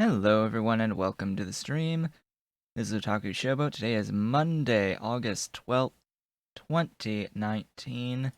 Hello everyone and welcome to the stream. This is Otaku Showboat. Today is Monday, August 12th, 2019.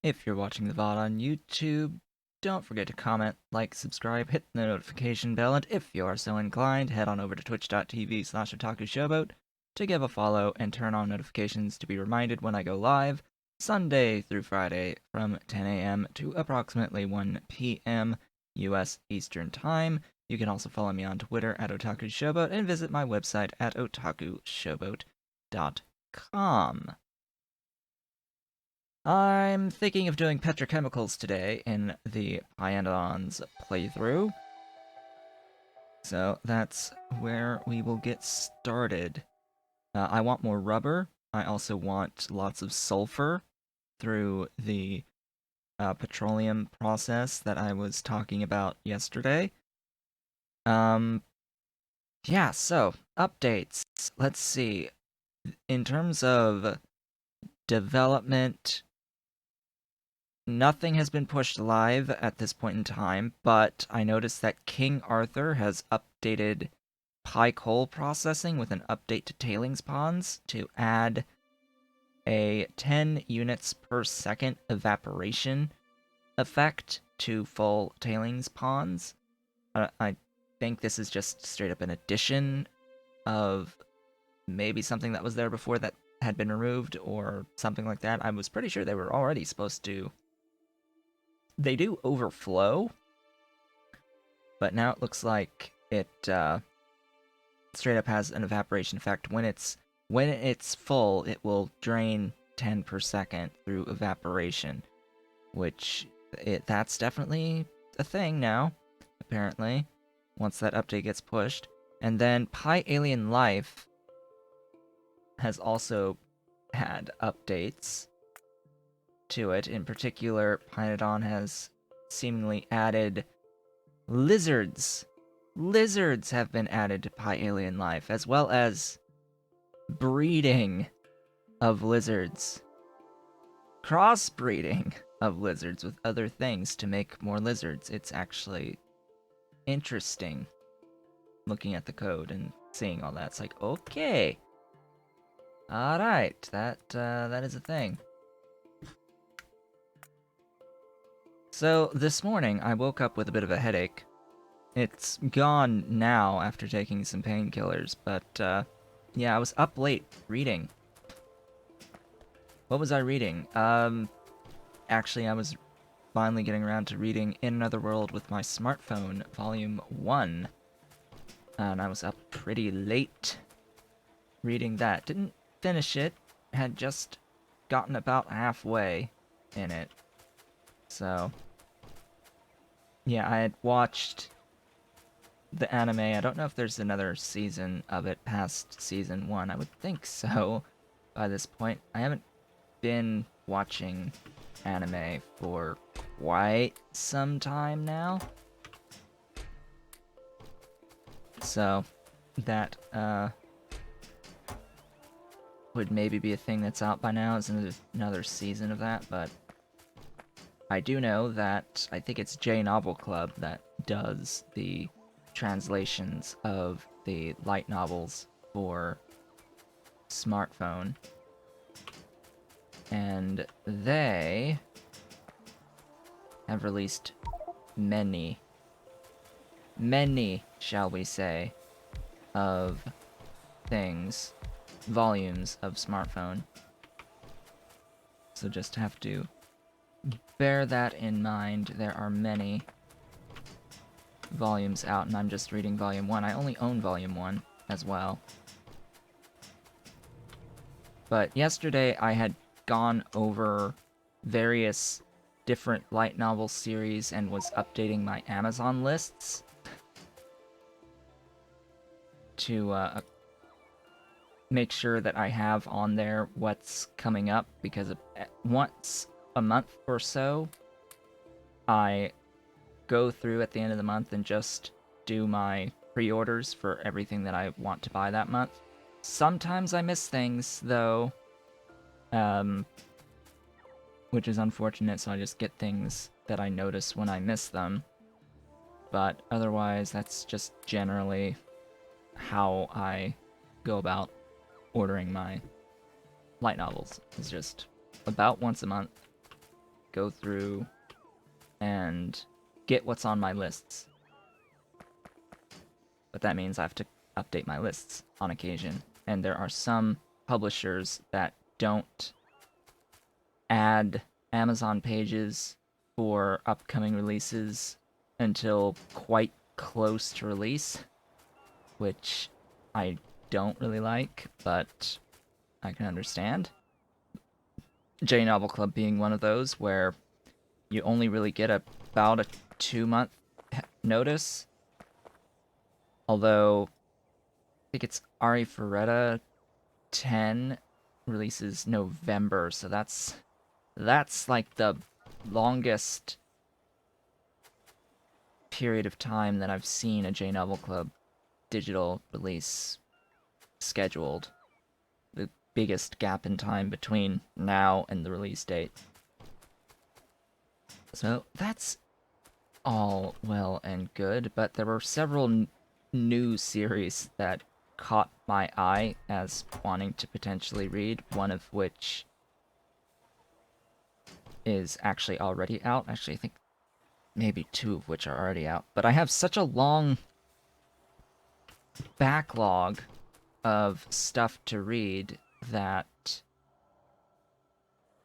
If you're watching the VOD on YouTube, don't forget to comment, like, subscribe, hit the notification bell, and if you are so inclined, head on over to twitch.tv/OtakuShowboat to give a follow and turn on notifications to be reminded when I go live, Sunday through Friday from 10 a.m. to approximately 1 p.m. US Eastern Time. You can also follow me on Twitter at OtakuShowboat and visit my website at otakushowboat.com. I'm thinking of doing petrochemicals today in the Pyanodon's playthrough. So that's where we will get started. I want more rubber. I also want lots of sulfur through the petroleum process that I was talking about yesterday. Yeah, so, updates. Let's see. In terms of development, nothing has been pushed live at this point in time, but I noticed that King Arthur has updated Kole processing with an update to tailings ponds to add a 10 units per second evaporation effect to full tailings ponds. I think this is just straight up an addition of maybe something that was there before that had been removed or something like that. I was pretty sure they were already supposed to. They do overflow, but now it looks like it straight up has an evaporation effect. When it's full, it will drain 10 per second through evaporation, which that's definitely a thing now, apparently, once that update gets pushed. And then Pi Alien Life has also had updates to it. In particular, Pyanodon has seemingly added lizards. Lizards have been added to Pi Alien Life, as well as breeding of lizards. Crossbreeding of lizards with other things to make more lizards. It's actually interesting looking at the code and seeing all that. It's like, okay. Alright, that is a thing. So, this morning, I woke up with a bit of a headache. It's gone now after taking some painkillers, but, yeah, I was up late reading. What was I reading? Actually, I was finally getting around to reading In Another World with my smartphone, Volume 1. And I was up pretty late reading that. Didn't finish it, had just gotten about halfway in it. So, yeah, I had watched the anime. I don't know if there's another season of it past season 1. I would think so by this point. I haven't been watching anime for quite some time now. So, that, would maybe be a thing that's out by now, is another season of that, but I do know that I think it's J Novel Club that does the translations of the light novels for smartphone. And they have released many, shall we say, of things, volumes of smartphone. So just have to bear that in mind. There are many volumes out, and I'm just reading Volume 1. I only own Volume 1 as well. But yesterday I had gone over various different light novel series and was updating my Amazon lists to make sure that I have on there what's coming up, because once a month or so, I go through at the end of the month and just do my pre-orders for everything that I want to buy that month. Sometimes I miss things, though, which is unfortunate, so I just get things that I notice when I miss them. but otherwise that's just generally how I go about ordering my light novels. It's just about once a month, go through and get what's on my lists. But that means I have to update my lists on occasion. And there are some publishers that don't add Amazon pages for upcoming releases until quite close to release, which I don't really like, but I can understand. J Novel Club being one of those where you only really get about a 2-month notice. Although, I think it's Ari Ferretta 10 releases November, so that's like the longest period of time that I've seen a J Novel Club digital release scheduled. The biggest gap in time between now and the release date. So that's all well and good, but there were several new series that caught my eye as wanting to potentially read, one of which is actually already out. Actually, I think maybe 2 of which are already out. But I have such a long backlog of stuff to read that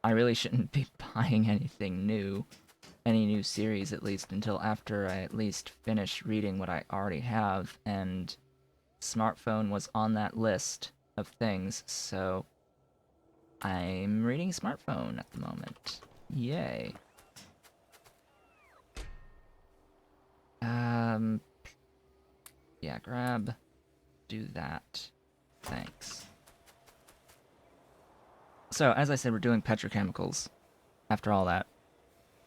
I really shouldn't be buying anything new, any new series at least, until after I at least finish reading what I already have, and Smartphone was on that list of things, so I'm reading Smartphone at the moment. Yay. Yeah, grab, do that. Thanks. So, as I said, we're doing petrochemicals. After all that,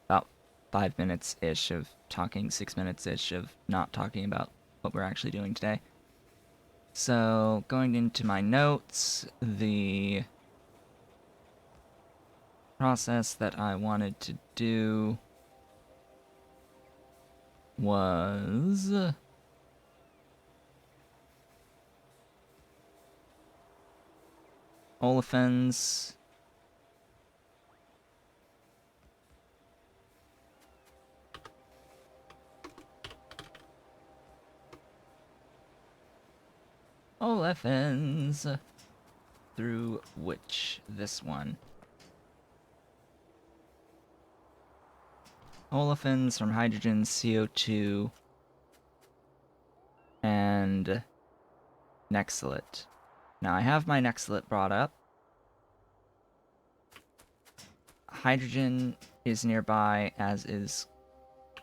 about 5 minutes-ish of talking, 6 minutes-ish of not talking about what we're actually doing today. So, going into my notes, the process that I wanted to do was olefins, through which this one. Olefins from hydrogen, CO2, and Nextlet. Now I have my Nextlet brought up. Hydrogen is nearby, as is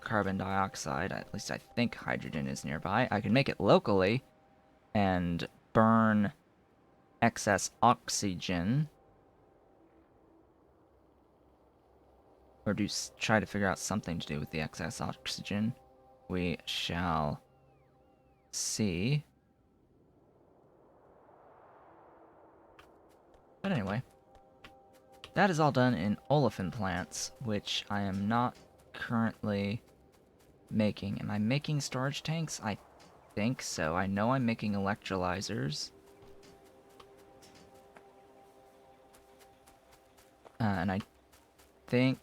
carbon dioxide. At least I think hydrogen is nearby. I can make it locally and burn excess oxygen. Or try to figure out something to do with the excess oxygen. We shall see. But anyway, that is all done in olefin plants, which I am not currently making. Am I making storage tanks? I think so. I know I'm making electrolyzers. And I think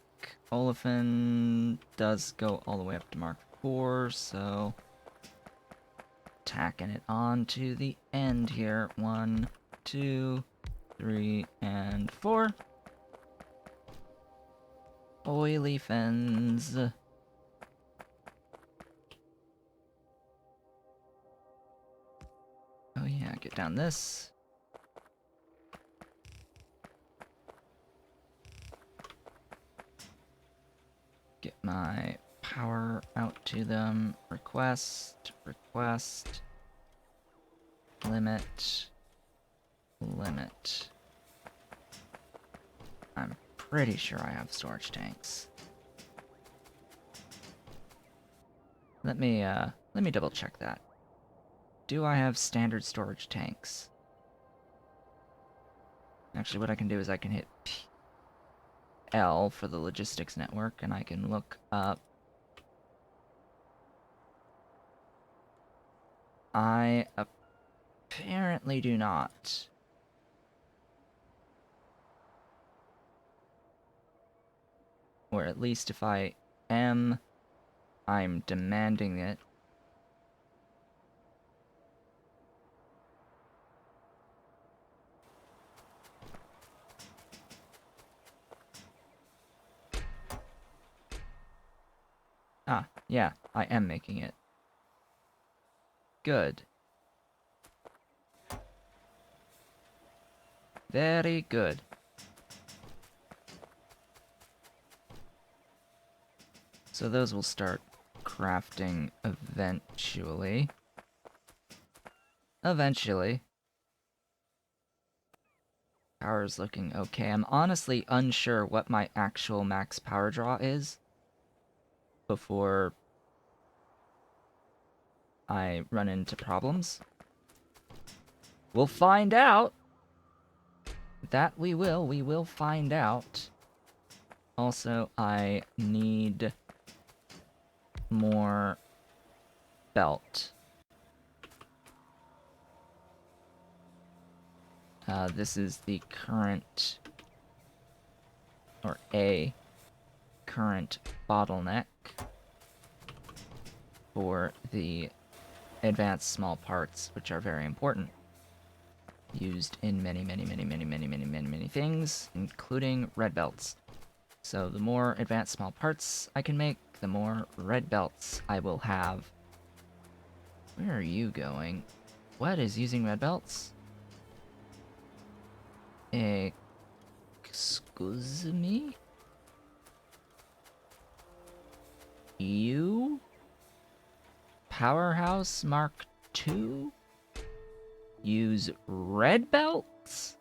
olefin does go all the way up to Mark 4, so tacking it on to the end here. 1, 2, 3, and 4. Oily fins. Oh yeah, get down this. Get my power out to them. Request, request. Limit, limit. I'm pretty sure I have storage tanks. Let me double check that. Do I have standard storage tanks? Actually, what I can do is I can hit L for the logistics network, and I can look up I apparently do not. Or at least if I am, I'm demanding it. Ah, yeah, I am making it. Good. Very good. So those will start crafting eventually. Eventually. Power's looking okay. I'm honestly unsure what my actual max power draw is before I run into problems. We'll find out! That we will find out. Also, I need more belt. This is the current, or a current bottleneck for the advanced small parts, which are very important. Used in many things, including red belts. So the more advanced small parts I can make, the more red belts I will have. Where are you going? What is using red belts? Excuse me? You? Powerhouse Mark II? Use red belts?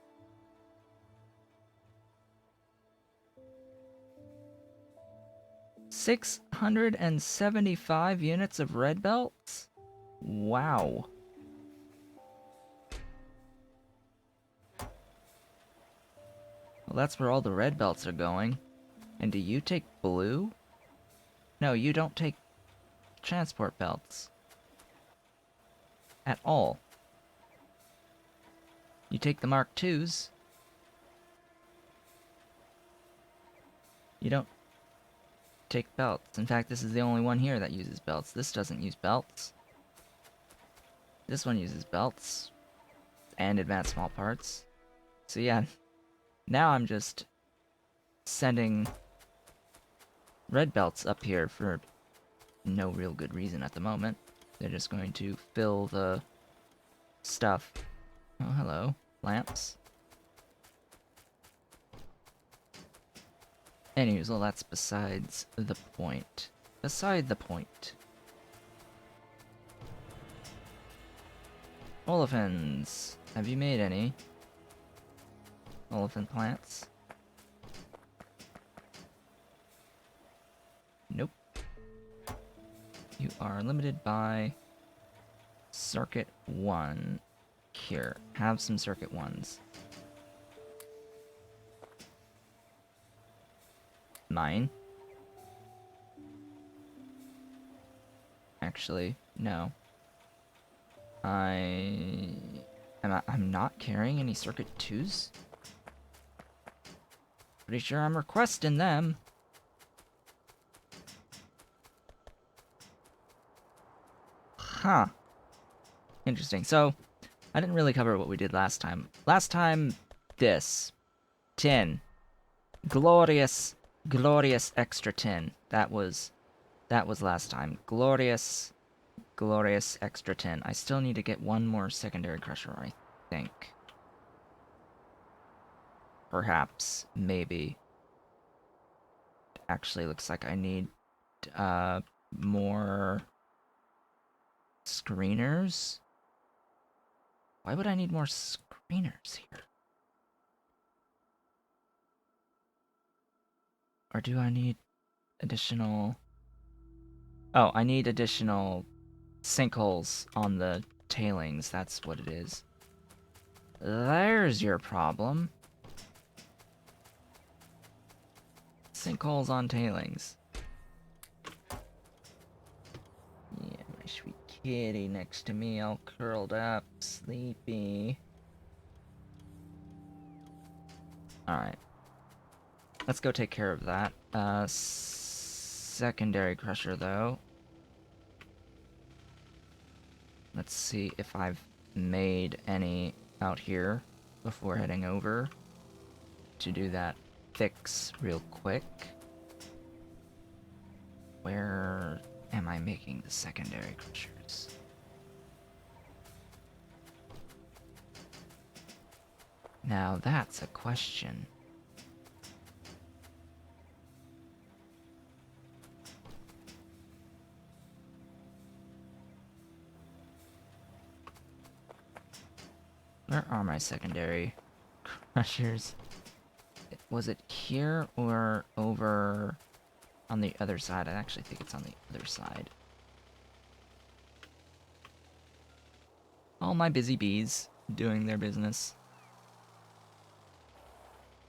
$675 units of red belts? Wow. Well, that's where all the red belts are going. And do you take blue? No, you don't take transport belts. At all. You take the Mark IIs. You don't take belts. In fact, this is the only one here that uses belts. This doesn't use belts. This one uses belts. And advanced small parts. So yeah, now I'm just sending red belts up here for no real good reason at the moment. They're just going to fill the stuff. Oh, hello. Lamps. Anyways, well, that's besides the point. Beside the point. Olefins. Have you made any? Olefin plants? Nope. You are limited by circuit 1. Here, have some circuit 1s. Mine? Actually, no. I'm not carrying any circuit 2s? Pretty sure I'm requesting them. Huh. Interesting. So, I didn't really cover what we did last time. Last time, this. Tin. Glorious, glorious extra tin. That was last time. Glorious, glorious extra tin. I still need to get one more secondary crusher, I think. Perhaps. Maybe. Actually, looks like I need, more screeners. Why would I need more screeners here? Or do I need additional... Oh, I need additional sinkholes on the tailings. That's what it is. There's your problem. Sinkholes on tailings. Yeah, my sweet kitty next to me, all curled up, sleepy. Alright. Let's go take care of that. Secondary crusher, though. Let's see if I've made any out here before heading over to do that fix real quick. Where am I making the secondary crushers? Now that's a question. Where are my secondary crushers? Was it here or over on the other side? I actually think it's on the other side. All my busy bees doing their business.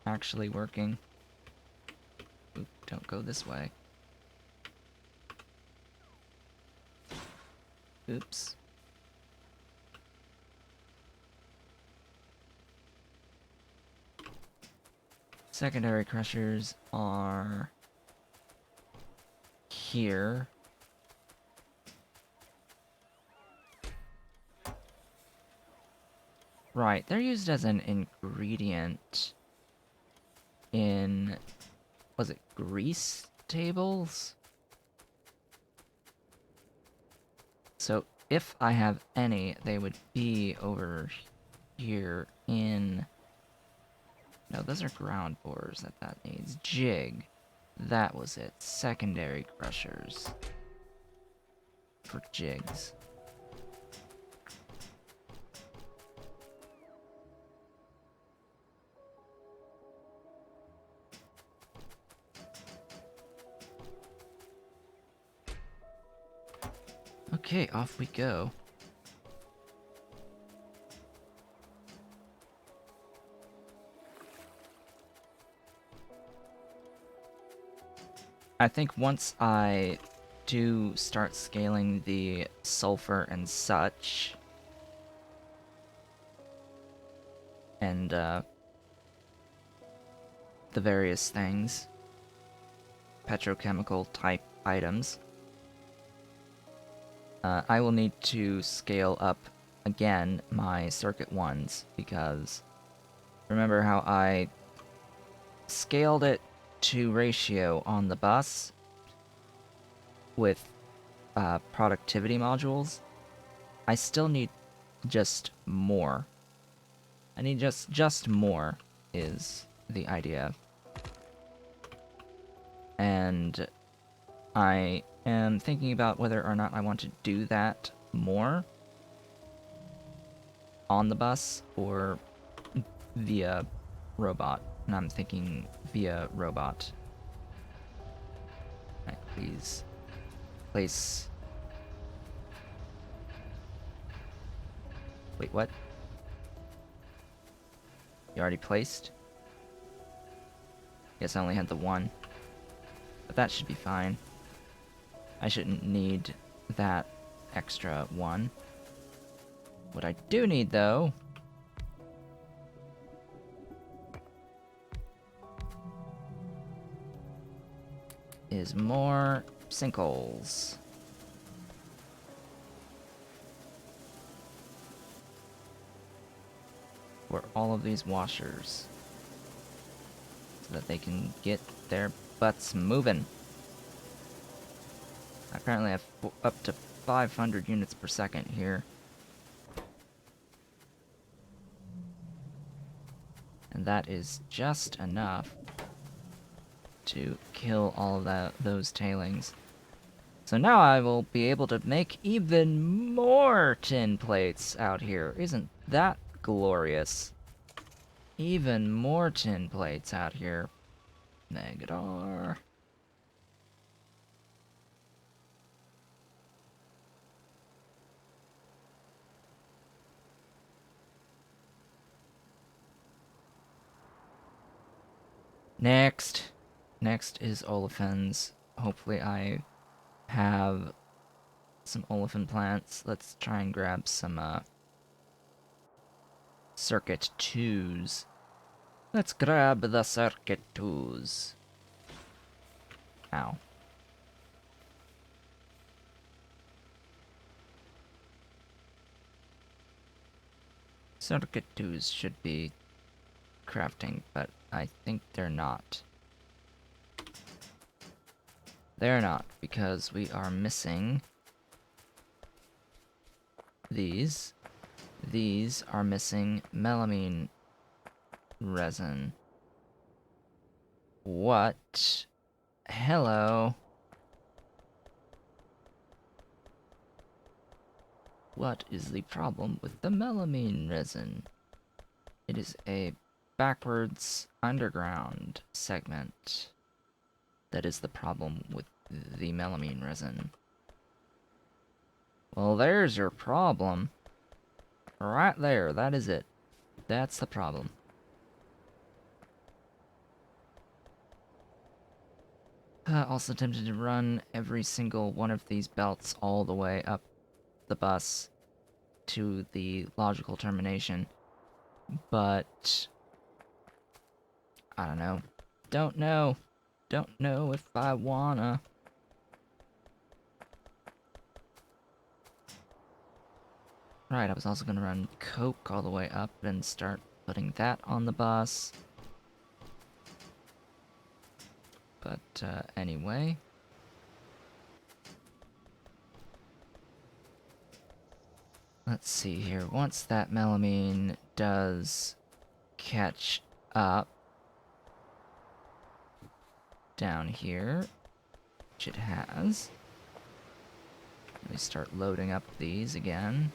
Actually working. Oop, don't go this way. Oops. Secondary crushers are here. Right, they're used as an ingredient in, was it grease tables? So if I have any, they would be over here in... No, those are ground borers that needs. Jig. That was it. Secondary crushers. For jigs. Okay, off we go. I think once I do start scaling the sulfur and such, and the various things, petrochemical type items, I will need to scale up again my circuit ones, because remember how I scaled it to ratio on the bus with productivity modules? I still need just more. I need just more is the idea. And I am thinking about whether or not I want to do that more on the bus or via robot. And I'm thinking via robot. Right, please place... Wait, what? You already placed? Guess I only had the one. But that should be fine. I shouldn't need that extra one. What I do need, though, is more sinkholes. For all of these washers. So that they can get their butts moving. I apparently have up to 500 units per second here. And that is just enough to kill all of those tailings. So now I will be able to make even more tin plates out here. Isn't that glorious? Even more tin plates out here. Negadar. Next is olefins. Hopefully I have some olefin plants. Let's try and grab some circuit 2s. Let's grab the circuit 2s. Ow. Circuit 2s should be crafting, but I think they're not. They're not, because we are missing these. These are missing melamine resin. What? Hello. What is the problem with the melamine resin? It is a backwards underground segment that is the problem with the melamine resin. Well, there's your problem. Right there, that is it. That's the problem. Also tempted to run every single one of these belts all the way up the bus to the logical termination, but I don't know. Don't know. Don't know if I wanna. Right, I was also gonna run coke all the way up and start putting that on the bus. But, anyway. Let's see here. Once that melamine does catch up down here, which it has, we start loading up these again.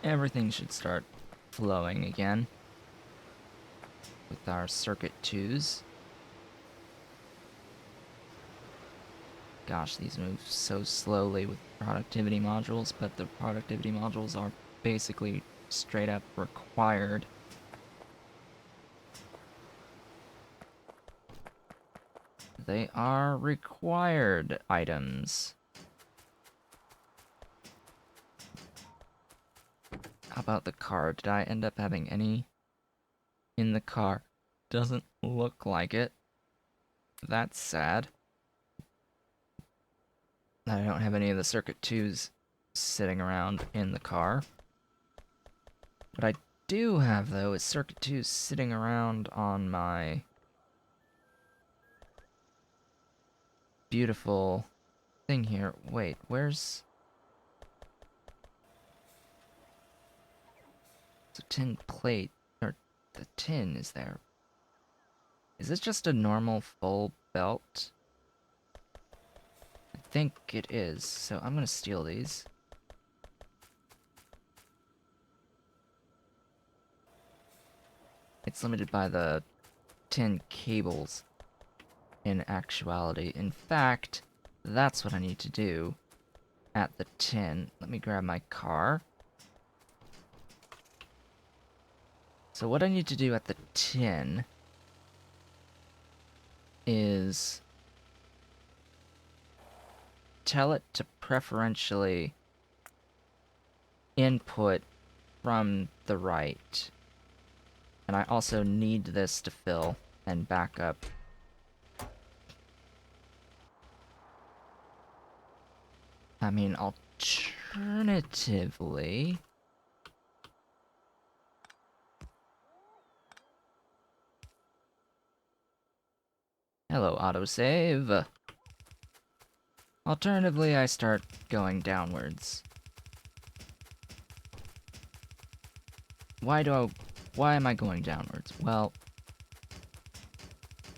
Everything should start flowing again with our circuit 2s. Gosh, these move so slowly with productivity modules, but the productivity modules are basically straight up required. They are required items. How about the car? Did I end up having any in the car? Doesn't look like it. That's sad. I don't have any of the circuit 2s sitting around in the car. What I do have, though, is circuit 2s sitting around on my beautiful thing here. Wait, where's... It's a tin plate, or the tin is there. Is this just a normal full belt? I think it is, so I'm gonna steal these. It's limited by the tin cables in actuality. In fact, that's what I need to do at the tin. Let me grab my car. So what I need to do at the tin is tell it to preferentially input from the right. And I also need this to fill and back up. I mean, alternatively... Hello, autosave. Alternatively, I start going downwards. Why am I going downwards? Well,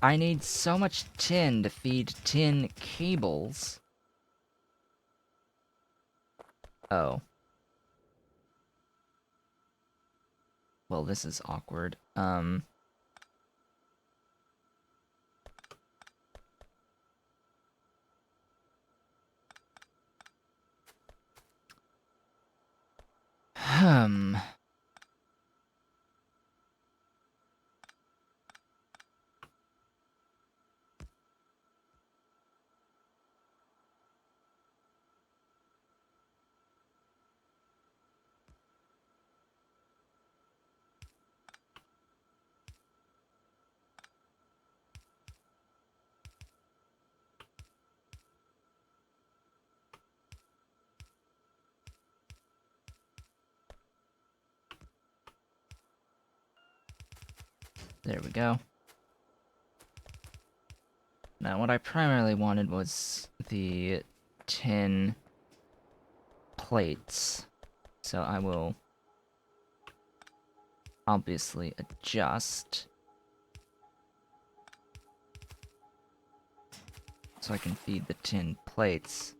I need so much tin to feed tin cables. Oh. Well, this is awkward. There we go. Now, what I primarily wanted was the tin plates. So I will obviously adjust so I can feed the tin plates.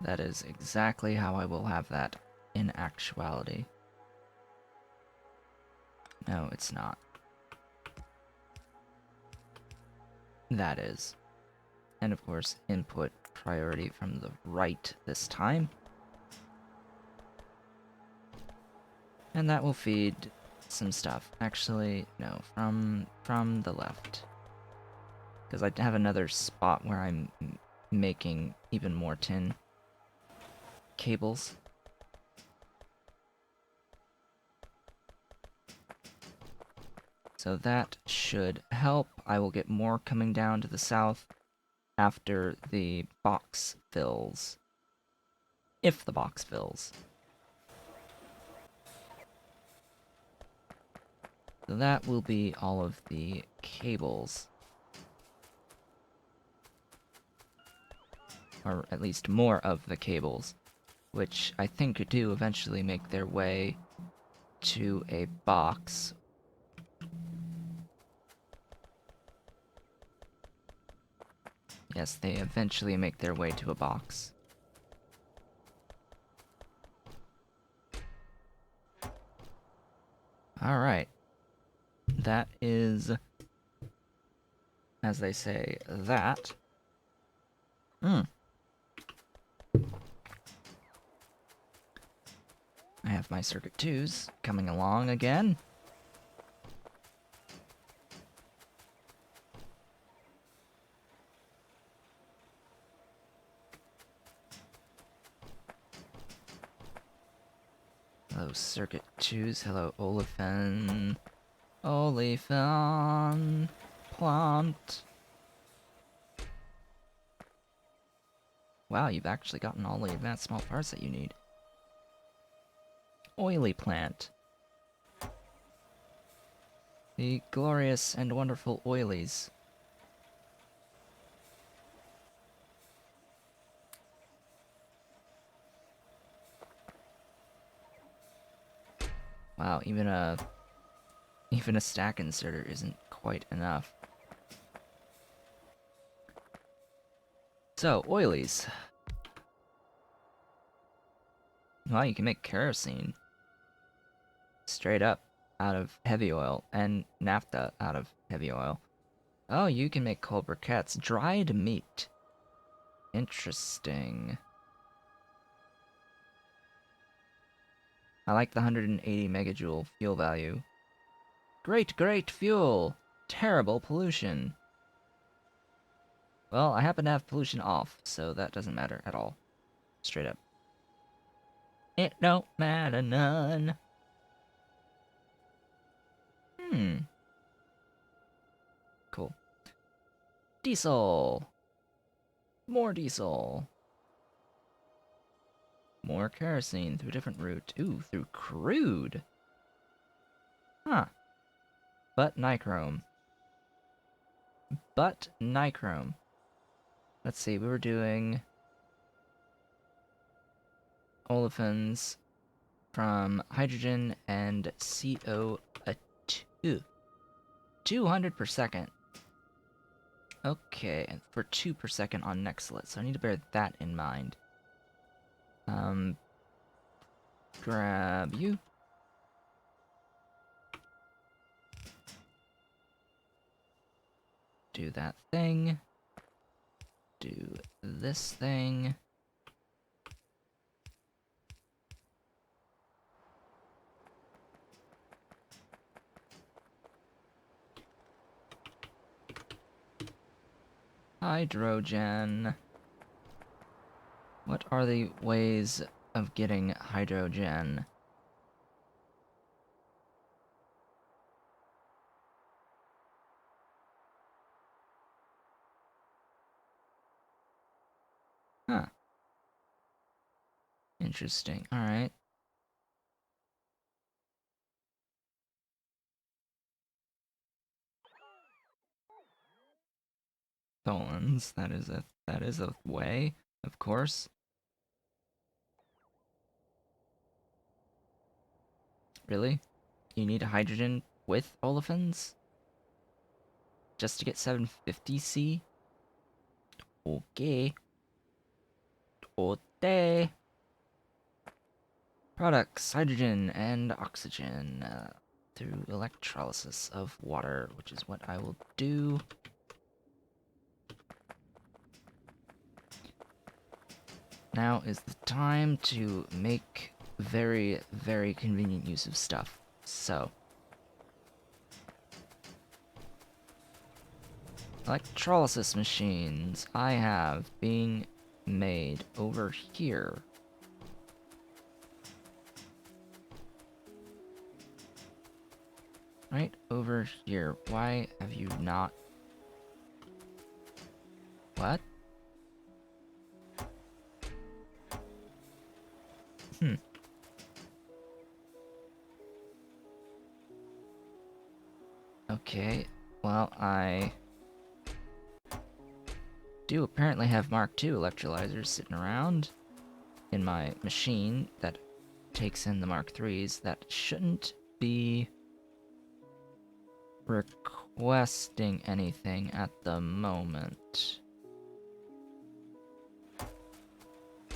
That is exactly how I will have that in actuality. No, it's not. That is. And of course, input priority from the right this time. And that will feed some stuff. Actually, no, from the left. Because I have another spot where I'm making even more tin cables. So that should help. I will get more coming down to the south after the box fills. If the box fills. So that will be all of the cables. Or at least more of the cables, which I think do eventually make their way to a box. Yes, they eventually make their way to a box. Alright. That is, as they say, that. I have my circuit 2s coming along again. Hello, circuit 2s. Hello, olefin. Olefin plant. Wow, you've actually gotten all the advanced small parts that you need. Oily plant. The glorious and wonderful oilies. Wow, even a stack inserter isn't quite enough. So, oilies. Well, you can make kerosene. Straight up out of heavy oil, and naphtha out of heavy oil. Oh, you can make coal briquettes. Dried meat. Interesting. I like the 180 megajoule fuel value. Great, great fuel! Terrible pollution. Well, I happen to have pollution off, so that doesn't matter at all. Straight up. It don't matter none. Cool. Diesel! More diesel. More kerosene through a different route. Ooh, through crude. Huh. But nichrome. But nichrome. Let's see, we were doing olefins from hydrogen and CO2. 200 per second. Okay, and for 2 per second on Nextlet, so I need to bear that in mind. Grab you. Do that thing. Do this thing. Hydrogen. What are the ways of getting hydrogen. Huh. Interesting. Alright. Tholins, that is a way, of course. Really? You need hydrogen with olefins? Just to get 750C? Okay. Ote. Products, hydrogen and oxygen through electrolysis of water, which is what I will do. Now is the time to make very, very convenient use of stuff. So, electrolysis machines I have being made over here. Right over here. Why have you not... What? Okay, well, I do apparently have Mark II electrolyzers sitting around in my machine that takes in the Mark IIIs that shouldn't be requesting anything at the moment.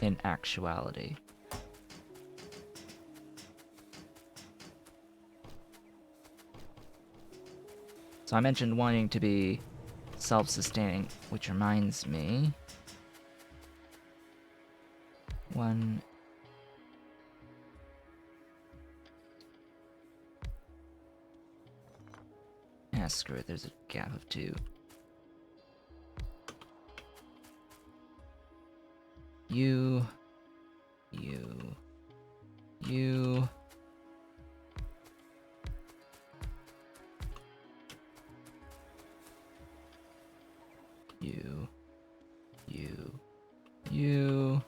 In actuality. So I mentioned wanting to be self-sustaining, which reminds me... One... Ah, screw it, there's a gap of 2. You... You... You... You... You... You...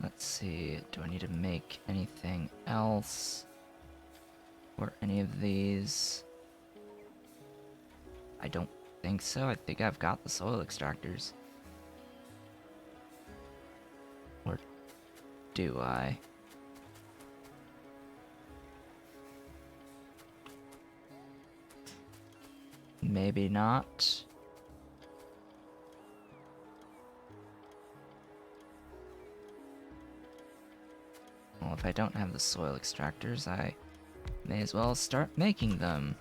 Let's see, do I need to make anything else for any of these? I don't think so. I think I've got the soil extractors. Or do I? Maybe not. Well, if I don't have the soil extractors, I may as well start making them.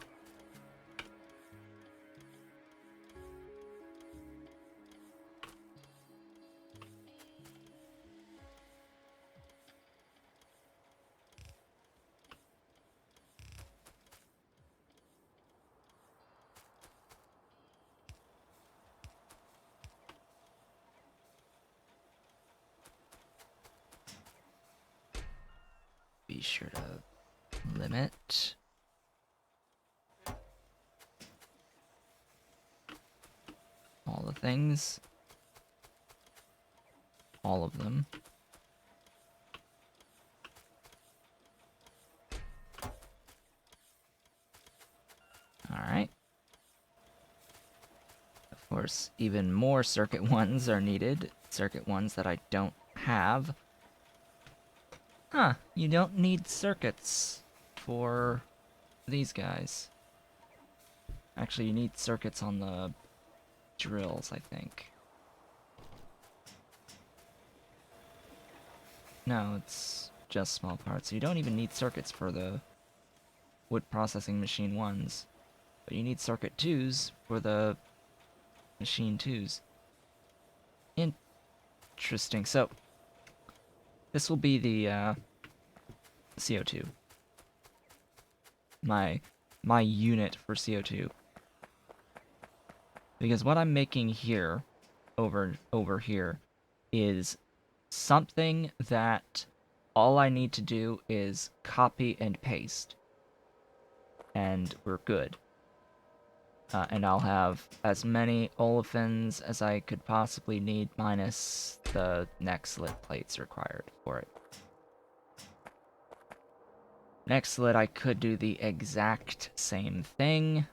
Be sure to limit. All the things. All of them. Alright. Of course, even more circuit ones are needed. Circuit ones that I don't have. Huh, you don't need circuits for these guys. Actually, you need circuits on the drills, I think. No, it's just small parts. You don't even need circuits for the wood processing machine 1s. But you need circuit 2s for the Machine 2s. Interesting. So, this will be the CO2. My unit for CO2. Because what I'm making here, over here, is something that all I need to do is copy and paste. And we're good. And I'll have as many olefins as I could possibly need, minus the next slit plates required for it. Next slit, I could do the exact same thing,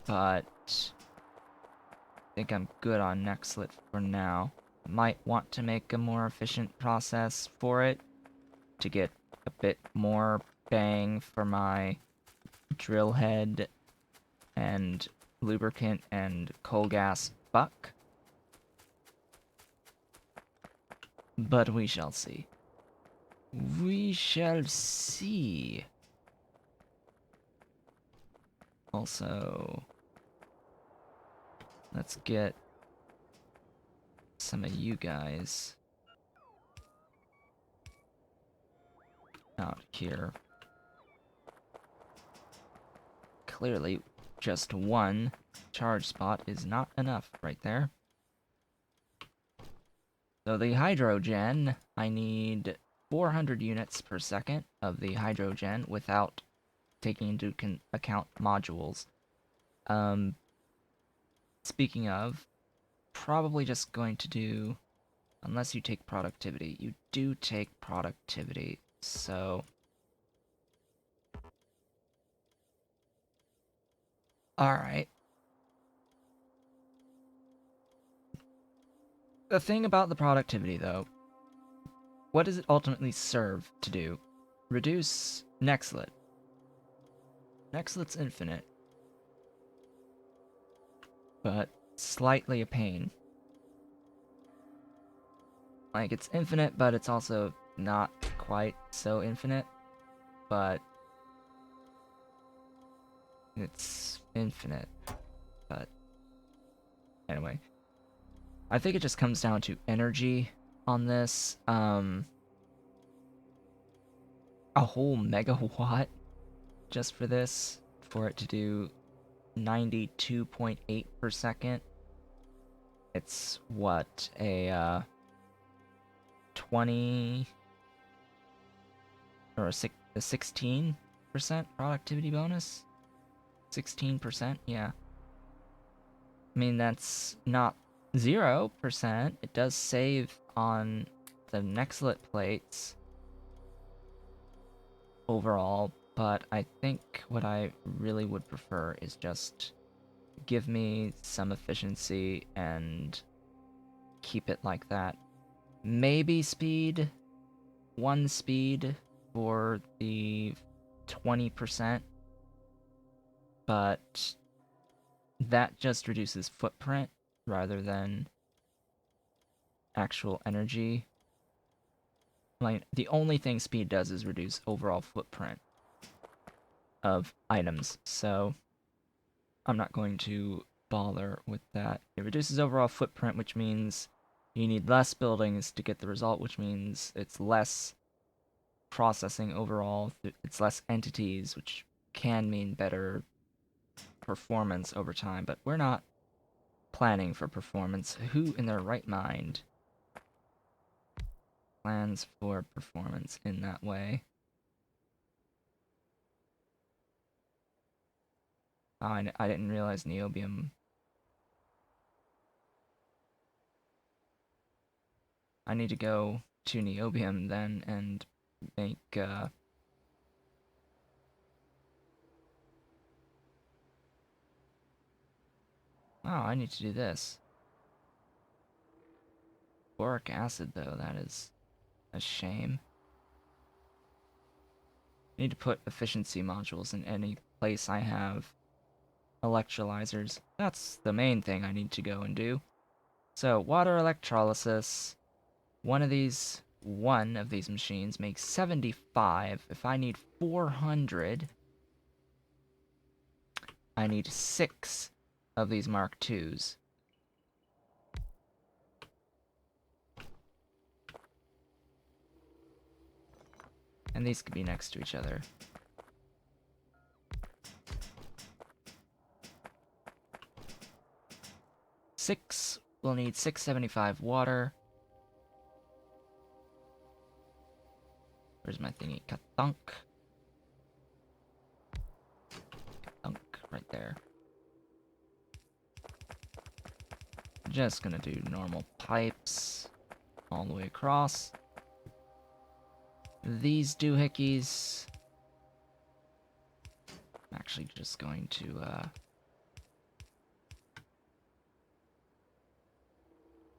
but I think I'm good on next slit for now. I might want to make a more efficient process for it to get a bit more bang for my drill head and lubricant and coal gas buck. But we shall see. We shall see. Also, let's get some of you guys out here. Clearly, just one charge spot is not enough right there. So the hydrogen, I need 400 units per second of the hydrogen without taking into account modules. Speaking of, probably just going to do, unless you take productivity. You do take productivity, so... Alright. The thing about the productivity, though, what does it ultimately serve to do? Reduce nextlet. Nextlet's infinite, but slightly a pain. Like, it's infinite, but it's also not quite so infinite, but it's infinite. But anyway, I think it just comes down to energy on this. A whole megawatt just for this, for it to do 92.8 per second. It's what, a 20 or a 16% productivity bonus? 16%, yeah. I mean, that's not 0%. It does save on the nextlet plates overall, but I think what I really would prefer is just give me some efficiency and keep it like that. Maybe speed, 1 speed for the 20%, but that just reduces footprint rather than actual energy. Like, the only thing speed does is reduce overall footprint of items, so I'm not going to bother with that. It reduces overall footprint, which means you need less buildings to get the result, which means it's less processing overall, it's less entities, which can mean better performance over time, but we're not planning for performance. Who in their right mind plans for performance in that way? Oh, I didn't realize niobium. I need to go to niobium then and make oh, I need to do this. Boric acid, though, that is a shame. I need to put efficiency modules in any place I have electrolyzers. That's the main thing I need to go and do. So, water electrolysis. One of these machines makes 75. If I need 400, I need 6 of these Mark IIs. And these could be next to each other. We'll need 675 water. Where's my thingy? Kathunk. Kathunk, right there. Just gonna do normal pipes all the way across. These doohickeys. I'm actually just going to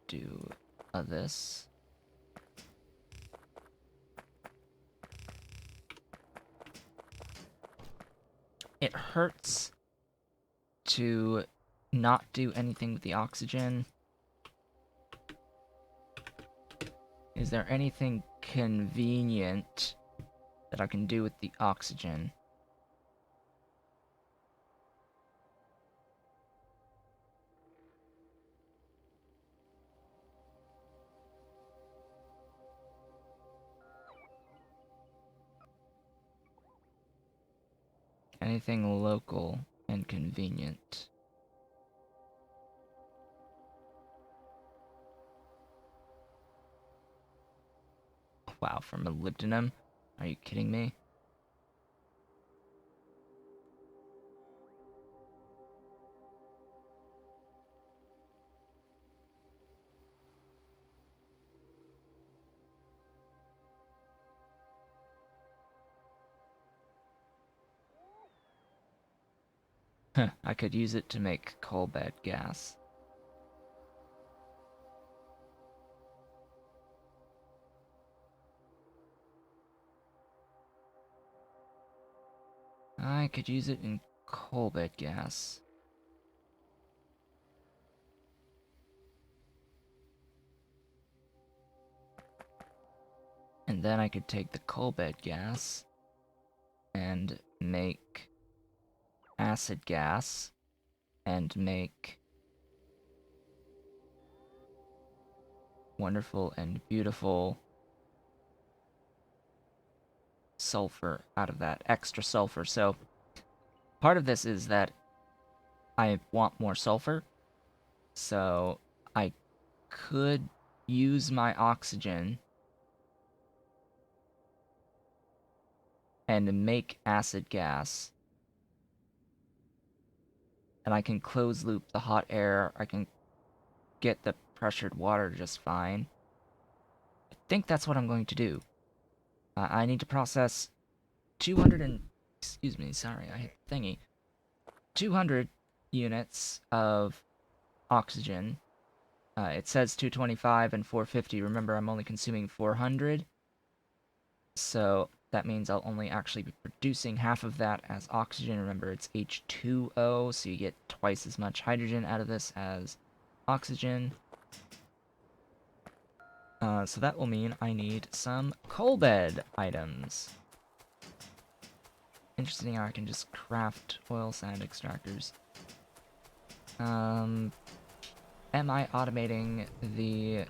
do this. It hurts to not do anything with the oxygen. Is there anything convenient that I can do with the oxygen? Anything local and convenient. Wow, for molybdenum? Are you kidding me? I could use it to make coal bed gas. I could use it in coal bed gas. And then I could take the coal bed gas and make acid gas and make wonderful and beautiful sulfur out of that, extra sulfur. So part of this is that I want more sulfur, so I could use my oxygen and make acid gas, and I can close loop the hot air. I can get the pressured water just fine. I think that's what I'm going to do. I need to process 200 and... Excuse me, sorry, I hit the thingy. 200 units of oxygen. It says 225 and 450. Remember, I'm only consuming 400. So that means I'll only actually be producing half of that as oxygen. Remember, it's H2O, so you get twice as much hydrogen out of this as oxygen. So that will mean I need some coal bed items. Interesting how I can just craft oil sand extractors. Am I automating the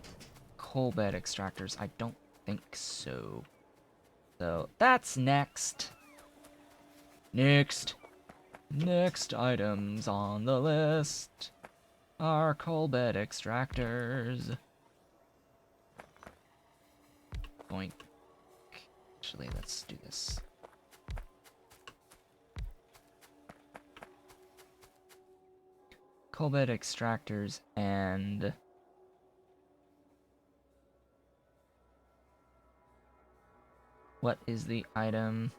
coal bed extractors? I don't think so. So that's next. Next items on the list are coal bed extractors. Boink. Actually, let's do this. Coal bed extractors and... What is the item?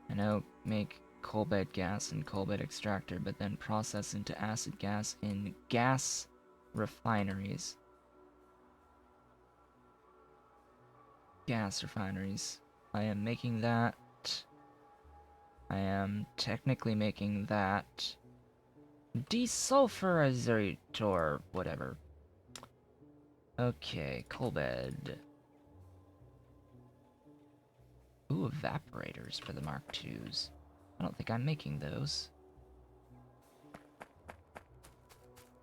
I know, make coal bed gas and coal bed extractor, but then process into acid gas in gas refineries. Gas refineries. I am making that. I am technically making that. Desulfurizator, whatever. Okay, coal bed. Ooh, evaporators for the Mark IIs. I don't think I'm making those.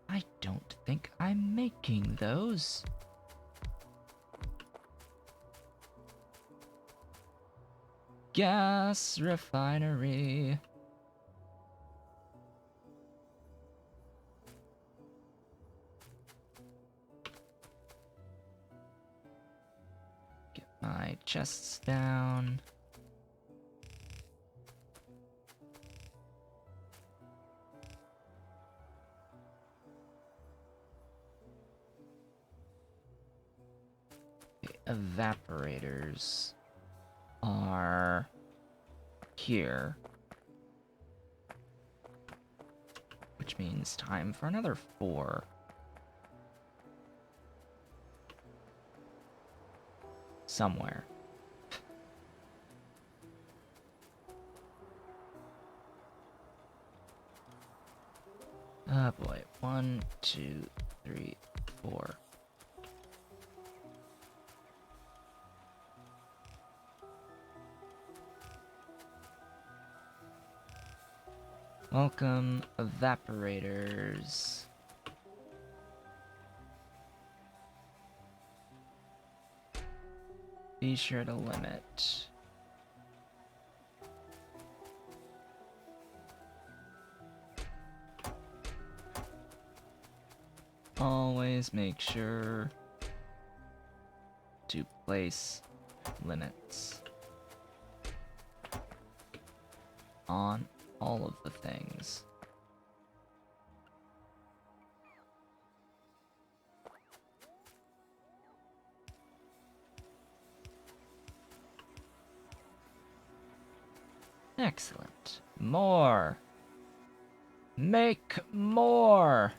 I don't think I'm making those. gas refinery. Get my chests down. Evaporators are here, which means time for another 4. Somewhere. Oh boy. 1, 2, 3, 4. Welcome, evaporators. Be sure to limit. Always make sure to place limits on all of the things. Excellent. More. Make more.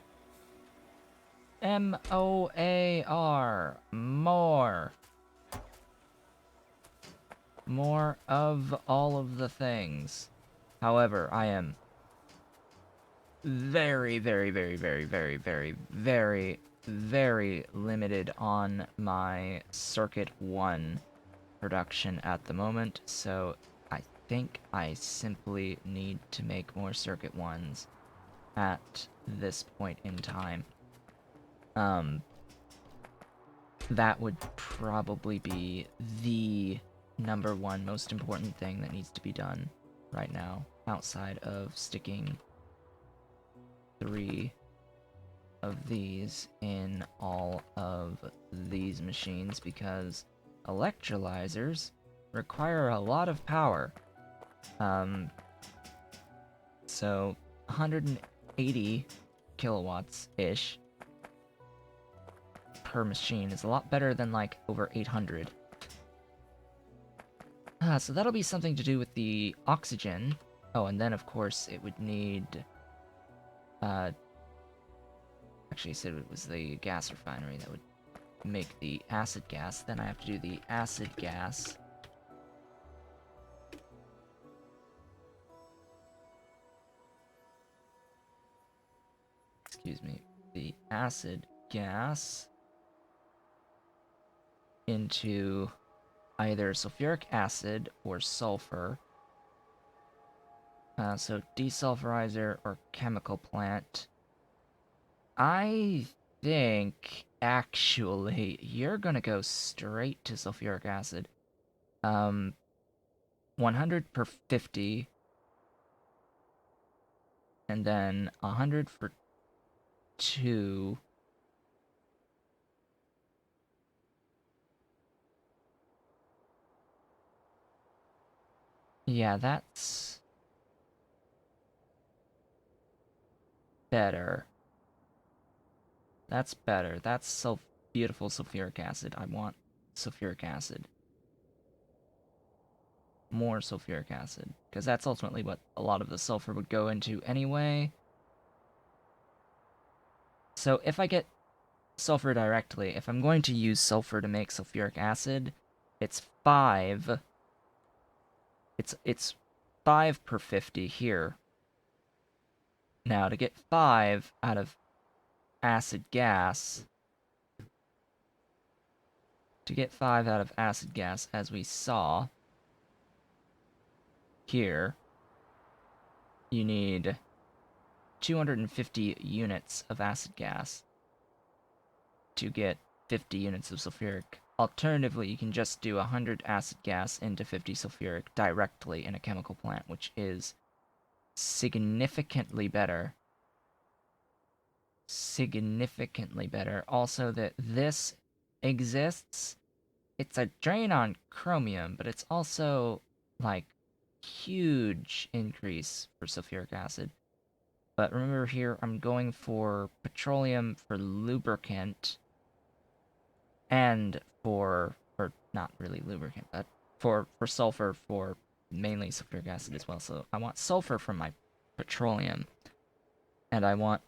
M-O-A-R. More. More of all of the things. However, I am very, very, very, very, very, very, very, very limited on my Circuit 1 production at the moment, so I think I simply need to make more Circuit 1s at this point in time. That would probably be the #1 most important thing that needs to be done right now, outside of sticking 3 of these in all of these machines, because electrolyzers require a lot of power. So 180 kilowatts-ish per machine is a lot better than like over 800. So that'll be something to do with the oxygen. Oh, and then of course it would need... actually, I said it was the gas refinery that would make the acid gas. Then I have to do the acid gas. Excuse me. The acid gas into either sulfuric acid or sulfur. So desulfurizer or chemical plant. I think, actually, you're gonna go straight to sulfuric acid. 100 per 50. And then 100 for 2. Yeah, that's better. That's better. That's beautiful sulfuric acid. I want sulfuric acid. More sulfuric acid. Because that's ultimately what a lot of the sulfur would go into anyway. So if I get sulfur directly, if I'm going to use sulfur to make sulfuric acid, it's 5. It's 5 per 50 here. Now, to get 5 out of acid gas... To get 5 out of acid gas, as we saw here, you need 250 units of acid gas to get 50 units of sulfuric Alternatively, you can just do 100 acid gas into 50 sulfuric directly in a chemical plant, which is significantly better. Significantly better. Also, that this exists, it's a drain on chromium, but it's also, like, huge increase for sulfuric acid. But remember here, I'm going for petroleum for lubricant, and or not really lubricant, but for sulfur for mainly sulfuric acid as well. So I want sulfur from my petroleum, and I want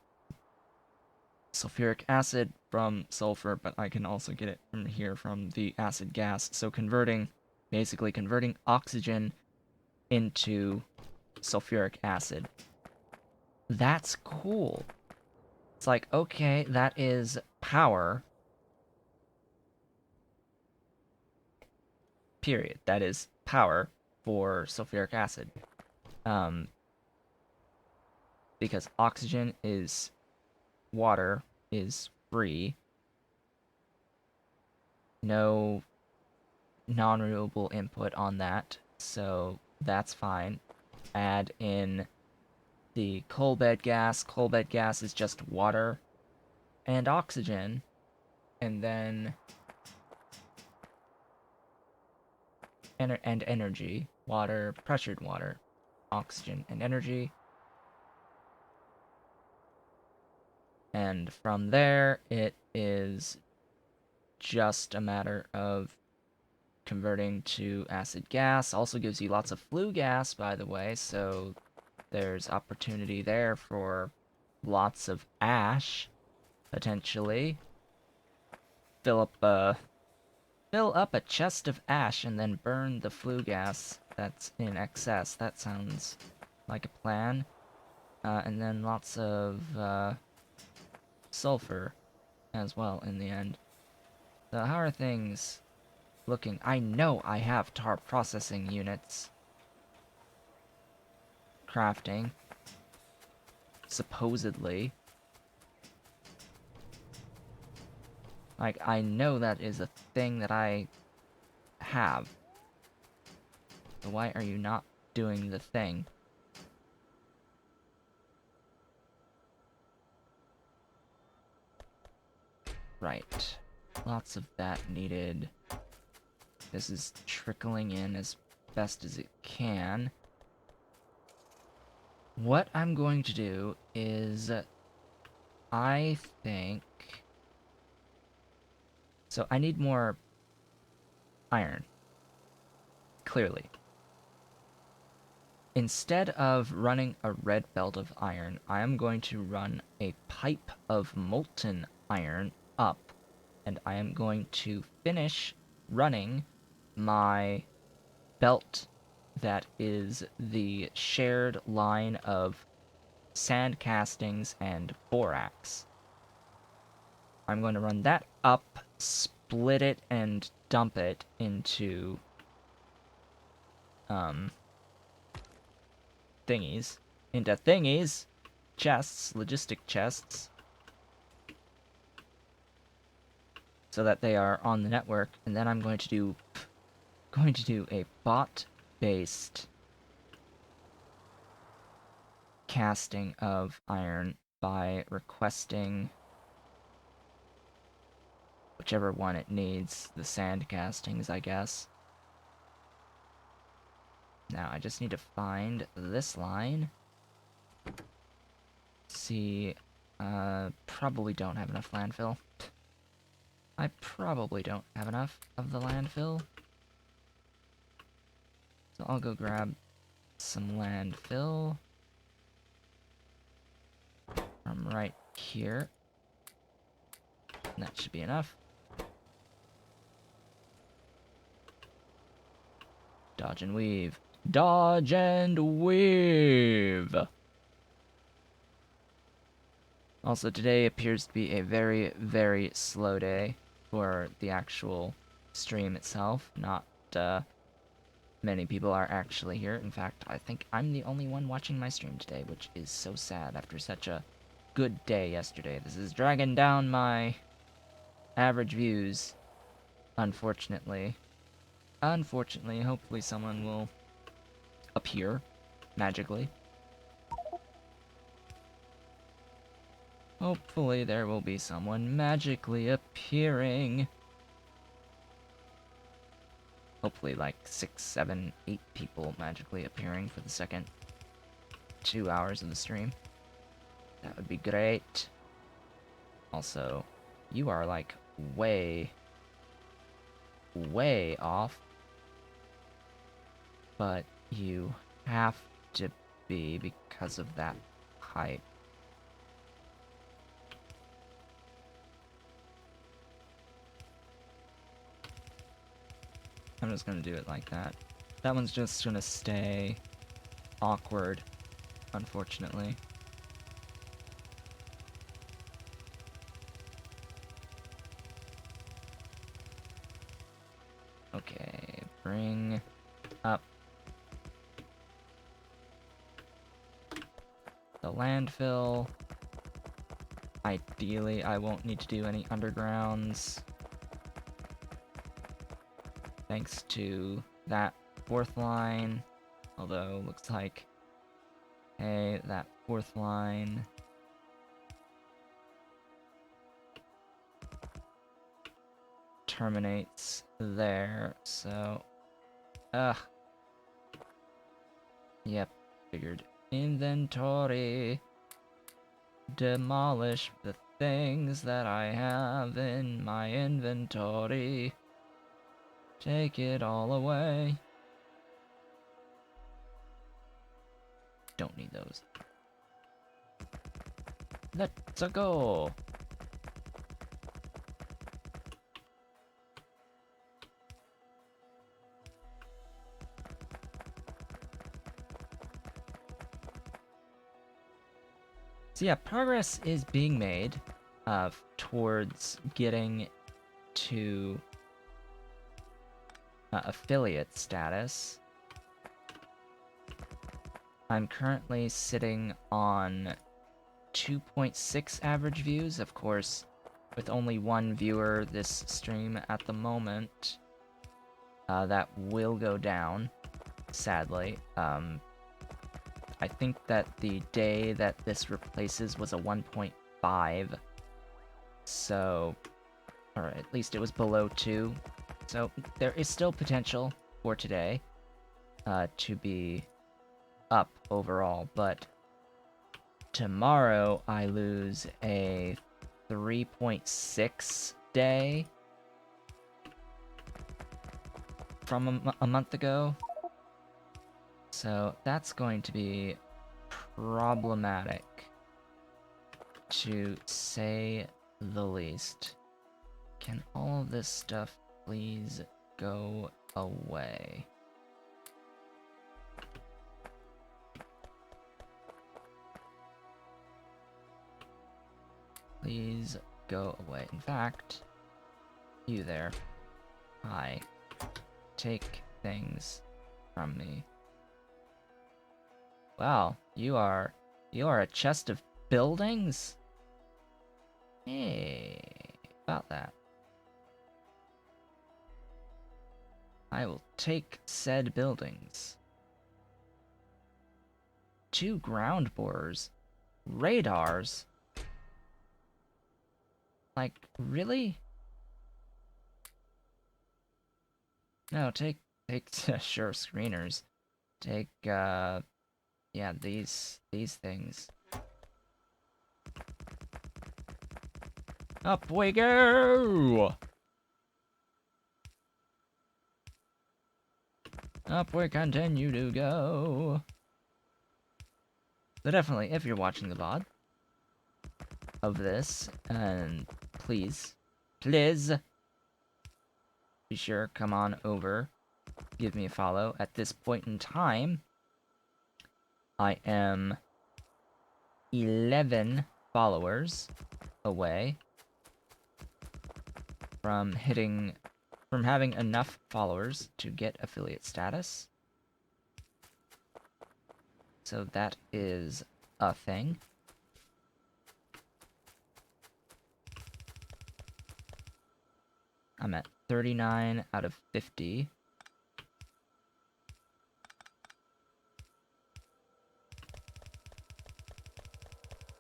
sulfuric acid from sulfur, but I can also get it from here from the acid gas. So basically converting oxygen into sulfuric acid. That's cool. It's like, okay, that is power. Period. That is power for sulfuric acid. Because oxygen is water is free. No non-renewable input on that, so that's fine. Add in the coal bed gas. Coal bed gas is just water and oxygen, and then and energy. Water, pressured water, oxygen, and energy. And from there, it is just a matter of converting to acid gas. Also gives you lots of flue gas, by the way, so there's opportunity there for lots of ash, potentially. Fill up a chest of ash and then burn the flue gas that's in excess. That sounds like a plan. And then lots of sulfur as well in the end. So how are things looking? I know I have tar processing units crafting, supposedly. Like, I know that is a thing that I have. So why are you not doing the thing? Right. Lots of that needed. This is trickling in as best as it can. What I'm going to do is, I think... So I need more iron. Clearly. Instead of running a red belt of iron, I am going to run a pipe of molten iron up, and I am going to finish running my belt that is the shared line of sand castings and borax. I'm going to run that up, split it, and dump it into chests, logistic chests, so that they are on the network. And then I'm going to do a bot-based casting of iron by requesting whichever one it needs, the sand castings, I guess. Now I just need to find this line. See, probably don't have enough landfill. I probably don't have enough of the landfill. So I'll go grab some landfill from right here. And that should be enough. Dodge and weave. Dodge and weave! Also, today appears to be a very, very slow day for the actual stream itself. Not many people are actually here. In fact, I think I'm the only one watching my stream today, which is so sad after such a good day yesterday. This is dragging down my average views Unfortunately. Hopefully someone will appear magically. Hopefully there will be someone magically appearing. Hopefully like 6, 7, 8 people magically appearing for the second 2 hours of the stream. That would be great. Also, you are like way off. But you have to be because of that height. I'm just gonna do it like that. That one's just gonna stay awkward, unfortunately. Okay, bring up the landfill. Ideally, I won't need to do any undergrounds. Thanks to that 4th line. Although, looks like... Hey, that 4th line... terminates there, so... Yep, figured. Inventory. Demolish the things that I have in my inventory. Take it all away. Don't need those. Let's go! So yeah, progress is being made towards getting to affiliate status. I'm currently sitting on 2.6 average views. Of course, with only 1 viewer this stream at the moment, that will go down, sadly. I think that the day that this replaces was a 1.5, so, or at least it was below 2, so there is still potential for today to be up overall, but tomorrow I lose a 3.6 day from a month ago. So that's going to be problematic, to say the least. Can all of this stuff please go away? Please go away. In fact, you there. Hi. Take things from me. Wow, you are a chest of buildings? Hey, about that. I will take said buildings. 2 ground borers. Radars? Like, really? No, take, sure, screeners. Take, yeah, these things. Up we go! Up we continue to go. So definitely, if you're watching the VOD of this, and please, be sure, come on over, give me a follow. At this point in time, I am 11 followers away from having enough followers to get affiliate status. So that is a thing. I'm at 39 out of 50.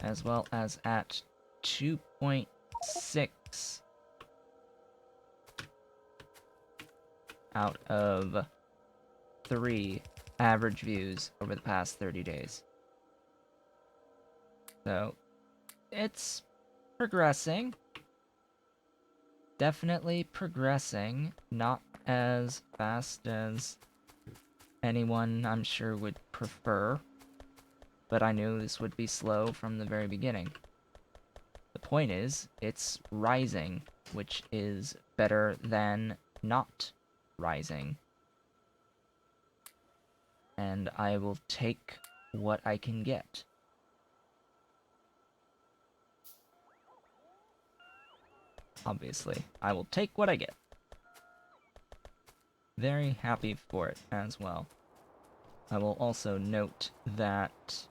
As well as at 2.6 out of 3 average views over the past 30 days. So, it's progressing. Definitely progressing. Not as fast as anyone, I'm sure, would prefer. But I knew this would be slow from the very beginning. The point is, it's rising, which is better than not rising. And I will take what I can get. Obviously, I will take what I get. Very happy for it as well. I will also note that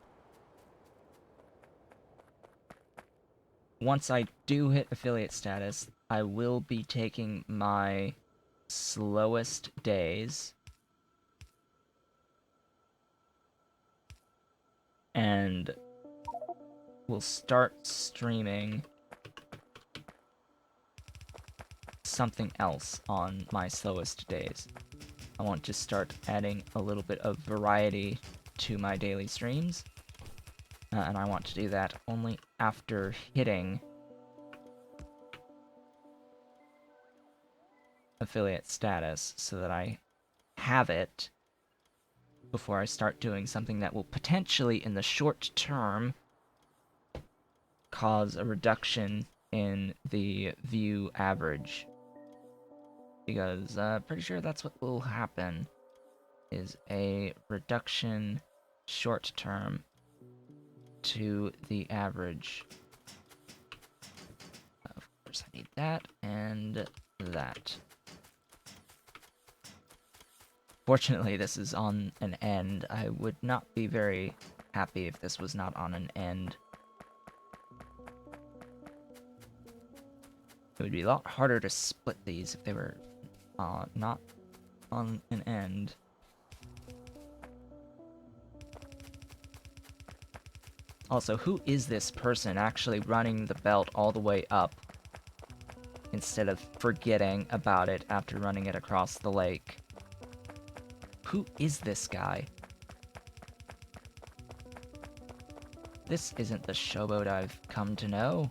once I do hit affiliate status, I will be taking my slowest days and will start streaming something else on my slowest days. I want to start adding a little bit of variety to my daily streams, and I want to do that only after hitting affiliate status so that I have it before I start doing something that will potentially, in the short term, cause a reduction in the view average. Because pretty sure that's what will happen, is a reduction short term to the average. Of course I need that and that. Fortunately, this is on an end. I would not be very happy if this was not on an end. It would be a lot harder to split these if they were not on an end. Also, who is this person actually running the belt all the way up instead of forgetting about it after running it across the lake? Who is this guy? This isn't the Showboat I've come to know.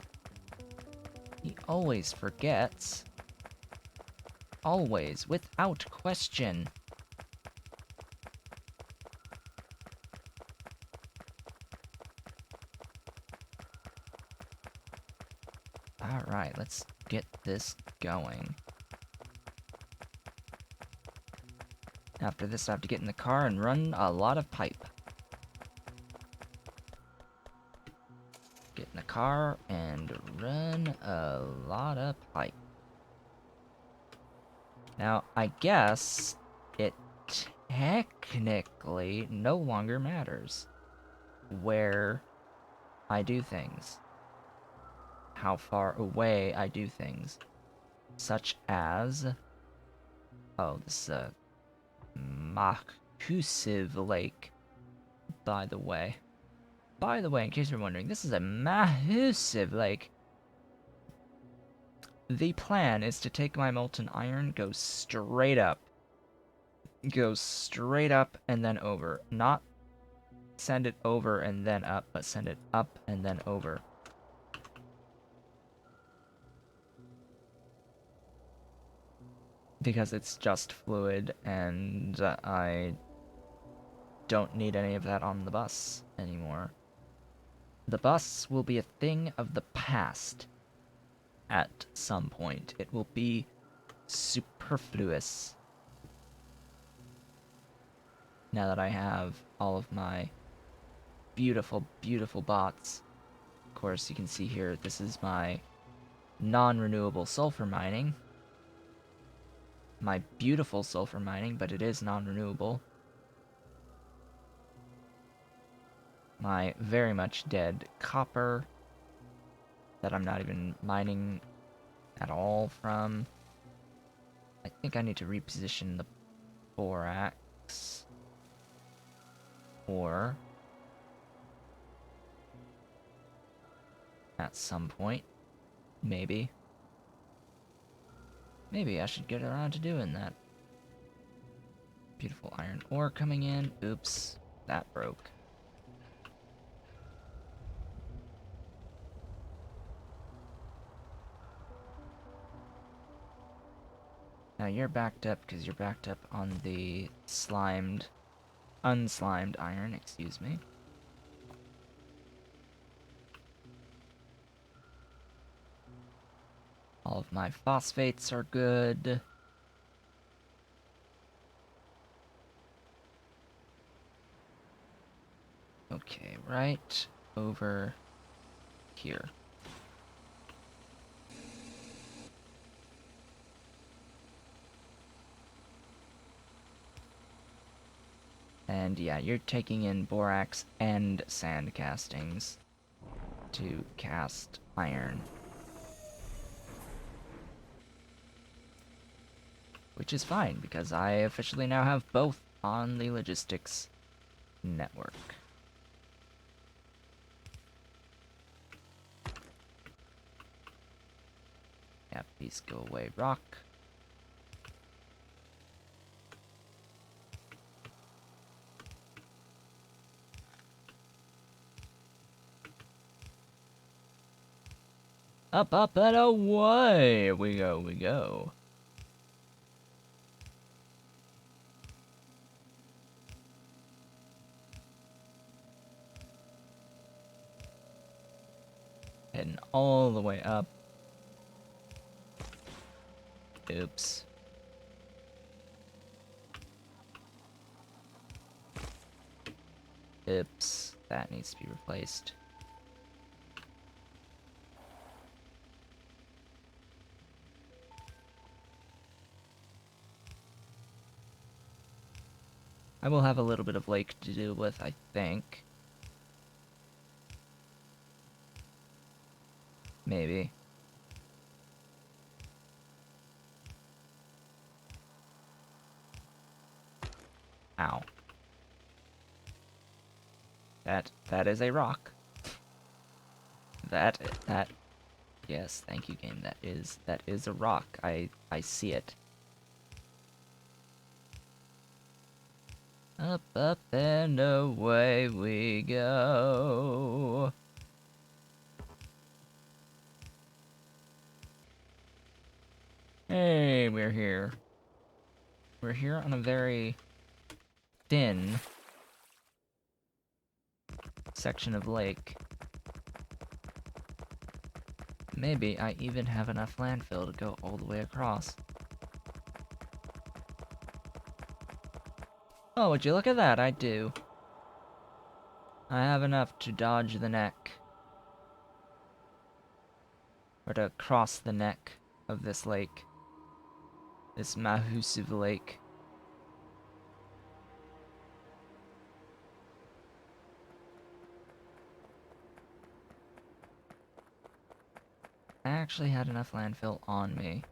He always forgets. Always, without question. Alright, let's get this going. After this, I have to get in the car and run a lot of pipe. Get in the car and run a lot of pipe. Now, I guess it technically no longer matters where I do things, how far away I do things, such as, oh, this is a massive lake, by the way. By the way, in case you're wondering, this is a massive lake. The plan is to take my molten iron, go straight up, and then over. Not send it over and then up, but send it up and then over. Because it's just fluid, and I don't need any of that on the bus anymore. The bus will be a thing of the past at some point. It will be superfluous now that I have all of my beautiful, beautiful bots. Of course, you can see here, this is my non-renewable sulfur mining. My beautiful sulfur mining, but it is non-renewable. My very much dead copper that I'm not even mining at all from. think I need to reposition the borax. Or at some point, maybe. Maybe I should get around to doing that. Beautiful iron ore coming in. Oops, that broke. Now you're backed up because you're backed up on the unslimed iron, excuse me. All of my phosphates are good. Okay, right over here. And yeah, you're taking in borax and sand castings to cast iron. Which is fine, because I officially now have both on the logistics network. Yeah, please go away, rock. Up, up, and away we go, we go. Heading all the way up. Oops. Oops. That needs to be replaced. I will have a little bit of lake to deal with, I think. Maybe. Ow. That is a rock. That yes, thank you, game. That is a rock. I see it. Up, up, and away we go. Hey, we're here. We're here on a very thin section of lake. Maybe I even have enough landfill to go all the way across. Oh, would you look at that? I do. I have enough to dodge the neck. Or to cross the neck of this lake. This massive lake. I actually had enough landfill on me.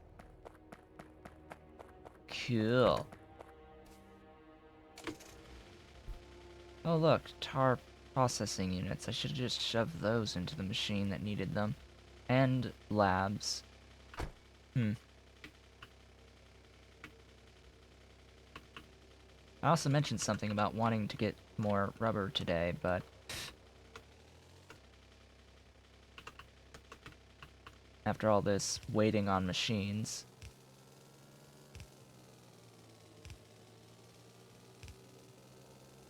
Cool. Oh look, tar processing units. I should have just shoved those into the machine that needed them. And labs. I also mentioned something about wanting to get more rubber today, but after all this waiting on machines,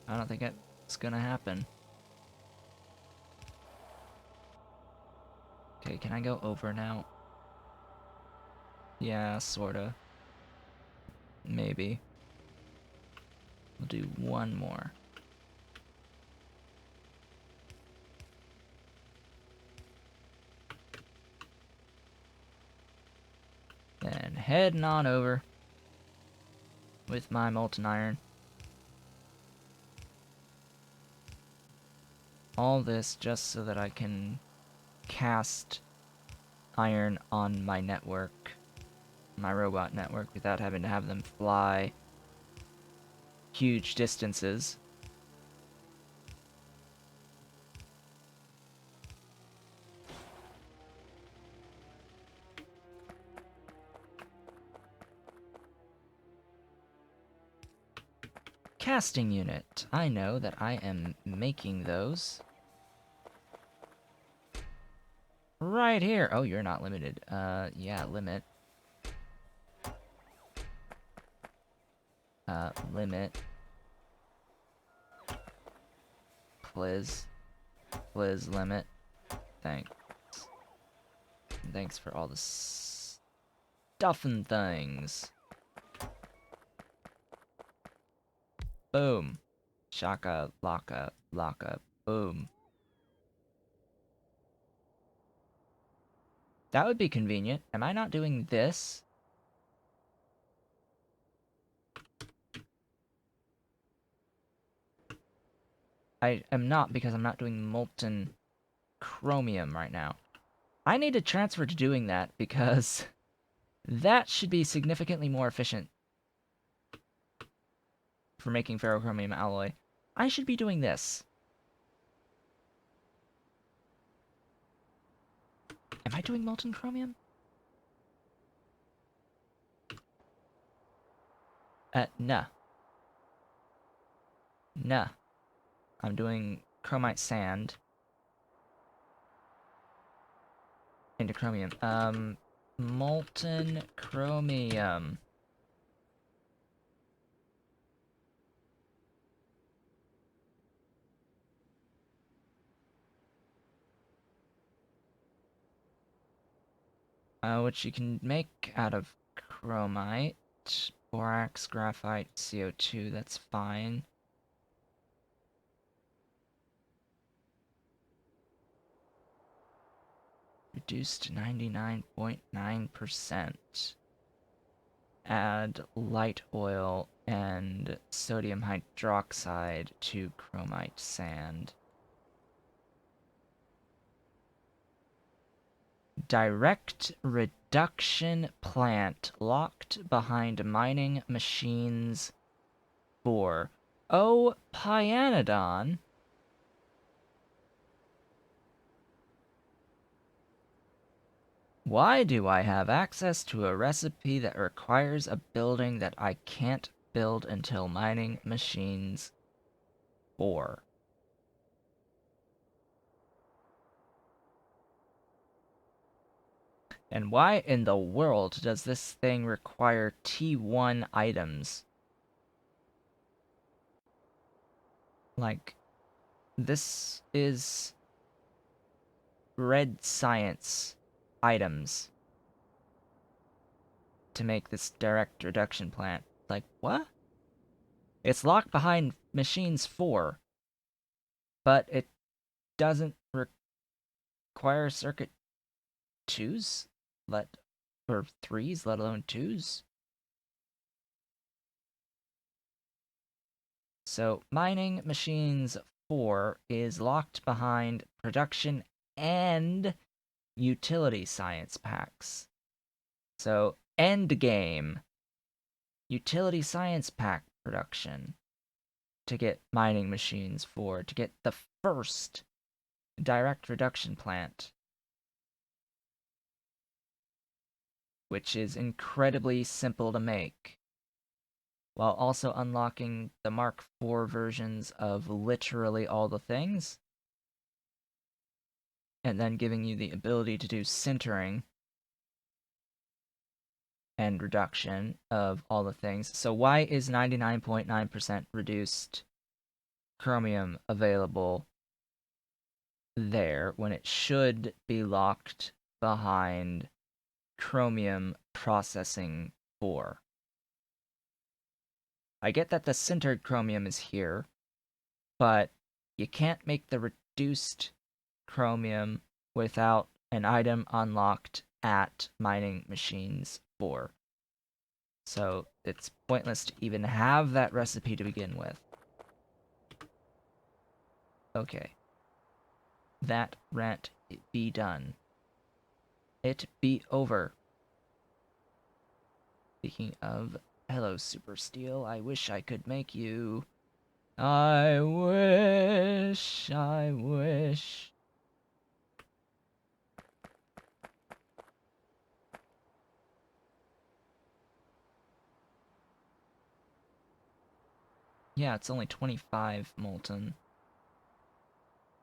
I don't think it's gonna happen. Okay, can I go over now? Yeah, sorta. Maybe. We'll do one more. Then heading on over with my molten iron. All this just so that I can cast iron on my network my robot network without having to have them fly huge distances. Casting unit. I know that I am making those. Right here. Oh, you're not limited. Yeah, limit. Limit. Please. Please limit. Thanks. Thanks for all the stuff and things. Boom. Shaka, laka, laka, boom. That would be convenient. Am I not doing this? I am not, because I'm not doing molten chromium right now. I need to transfer to doing that, because that should be significantly more efficient for making ferrochromium alloy. I should be doing this. Am I doing molten chromium? Nah. Nah. I'm doing chromite sand into chromium. Molten chromium. Which you can make out of chromite, borax, graphite, CO2, that's fine. Reduced to 99.9%. Add light oil and sodium hydroxide to chromite sand. Direct reduction plant locked behind mining machines 4. Oh, Pyanodon. Why do I have access to a recipe that requires a building that I can't build until mining machines 4? And why in the world does this thing require T1 items? Like, this is red science items to make this direct reduction plant. Like, what? It's locked behind machines 4, but it doesn't require circuit 2s, or 3s, let alone 2s. So mining machines 4 is locked behind production and utility science packs. So end game, utility science pack production to get mining machines 4, to get the first direct reduction plant, which is incredibly simple to make, while also unlocking the Mark IV versions of literally all the things, and then giving you the ability to do sintering and reduction of all the things. So why is 99.9% reduced chromium available there when it should be locked behind chromium processing 4? I get that the sintered chromium is here, but you can't make the reduced chromium without an item unlocked at mining machines 4. So it's pointless to even have that recipe to begin with. Okay. That rant be done. It be over. Speaking of, hello, Super Steel. I wish I could make you. I wish, I wish. Yeah, it's only 25 molten.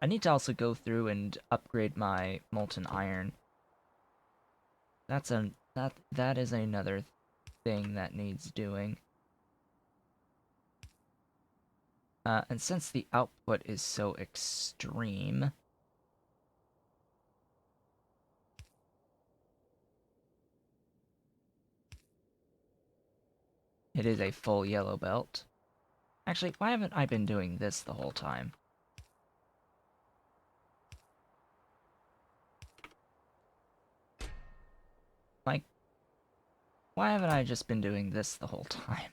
I need to also go through and upgrade my molten iron. That is another thing that needs doing. And since the output is so extreme, it is a full yellow belt. Actually, why haven't I been doing this the whole time? Like, why haven't I just been doing this the whole time?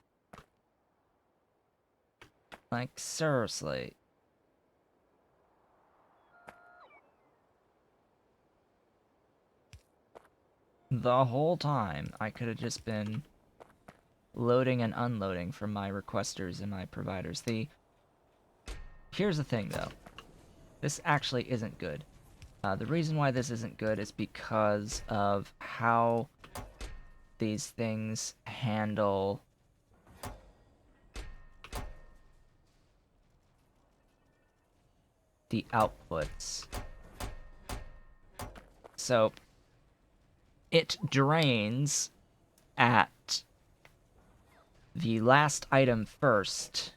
Like, seriously. The whole time, I could have just been loading and unloading from my requesters and my providers. Here's the thing, though. This actually isn't good. The reason why this isn't good is because of how these things handle the outputs. So, it drains at the last item first.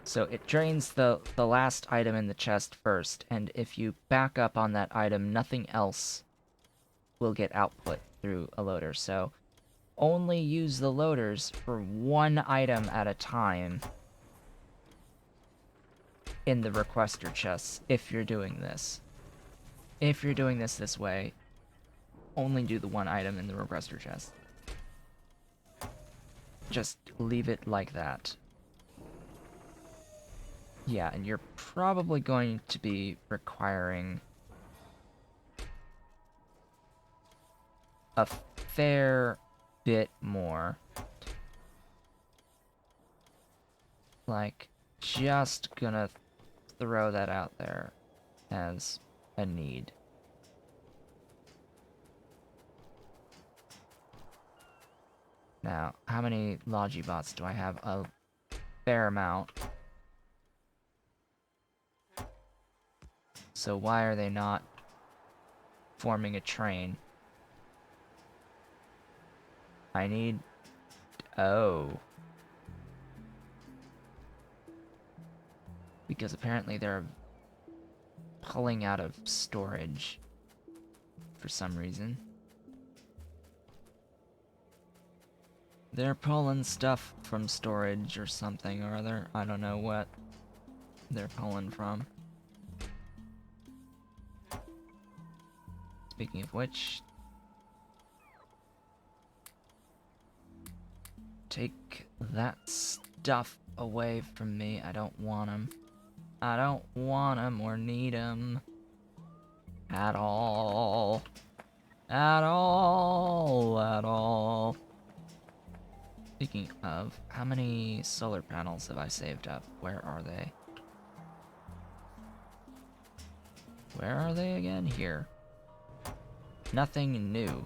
So it drains the last item in the chest first, and if you back up on that item, nothing else will get output through a loader. So only use the loaders for one item at a time in the requester chests if you're doing this. If you're doing this way, only do the one item in the requester chest. Just leave it like that. Yeah, and you're probably going to be requiring a fair bit more. Like, just gonna throw that out there as a need. Now, how many Logibots do I have? A fair amount. So why are they not forming a train? I need... Oh. Because apparently they're pulling out of storage for some reason. They're pulling stuff from storage or something or other. I don't know what they're pulling from. Speaking of which, take that stuff away from me. I don't want them. I don't want them or need them. At all. At all. At all. Speaking of, how many solar panels have I saved up? Where are they? Where are they again? Here. Nothing new.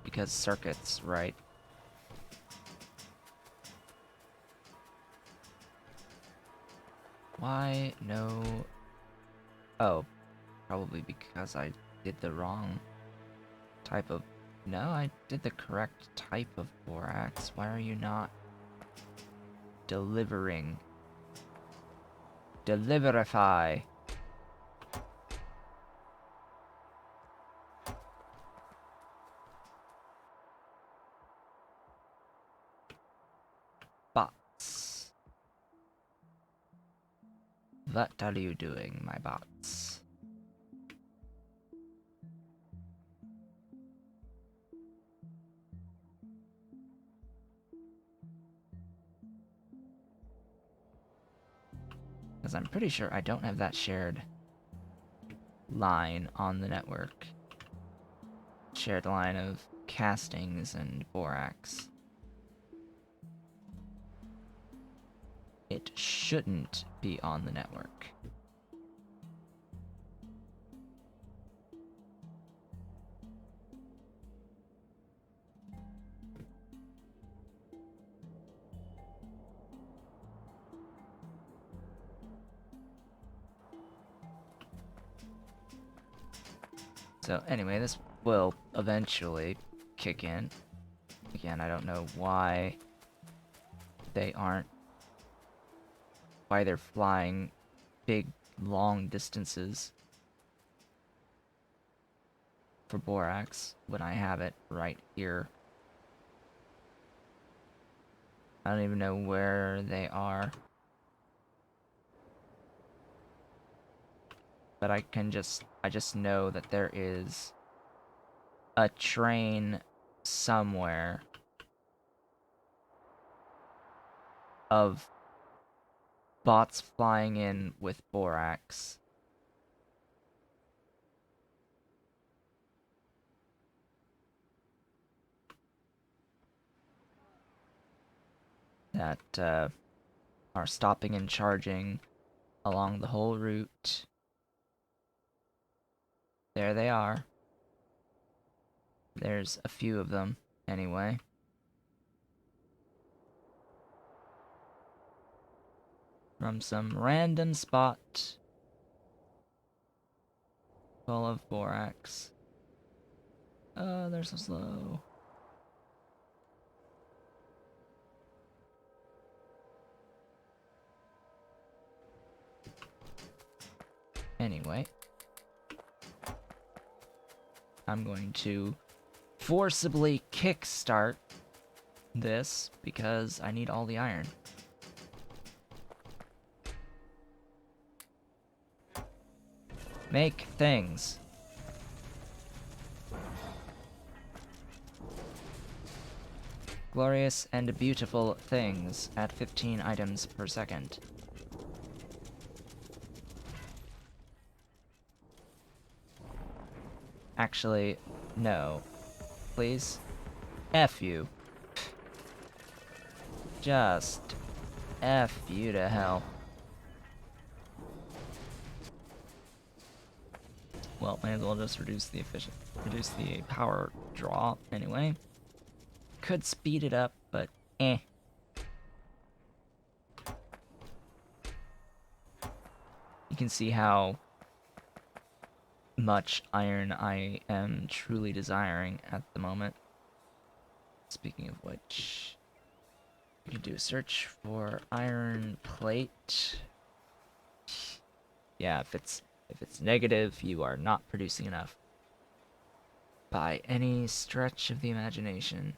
Because circuits, right? Why no... Oh, probably because I did the wrong type of... No, I did the correct type of borax. Why are you not delivering? Deliverify. Bots. What are you doing, my bots? Because I'm pretty sure I don't have that shared line on the network. shared line of castings and borax. It shouldn't be on the network. So anyway, this will eventually kick in. Again, I don't know why they're flying big, long distances for borax when I have it right here. I don't even know where they are. But I just know that there is a train somewhere of bots flying in with borax. That are stopping and charging along the whole route. There they are. There's a few of them, anyway. From some random spot full of borax. Oh, they're so slow. Anyway, I'm going to forcibly kickstart this because I need all the iron. Make things. Glorious and beautiful things at 15 items per second. Actually, no. Please? F you. Just F you to hell. Well, might as well just reduce the power draw anyway. Could speed it up, but eh. You can see how much iron I am truly desiring at the moment. Speaking of which, you can do a search for iron plate. Yeah, if it's negative, you are not producing enough. By any stretch of the imagination.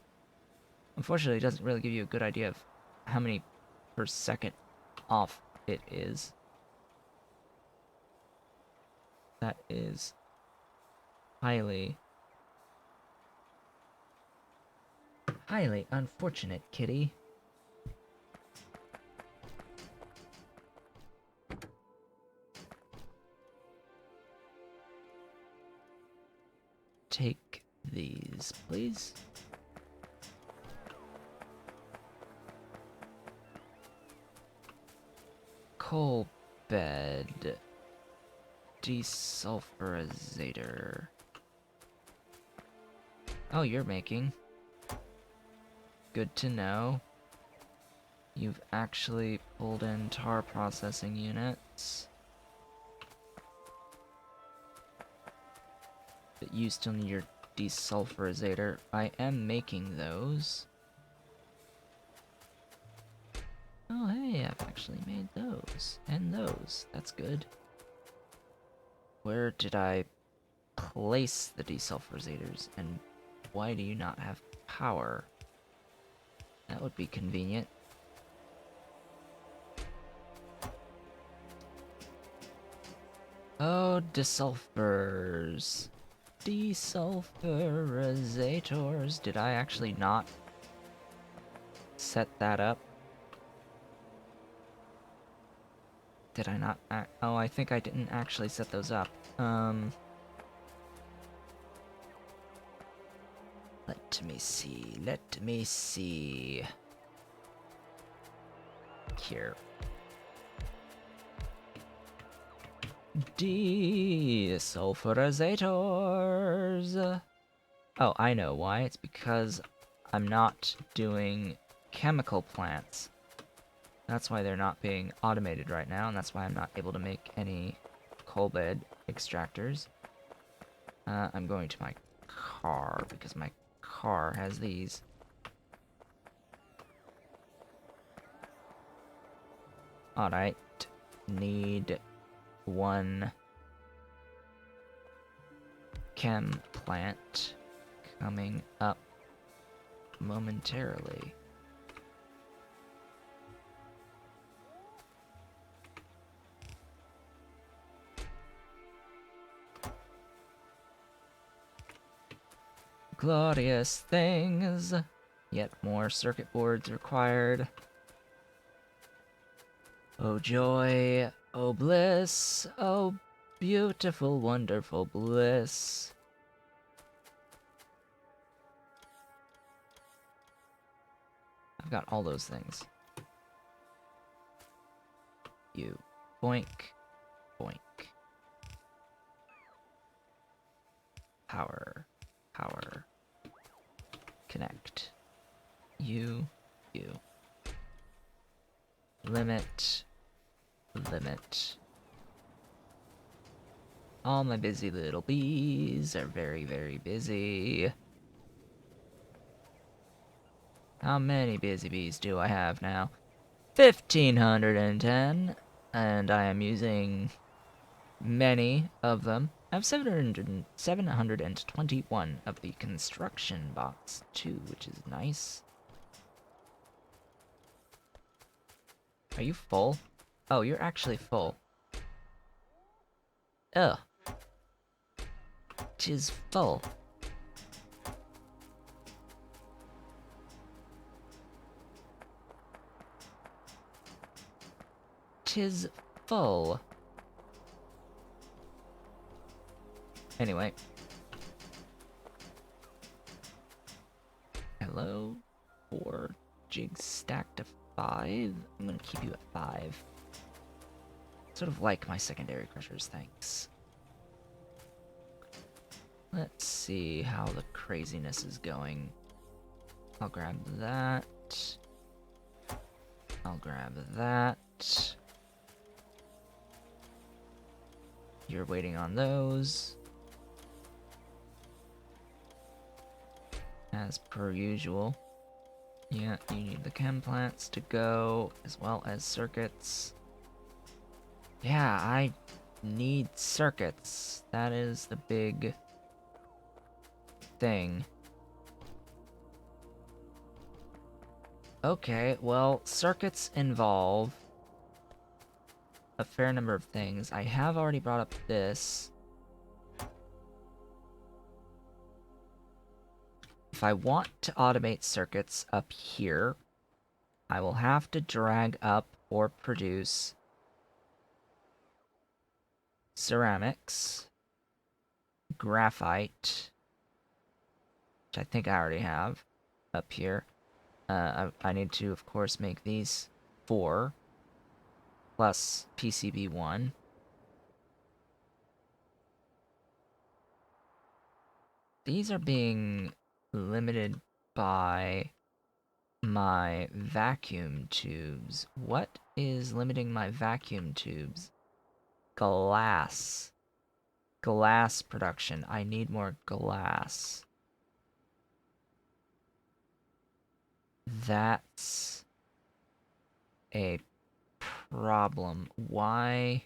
Unfortunately, it doesn't really give you a good idea of how many per second off it is. That is highly unfortunate, kitty. Take these, please. Coal bed. Desulfurizator. Oh, you're making. Good to know. You've actually pulled in tar processing units. But you still need your desulfurizator. I am making those. Oh, hey, I've actually made those. And those. That's good. Where did I place the desulfurizators? And why do you not have power? That would be convenient. Oh, desulfurs. Desulfurizators. Did I actually not set that up? Did I not? Oh, I think I didn't actually set those up. me see. Let me see. Here. Desulfurizators. Oh, I know why. It's because I'm not doing chemical plants. That's why they're not being automated right now, and that's why I'm not able to make any coal bed extractors. I'm going to my car, because my car has these. Alright. Need one chem plant coming up momentarily. Glorious things! Yet more circuit boards required. Oh joy, oh bliss, oh beautiful, wonderful bliss. I've got all those things. You. Boink. Boink. Power. Power. Connect. You. Limit. Limit. All my busy little bees are very, very busy. How many busy bees do I have now? 1,510, and I am using many of them. I have 721 of the construction box too, which is nice. Are you full? Oh, you're actually full. Ugh. 'Tis full. Tis full. Anyway. Hello? 4 jigs stacked to 5? I'm gonna keep you at 5. Sort of like my secondary crushers, thanks. Let's see how the craziness is going. I'll grab that. I'll grab that. You're waiting on those. As per usual. Yeah, you need the chem plants to go, as well as circuits. Yeah, I need circuits. That is the big thing. Okay, well, circuits involve a fair number of things. I have already brought up this. If I want to automate circuits up here, I will have to drag up or produce ceramics, graphite, which I think I already have up here. I need to, of course, make these 4 plus PCB1. These are being limited by my vacuum tubes. What is limiting my vacuum tubes? Glass. Glass production. I need more glass. That's a problem. Why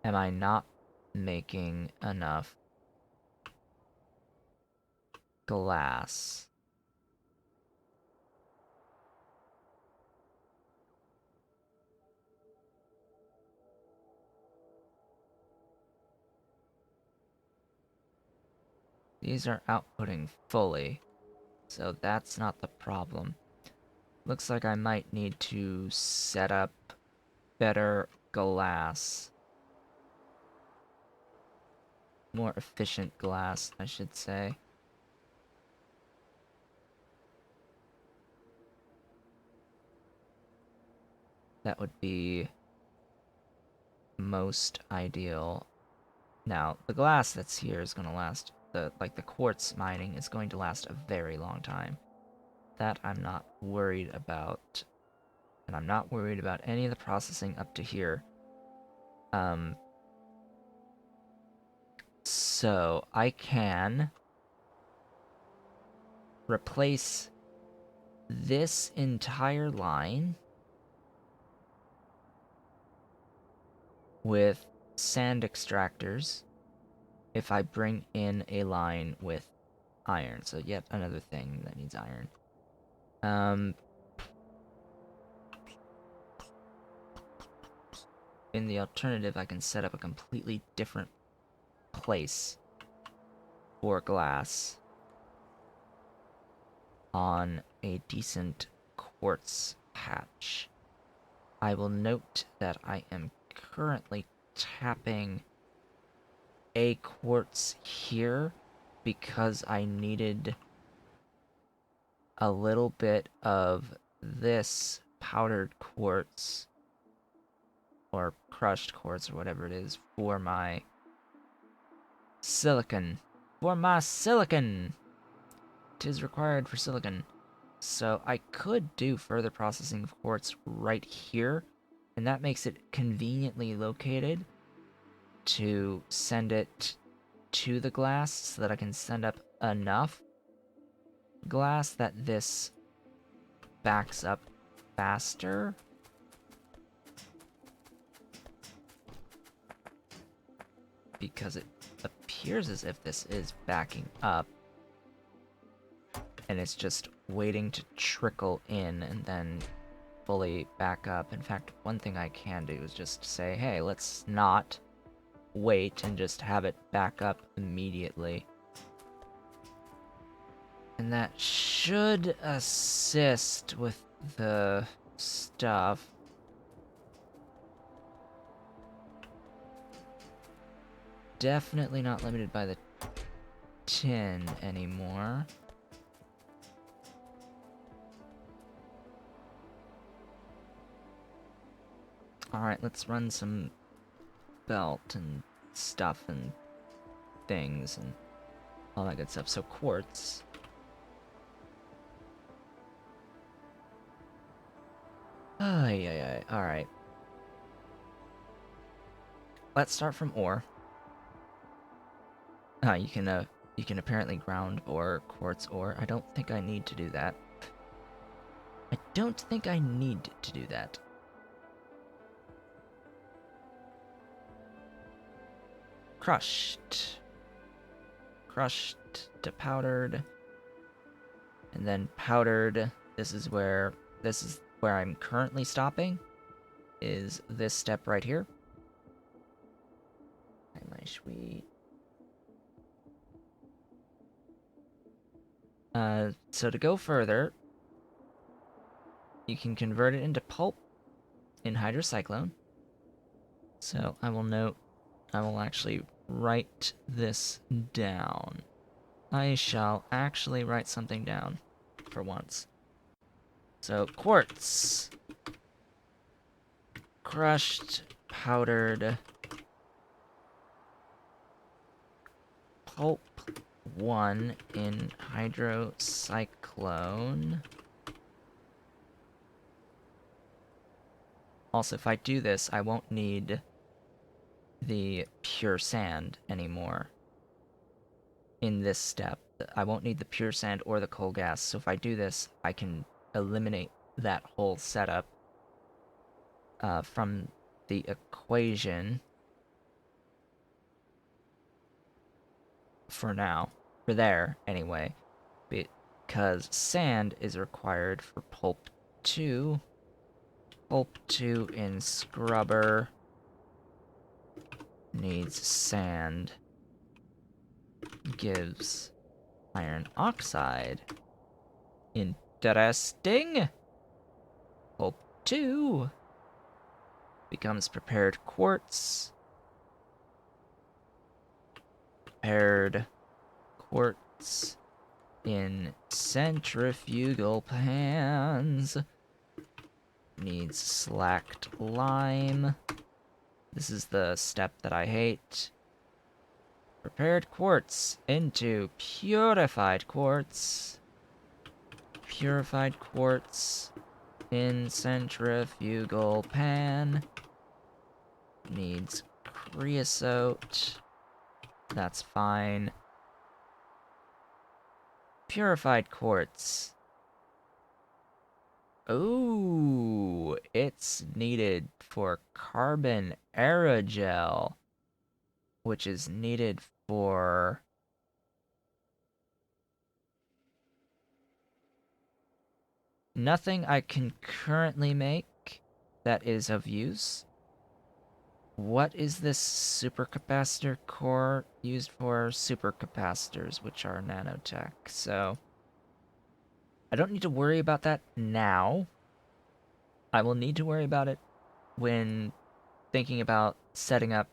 am I not making enough glass? These are outputting fully, so that's not the problem. Looks like I might need to set up better glass. more efficient glass, I should say. That would be most ideal. Now, the glass that's here is going to last, the quartz mining is going to last a very long time. That I'm not worried about. And I'm not worried about any of the processing up to here. So I can replace this entire line with sand extractors if I bring in a line with iron. So yet another thing that needs iron. In the alternative, I can set up a completely different place for glass on a decent quartz patch. I will note that I am currently tapping a quartz here because I needed a little bit of this powdered quartz or crushed quartz or whatever it is for my silicon. For my silicon! 'Tis required for silicon. So I could do further processing of quartz right here, and that makes it conveniently located to send it to the glass so that I can send up enough glass that this backs up faster. Because it appears as if this is backing up. And it's just waiting to trickle in and then fully back up. In fact, one thing I can do is just say, hey, let's not wait and just have it back up immediately. And that should assist with the stuff. Definitely not limited by the tin anymore. Alright, let's run some belt and stuff and things and all that good stuff. So quartz. Alright. Let's start from ore. You can apparently ground ore, quartz ore. I don't think I need to do that. I don't think I need to do that. Crushed to powdered, and then powdered. This is where I'm currently stopping, is this step right here. My sweet. So to go further, you can convert it into pulp in hydrocyclone. So I will actually write this down. I shall actually write something down for once. So quartz. Crushed, powdered, pulp 1 in hydrocyclone. Also, if I do this, I won't need the pure sand anymore in this step. I won't need the pure sand or the coal gas, so if I do this, I can eliminate that whole setup from the equation for now. For there, anyway. Because sand is required for pulp 2. Pulp 2 in scrubber needs sand. Gives iron oxide. Interesting. Pulp 2 becomes prepared quartz. prepared quartz in centrifugal pans. Needs slacked lime. This is the step that I hate. Prepared quartz into purified quartz. Purified quartz in centrifugal pan. Needs creosote. That's fine. Purified quartz. Ooh, it's needed for carbon aerogel, which is needed for nothing I can currently make that is of use. What is this supercapacitor core used for? Supercapacitors, which are nanotech. So I don't need to worry about that now. I will need to worry about it when thinking about setting up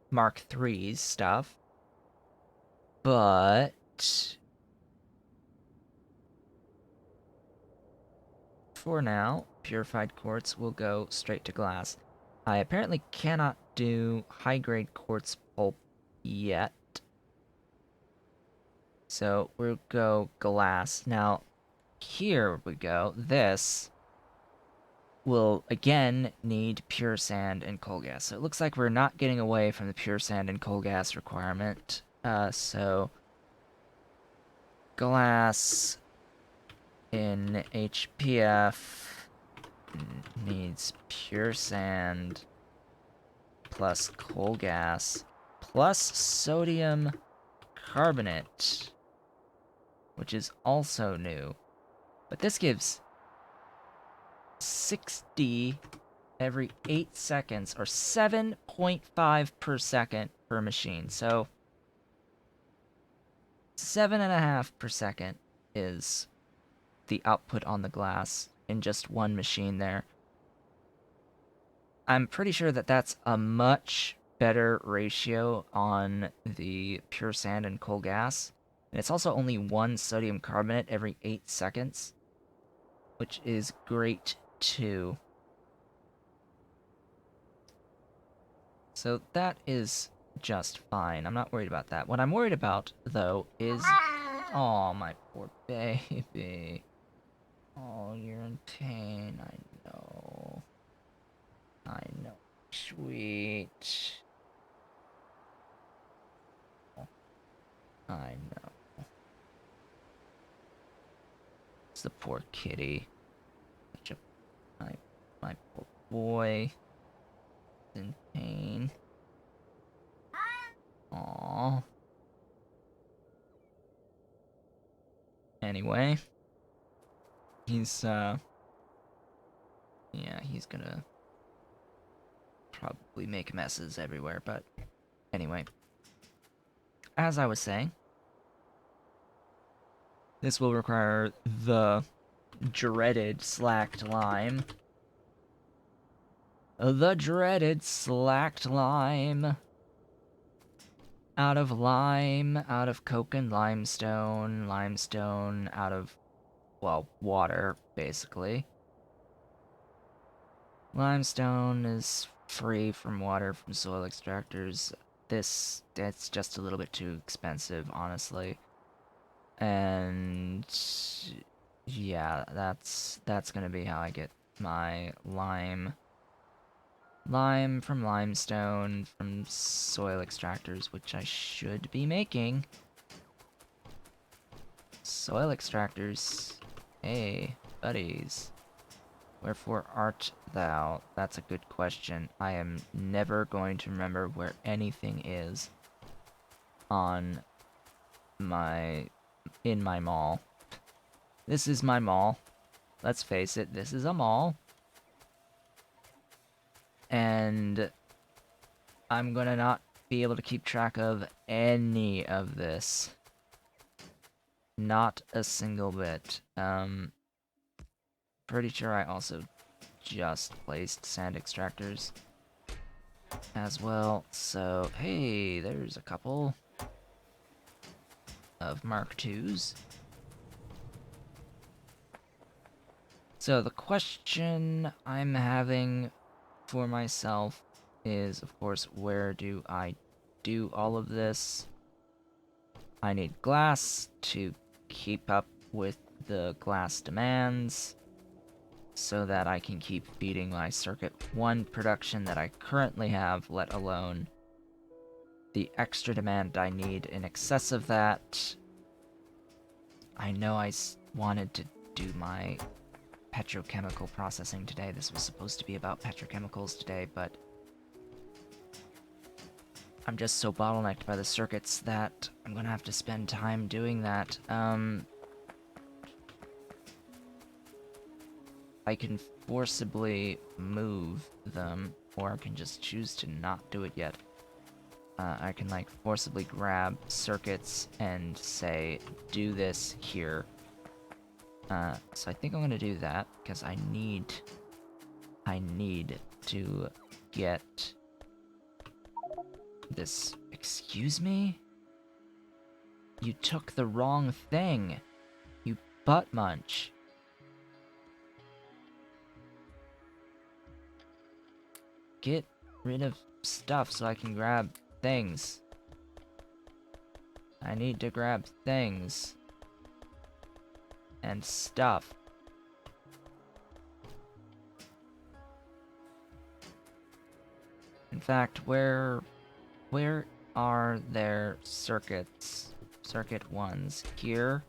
Mark III's stuff. But for now, purified quartz will go straight to glass. I apparently cannot do high-grade quartz pulp yet. So we'll go glass. Now, here we go. This will again need pure sand and coal gas. So it looks like we're not getting away from the pure sand and coal gas requirement. So glass in HPF needs pure sand plus coal gas plus sodium carbonate, which is also new. But this gives 60 every 8 seconds, or 7.5 per second per machine. So 7.5 per second is the output on the glass in just one machine there. I'm pretty sure that that's a much better ratio on the pure sand and coal gas. And it's also only 1 sodium carbonate every 8 seconds, which is great too. So that is just fine. I'm not worried about that. What I'm worried about, though, is... Oh, my poor baby. Oh, you're in pain. I know. I know. Sweet. I know. It's the poor kitty. Such a... My poor boy. In pain. Aww. Anyway. He's, yeah, he's gonna probably make messes everywhere, but anyway. As I was saying, this will require the dreaded slacked lime. The dreaded slacked lime. Out of lime, out of coke and limestone, limestone out of, well, water, basically. Limestone is free from water from soil extractors. That's just a little bit too expensive, honestly. And yeah, that's gonna be how I get my lime. Lime from limestone from soil extractors, which I should be making. Soil extractors. Hey, buddies. Wherefore art thou? That's a good question. I am never going to remember where anything is on in my mall. This is my mall. Let's face it, this is a mall. And I'm gonna not be able to keep track of any of this. Not a single bit. Pretty sure I also just placed sand extractors as well. So, hey, there's a couple. of Mark IIs. So the question I'm having for myself is, of course, where do I do all of this? I need glass to keep up with the glass demands so that I can keep feeding my Circuit 1 production that I currently have, let alone the extra demand I need in excess of that. I know I wanted to do my petrochemical processing today. This was supposed to be about petrochemicals today, but I'm just so bottlenecked by the circuits that I'm gonna have to spend time doing that. I can forcibly move them, or I can just choose to not do it yet. I can, like, forcibly grab circuits and say, do this here. So I think I'm gonna do that, because I need to get this. Excuse me? You took the wrong thing, you butt munch. Get rid of stuff so I can grab things. I need to grab things. And stuff. In fact, where are their circuits? Circuit ones. Here.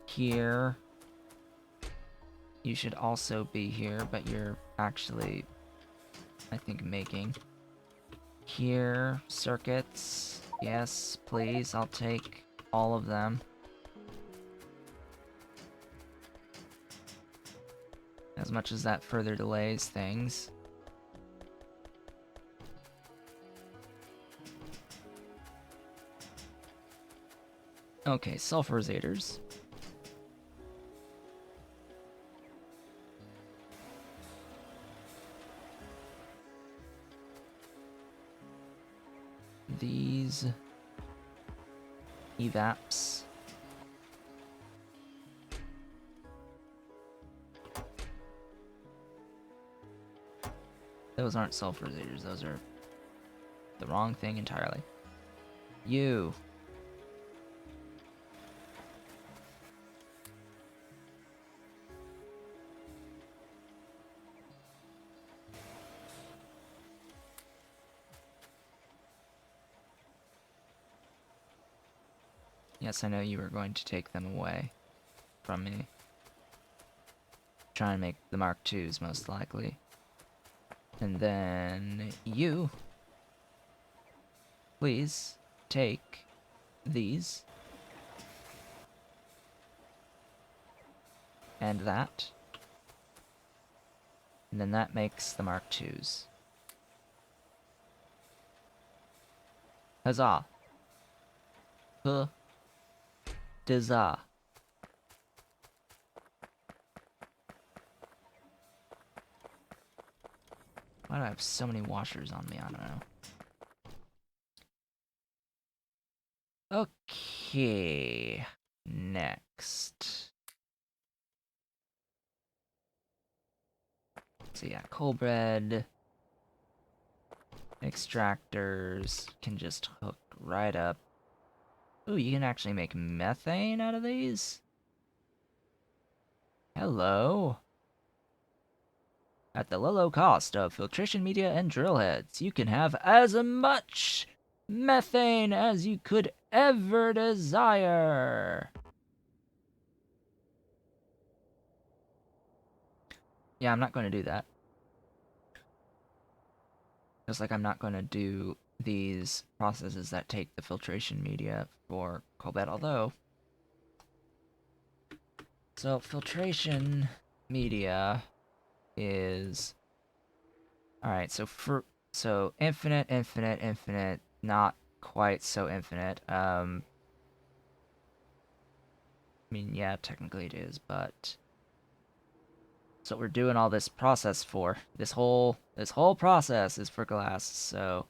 Here. You should also be here, but you're actually, I think, making. Here. Circuits. Yes, please. I'll take all of them. As much as that further delays things. Okay, sulfurizators. These evaps. Those aren't sulfurizators, those are the wrong thing entirely. You. Yes, I know you were going to take them away from me. Try and make the Mark IIs, most likely. And then you, please take these. And that. And then that makes the Mark IIs. Huzzah. Huzzah. Why do I have so many washers on me? I don't know. Okay. Next. So yeah, coal bread. Extractors can just hook right up. Ooh, you can actually make methane out of these? Hello. At the low cost of filtration media and drill heads, you can have as much methane as you could ever desire. Yeah, I'm not going to do that. Just like I'm not going to do these processes that take the filtration media for Colbet, although... So, filtration media is... Alright, so infinite, not quite so infinite. I mean, yeah, technically it is, but... That's what we're doing all this process for. This whole process is for glass, so...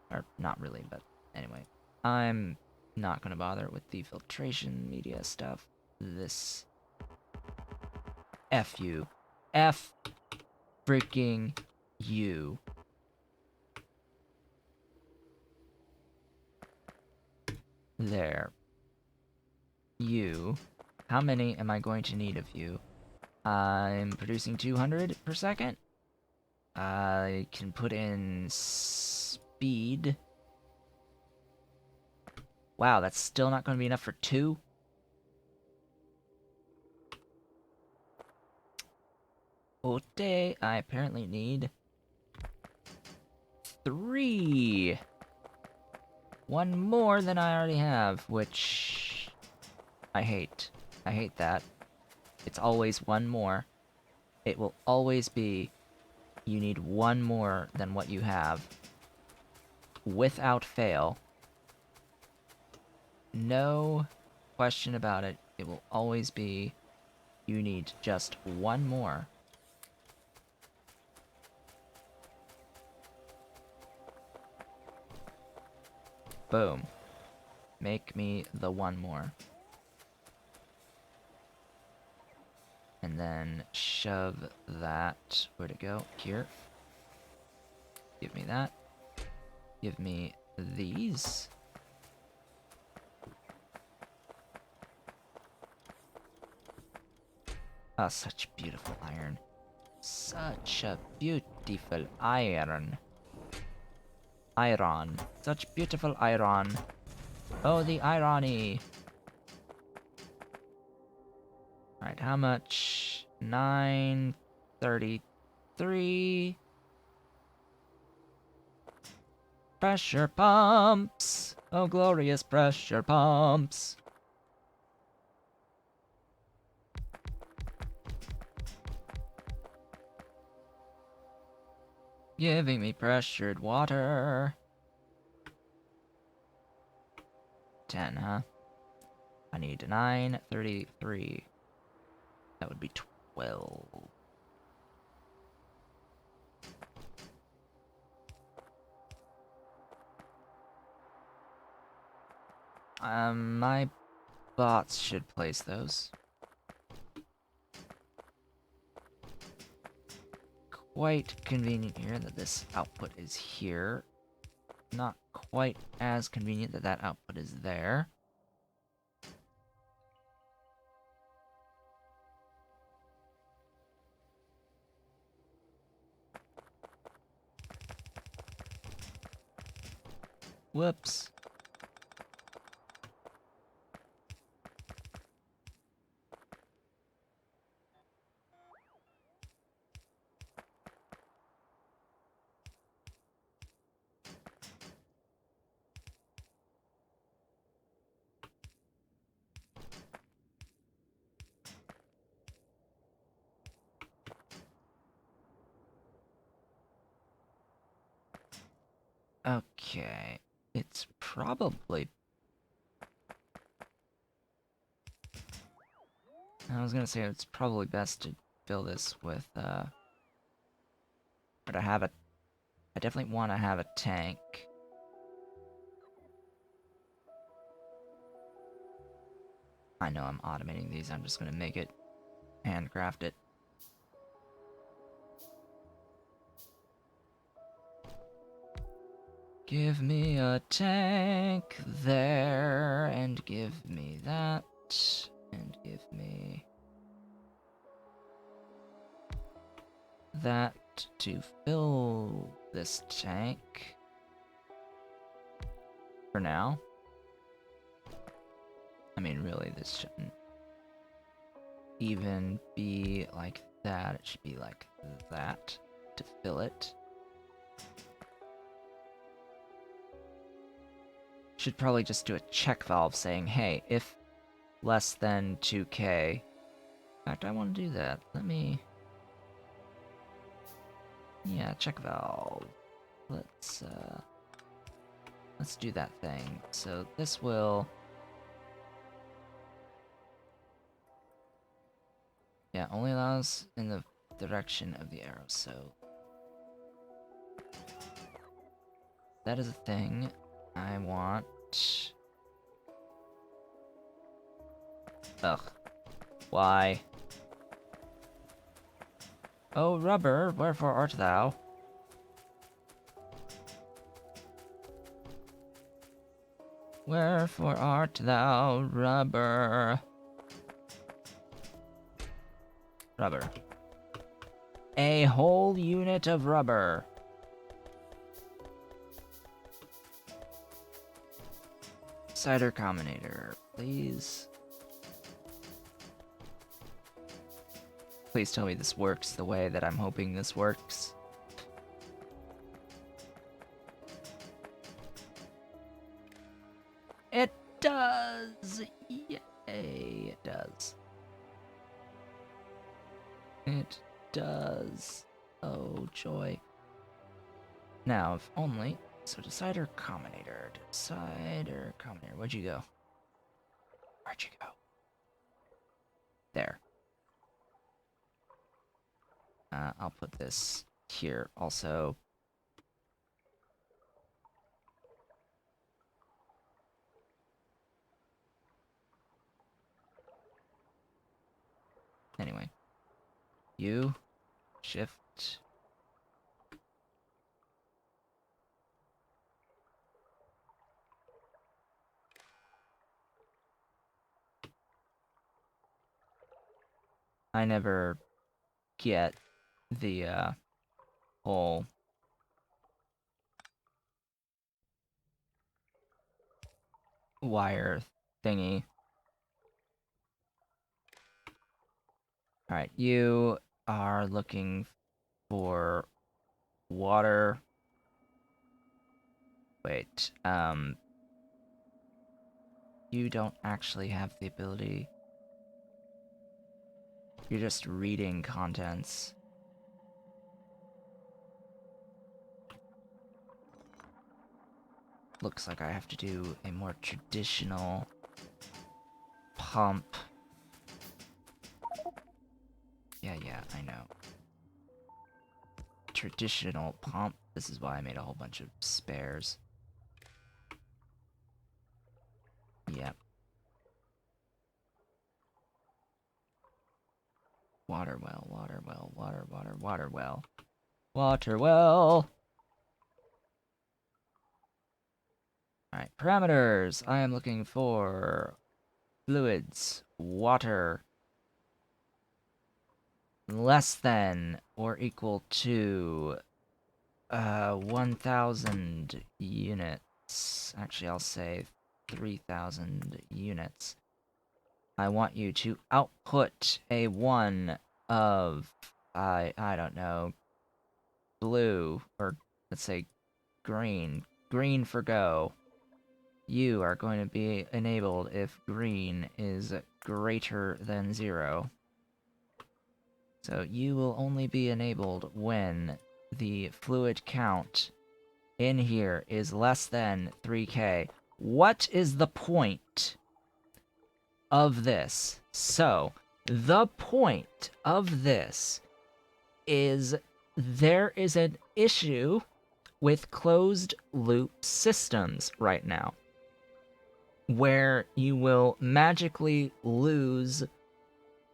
Or, not really, but anyway. I'm Not gonna bother with the filtration media stuff. This. F you. F freaking you. There. You. How many am I going to need of you? I'm producing 200 per second. I can put in speed. Wow, that's still not going to be enough for 2? Okay, I apparently need 3. 1 more than I already have, which I hate. I hate that. It's always 1 more. It will always be you need 1 more than what you have. Without fail. No question about it. It will always be you need just 1 more. Boom. Make me the 1 more. And then shove that... Where'd it go? Here. Give me that. Give me these. Ah, such beautiful iron. Such a beautiful iron. Iron. Such beautiful iron. Oh, the irony. Alright, how much? 933. Pressure pumps. Oh, glorious pressure pumps. Giving me pressured water. 10, huh? I need 933. That would be 12. My bots should place those. Quite convenient here that this output is here. Not quite as convenient that that output is there. Whoops. Okay. It's probably... I was gonna say it's probably best to fill this with, But I have a... I definitely want to have a tank. I know I'm automating these, I'm just gonna make it, handcraft it. Give me a tank there, and give me that, and give me that to fill this tank. For now. I mean, really, this shouldn't even be like that. It should be like that to fill it. Should probably just do a check valve saying, hey, if less than 2k. In fact, I want to do that. Let me... Yeah, check valve. Let's do that thing. So this will... Yeah, only allows in the direction of the arrow, so... That is a thing. I want... Ugh. Why? Oh, rubber, wherefore art thou? Wherefore art thou, rubber? Rubber. A whole unit of rubber. Cider combinator, please. Please tell me this works the way that I'm hoping this works. It does! Yay, it does. It does. Oh, joy. Now, if only... So, decider combinator. Decider combinator. Where'd you go? Where'd you go? There. I'll put this here also. Anyway. You. Shift. I never get the, whole wire thingy. Alright, you are looking for water. Wait, you don't actually have the ability. You're just reading contents. Looks like I have to do a more traditional pump. Yeah, I know. Traditional pump. This is why I made a whole bunch of spares. Yep. Water well, water well, water well. Water well! Alright, parameters. I am looking for fluids, water, less than or equal to 1,000 units. Actually, I'll say 3,000 units. I want you to output a 1 of, I don't know, blue, or let's say green. Green for go. You are going to be enabled if green is greater than 0. So you will only be enabled when the fluid count in here is less than 3k. What is the point of this? So, the point of this is there is an issue with closed loop systems right now, where you will magically lose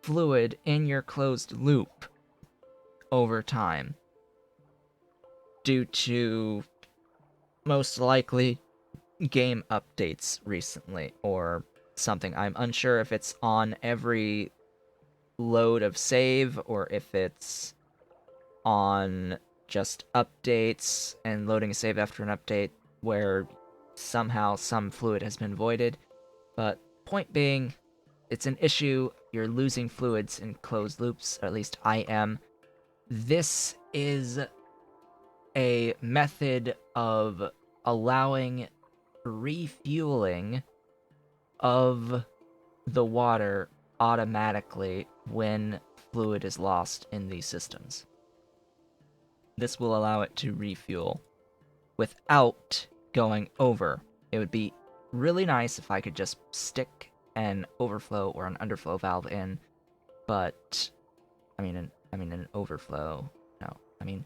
fluid in your closed loop over time due to most likely game updates recently or something. I'm unsure if it's on every load of save or if it's on just updates and loading a save after an update where somehow some fluid has been voided. But point being, it's an issue. You're losing fluids in closed loops, or at least I am. This is a method of allowing refueling of the water automatically when fluid is lost in these systems. This will allow it to refuel without going over. It would be really nice if I could just stick an overflow or an underflow valve in, but I mean an overflow. No, I mean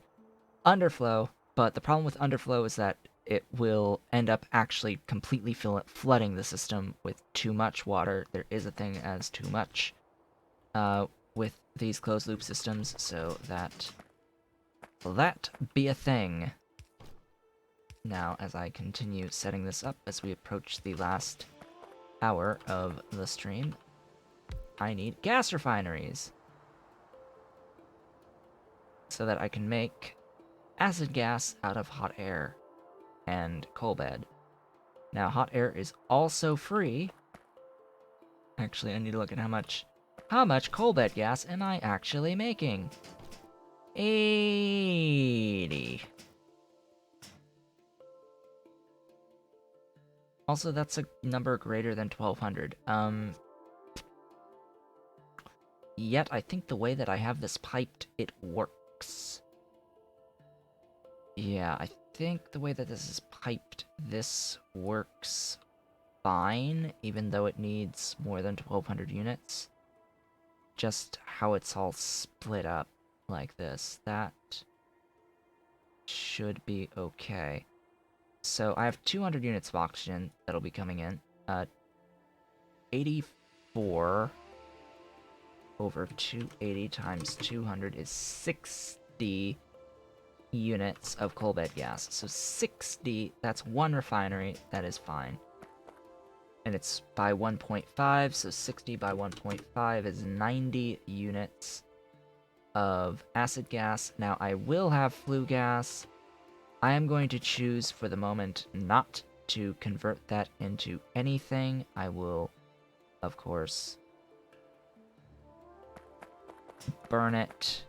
underflow. But the problem with underflow is that it will end up actually completely flooding the system with too much water. There is a thing as too much with these closed loop systems, so that be a thing. Now, as I continue setting this up, as we approach the last hour of the stream, I need gas refineries so that I can make acid gas out of hot air and coal bed. Now, hot air is also free. Actually, I need to look at how much coal bed gas am I actually making? 80. Also, that's a number greater than 1200. Yet I think the way that I have this piped, it works. Yeah, I think the way that this is piped, this works fine, even though it needs more than 1200 units. Just how it's all split up like this, that should be okay. So I have 200 units of oxygen that'll be coming in. 84 over 280 times 200 is 60 units of coal bed gas. So 60, that's one refinery, that is fine. And it's by 1.5, so 60 by 1.5 is 90 units of acid gas. Now I will have flue gas. I am going to choose for the moment not to convert that into anything. I will, of course, burn it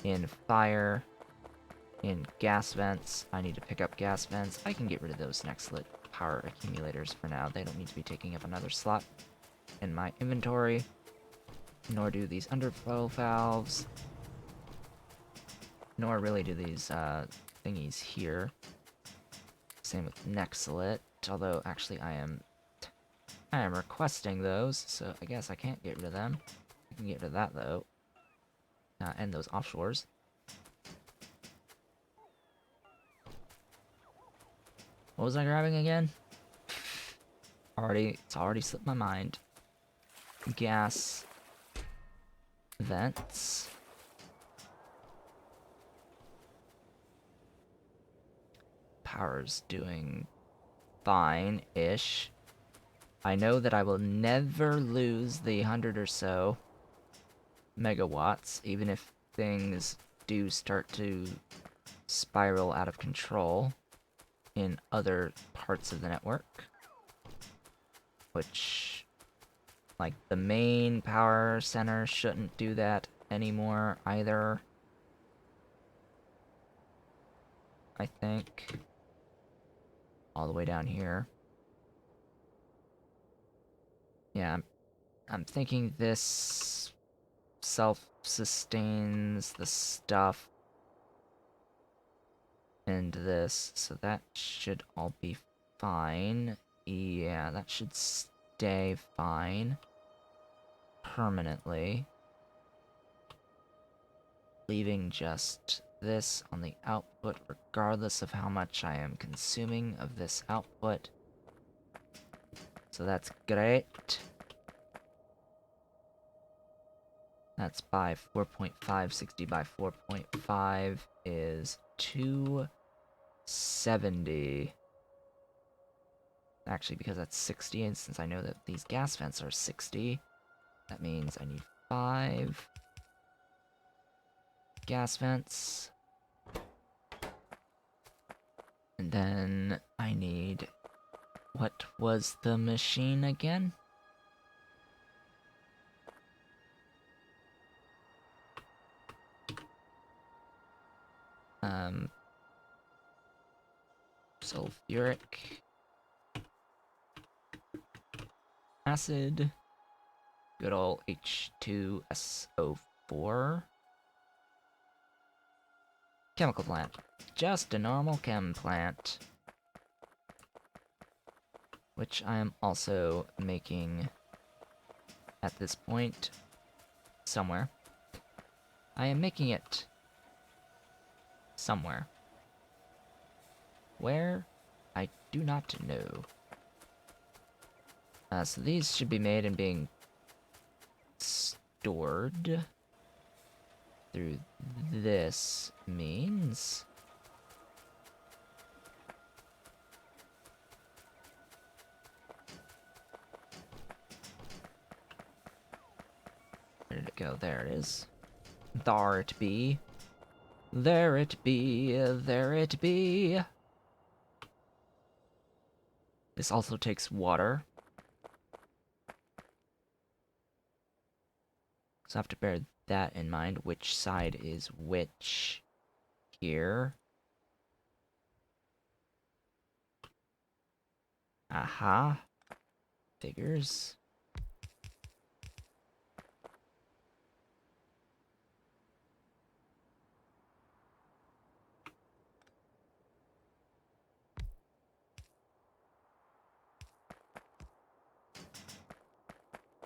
in fire, in gas vents. I need to pick up gas vents. I can get rid of those next lit power accumulators for now. They don't need to be taking up another slot in my inventory, nor do these underflow valves, nor really do these thingies here. Same with Nexalit, although actually I am requesting those, so I guess I can't get rid of them. I can get rid of that though. And those offshores. What was I grabbing again? It's already slipped my mind. Gas vents. Power's doing fine-ish. I know that I will never lose the 100 or so megawatts, even if things do start to spiral out of control in other parts of the network. Which, like, the main power center shouldn't do that anymore either, I think. All the way down here. Yeah, I'm thinking this self-sustains the stuff and this, so that should all be fine. Yeah, that should stay fine permanently. Leaving just this on the output, regardless of how much I am consuming of this output. So that's great. That's by 4.5, 60 by 4.5 is 270. Actually, because that's 60, and since I know that these gas vents are 60, that means I need 5 gas vents. And then I need... what was the machine again? Sulfuric acid. Good old H2SO4. Chemical plant. Just a normal chem plant. Which I am also making at this point somewhere. I am making it somewhere. Where? I do not know. So these should be made and being stored through this means. Where did it go? There it is. There it be. There it be. There it be. This also takes water. So I have to bear that in mind. Which side is which here? Aha. Figures.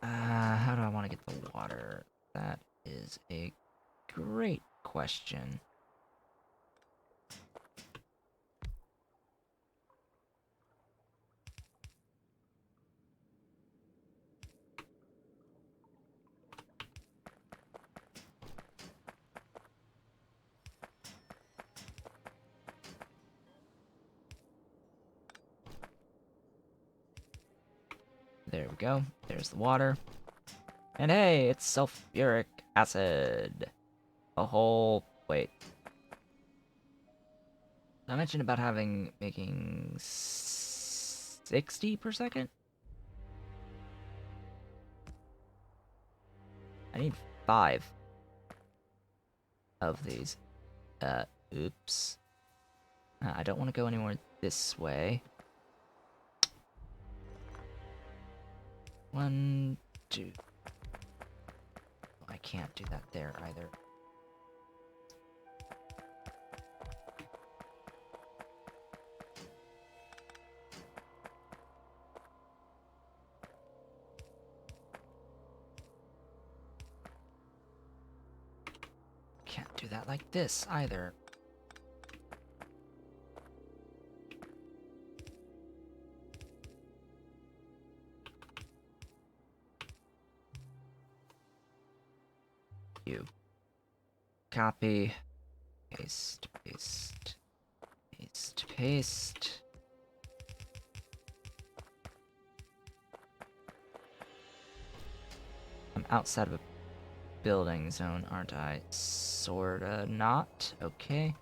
How do I want to get the water? That is a great question. There we go. There's the water. And hey, it's sulfuric acid. A whole... wait. I mentioned about making 60 per second? I need 5 of these. Oops. I don't want to go anywhere this way. 1, 2. I can't do that there either. Can't do that like this either. You. Copy. Paste, paste. Paste, paste. I'm outside of a building zone, aren't I? Sorta not. Okay.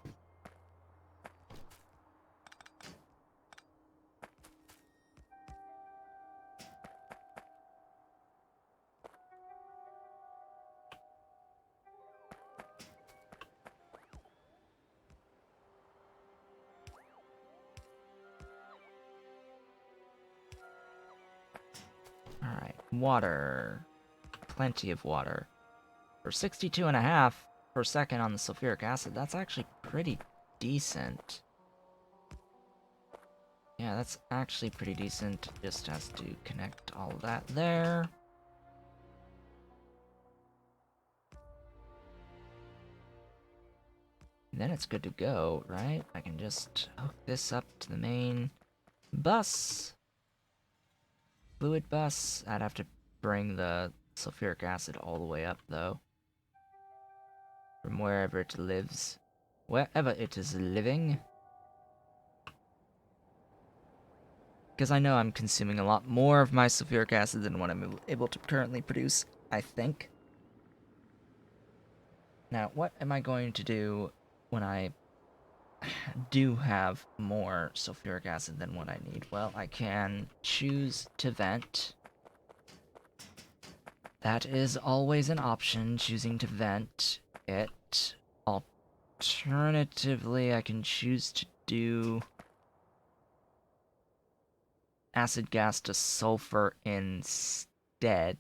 Alright, water. Plenty of water. For 62.5 per second on the sulfuric acid, that's actually pretty decent. Yeah, that's actually pretty decent. Just has to connect all of that there. And then it's good to go, right? I can just hook this up to the main bus. Fluid bus. I'd have to bring the sulfuric acid all the way up, though. From wherever it lives. Wherever it is living. Because I know I'm consuming a lot more of my sulfuric acid than what I'm able to currently produce, I think. Now, what am I going to do when I do have more sulfuric acid than what I need? Well, I can choose to vent. That is always an option, choosing to vent it. Alternatively, I can choose to do acid gas to sulfur instead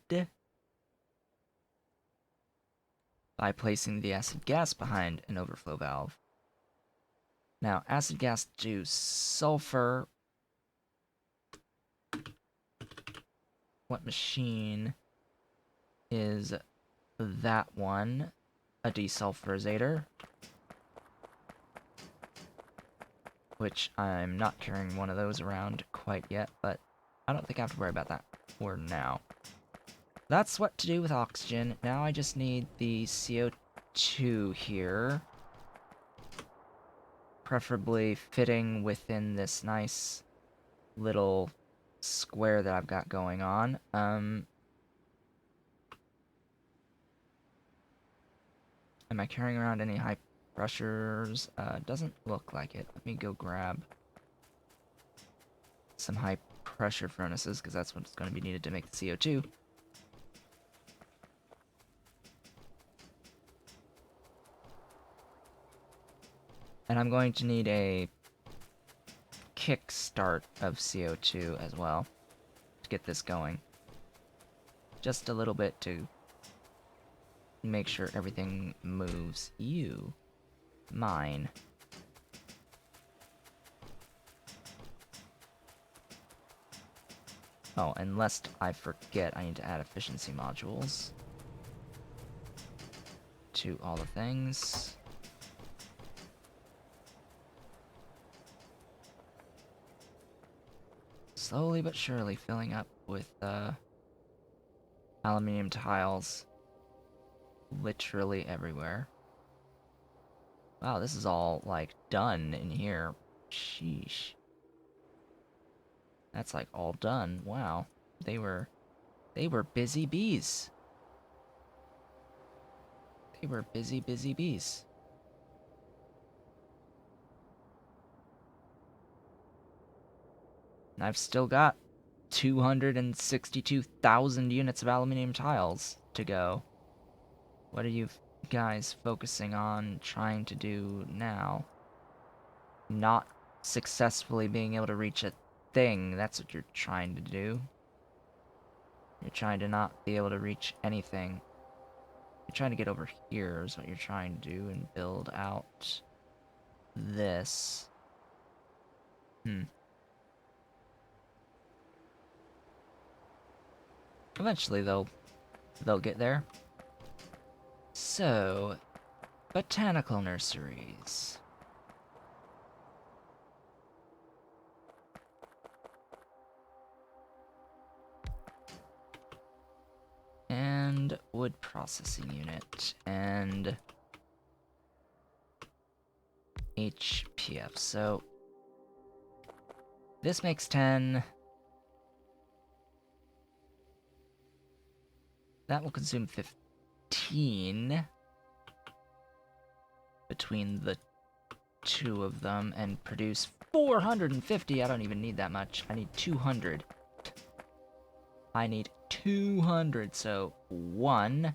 by placing the acid gas behind an overflow valve. Now, acid gas to sulfur. What machine is that one? A desulfurizator. which I'm not carrying one of those around quite yet, but I don't think I have to worry about that for now. That's what to do with oxygen. Now I just need the CO2 here. Preferably fitting within this nice little square that I've got going on. Am I carrying around any high pressures? Doesn't look like it. Let me go grab some high pressure furnaces, because that's what's going to be needed to make the CO2. And I'm going to need a kickstart of CO2 as well to get this going. Just a little bit to make sure everything moves. You. Mine. Oh, and lest I forget, I need to add efficiency modules to all the things. Slowly but surely filling up with aluminium tiles literally everywhere. Wow, this is all like done in here. Sheesh. That's like all done. Wow. They were busy bees. They were busy bees. And I've still got 262,000 units of aluminium tiles to go. What are you guys focusing on trying to do now? Not successfully being able to reach a thing. That's what you're trying to do. You're trying to not be able to reach anything. You're trying to get over here is what you're trying to do and build out this. Eventually they'll get there. So, botanical nurseries. And wood processing unit. And HPF. So, this makes 10. That will consume 15 between the two of them and produce 450. I don't even need that much. I need 200. I need 200. So 1,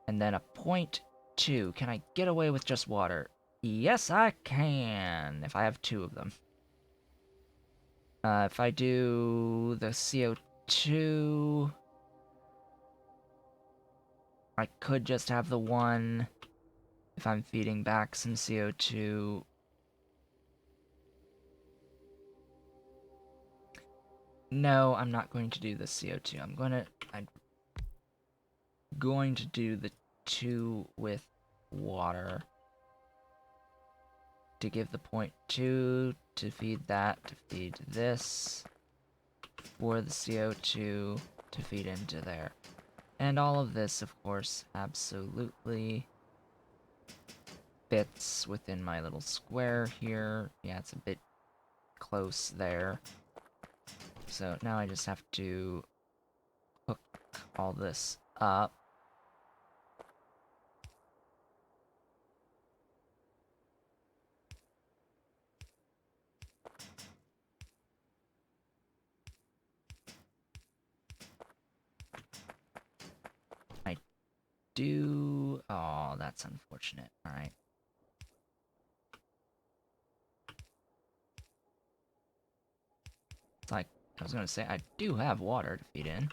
and then a 0.2. Can I get away with just water? Yes, I can, if I have 2 of them. If I do the CO2, I could just have the 1 if I'm feeding back some CO2. No, I'm not going to do the CO2. I'm going to do the 2 with water to give the 0.2 to feed that, to feed this, for the CO2 to feed into there. And all of this, of course, absolutely fits within my little square here. Yeah, it's a bit close there. So now I just have to hook all this up. Oh, that's unfortunate. Alright. It's like, I was gonna say, I do have water to feed in.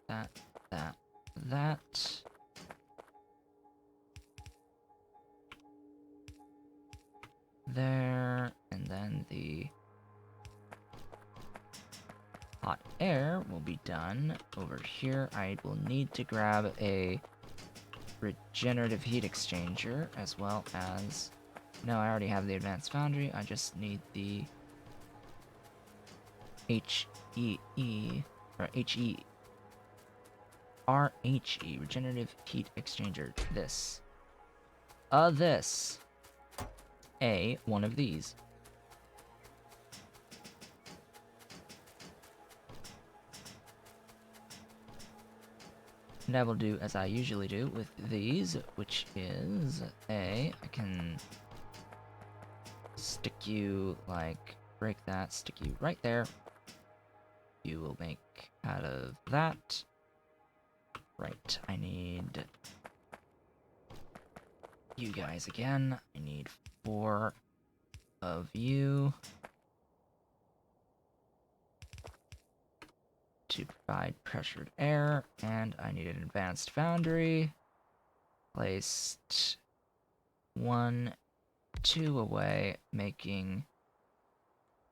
That. There, and then the Hot air will be done over here. I will need to grab a regenerative heat exchanger as well as... No, I already have the advanced foundry. I just need the HEE, or HERHE, regenerative heat exchanger. This. One of these. And I will do as I usually do with these, which is I can stick you, like, break that, stick you right there. You will make out of that. Right, I need you guys again. I need 4 of you to provide pressured air, and I need an advanced foundry. Placed 1, 2 away, making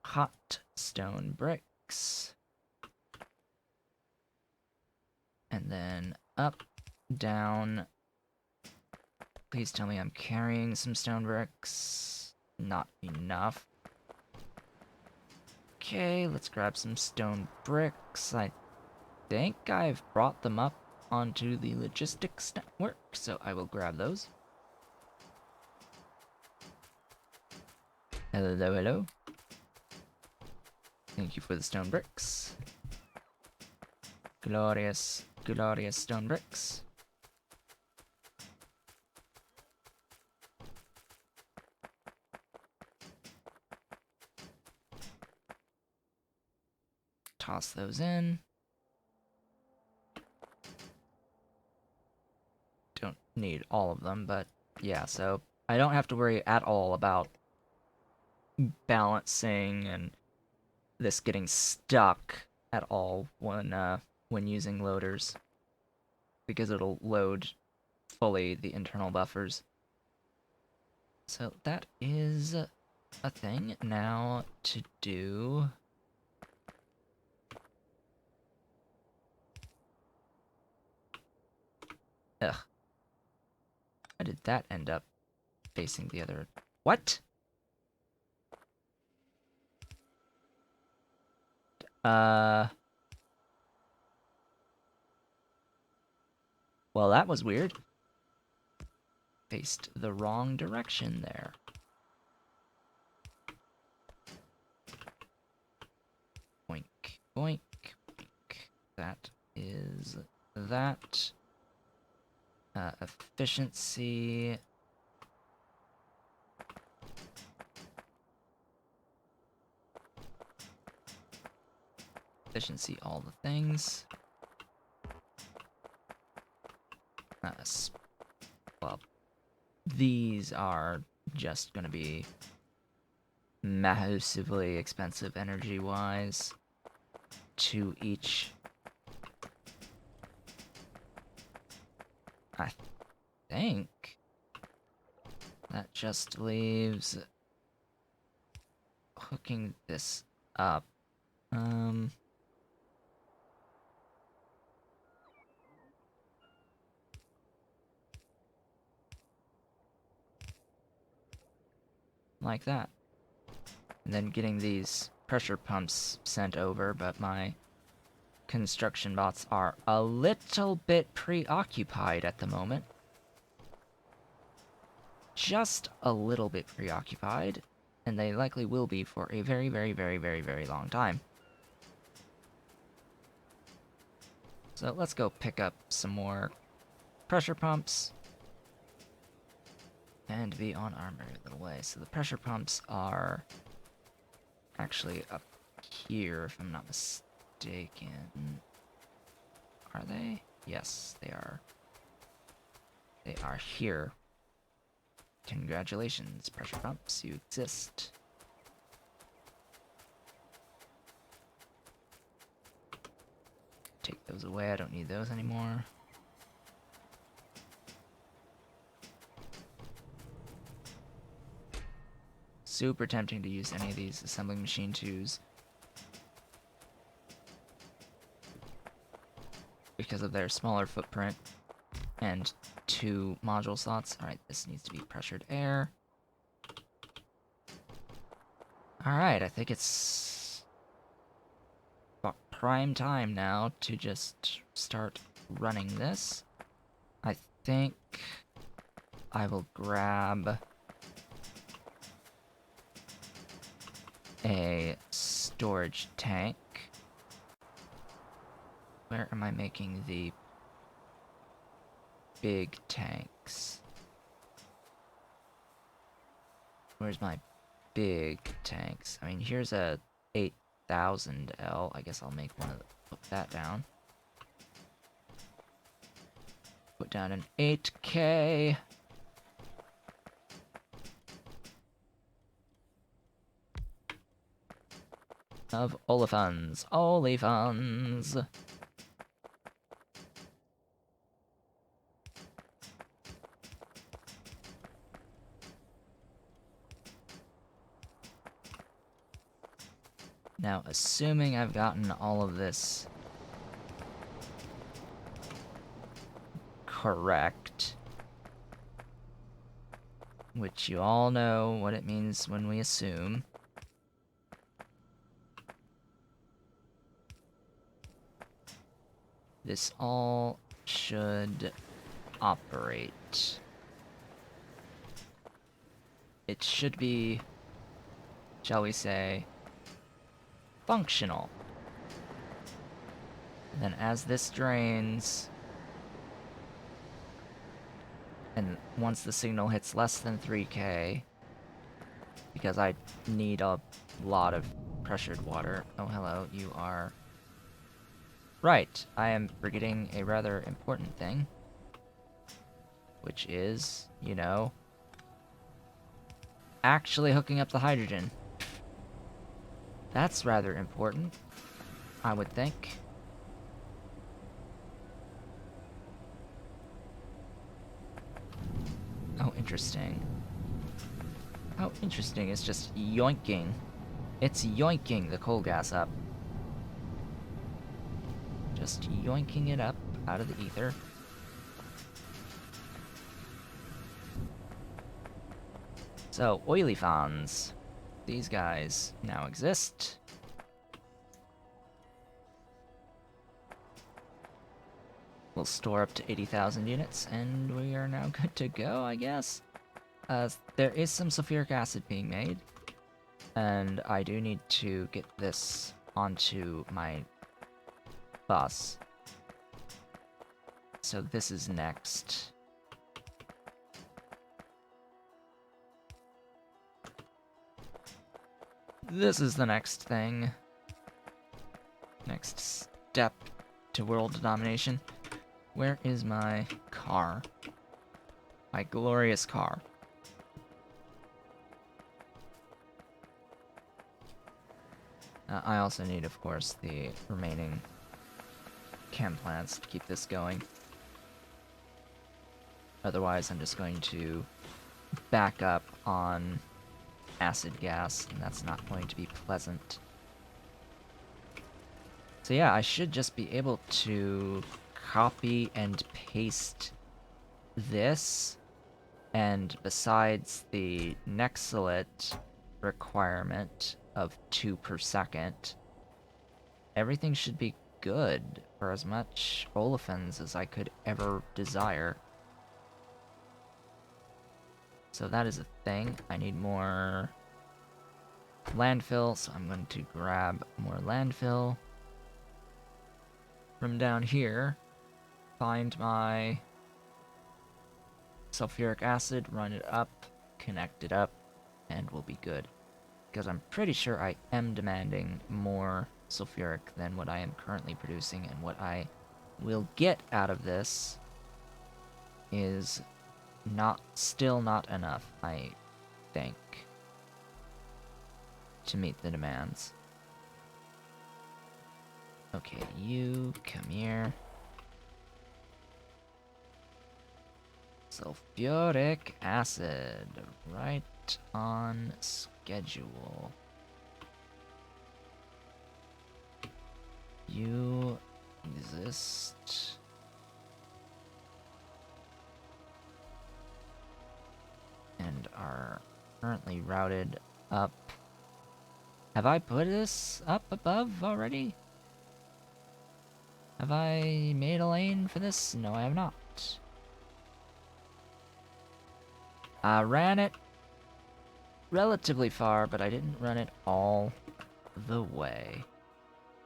hot stone bricks. And then up, down. Please tell me I'm carrying some stone bricks. Not enough. Okay, let's grab some stone bricks. I think I've brought them up onto the logistics network, so I will grab those. Hello, hello. Thank you for the stone bricks. Glorious, glorious stone bricks. Toss those in. Don't need all of them, but yeah, so I don't have to worry at all about balancing and this getting stuck at all when using loaders, because it'll load fully the internal buffers. So that is a thing. Now to do... Ugh. How did that end up facing the other... What? Well, that was weird. Faced the wrong direction there. Boink, boink, boink. That is that. Efficiency. Efficiency, all the things. Well, these are just gonna be massively expensive energy-wise. 2 each. I think that just leaves hooking this up. Like that. And then getting these pressure pumps sent over, but my construction bots are a little bit preoccupied at the moment. Just a little bit preoccupied, and they likely will be for a very, very, very, very, very long time. So let's go pick up some more pressure pumps and be on our merry little way. So the pressure pumps are actually up here, if I'm not mistaken. Are they? Yes, they are. They are here. Congratulations, pressure pumps, you exist. Take those away, I don't need those anymore. Super tempting to use any of these assembling machine 2s. because of their smaller footprint and 2 module slots. Alright, this needs to be pressured air. Alright, I think it's about prime time now to just start running this. I think I will grab a storage tank. Where am I making the big tanks? Where's my big tanks? I mean, here's a 8000 L. I guess I'll make one of the, put that down. Put down an 8K. Of olefins. Olefins. Now, assuming I've gotten all of this correct, which you all know what it means when we assume. This all should operate. It should be, shall we say, functional. And then as this drains, and once the signal hits less than 3K, because I need a lot of pressured water. Oh, hello, you are... Right, I am forgetting a rather important thing. Which is, you know, actually hooking up the hydrogen. That's rather important, I would think. Oh, interesting. How interesting, it's just yoinking. It's yoinking the coal gas up. Just yoinking it up out of the ether. So, olefins. These guys now exist. We'll store up to 80,000 units, and we are now good to go, I guess. There is some sulfuric acid being made, and I do need to get this onto my bus. So this is next. This is the next thing. Next step to world domination. Where is my car? My glorious car. I also need, of course, the remaining chem plants to keep this going. Otherwise, I'm just going to back up on acid gas, and that's not going to be pleasant. So yeah, I should just be able to copy and paste this, and besides the Nexalit requirement of 2 per second, everything should be good for as much olefins as I could ever desire. So that is a thing. I need more landfill, so I'm going to grab more landfill from down here, find my sulfuric acid, run it up, connect it up, and we'll be good. Because I'm pretty sure I am demanding more sulfuric than what I am currently producing, and what I will get out of this is still not enough, I think, to meet the demands. Okay, you come here. Sulfuric acid, right on schedule. You exist and are currently routed up. Have I put this up above already? Have I made a lane for this? No, I have not. I ran it relatively far, but I didn't run it all the way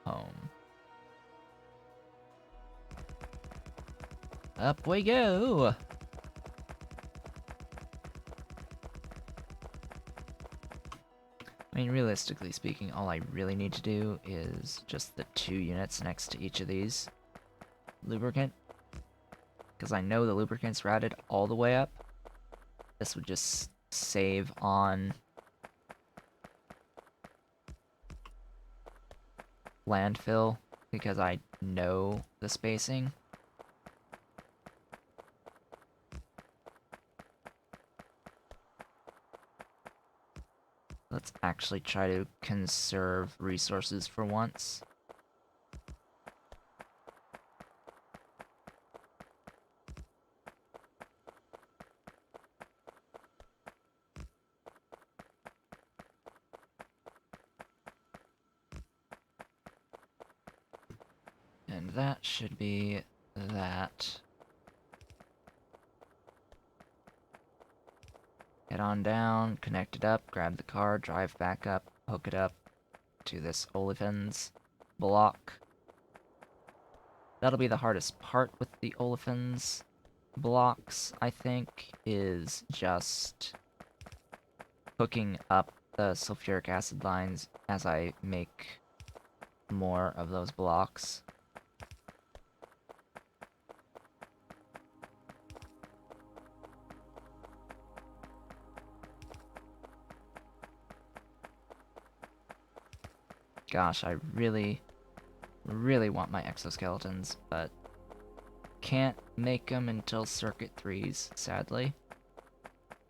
home. Up we go! I mean, realistically speaking, all I really need to do is just the 2 units next to each of these. Lubricant. Because I know the lubricant's routed all the way up. This would just save on landfill, because I know the spacing. Let's actually try to conserve resources for once. And that should be that. Head on down, connect it up, grab the car, drive back up, hook it up to this olefins block. That'll be the hardest part with the olefins blocks, I think, is just hooking up the sulfuric acid lines as I make more of those blocks. Gosh, I really want my exoskeletons, but can't make them until Circuit 3s, sadly.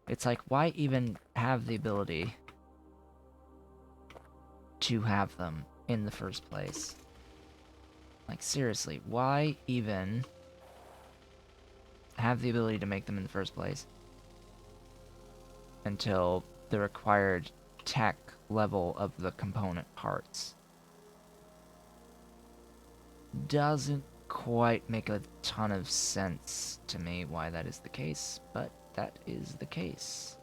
It's like, why even have the ability to have them in the first place? Like, seriously, why even have the ability to make them in the first place until the required tech level of the component parts? Doesn't quite make a ton of sense to me why that is the case, but that is the case.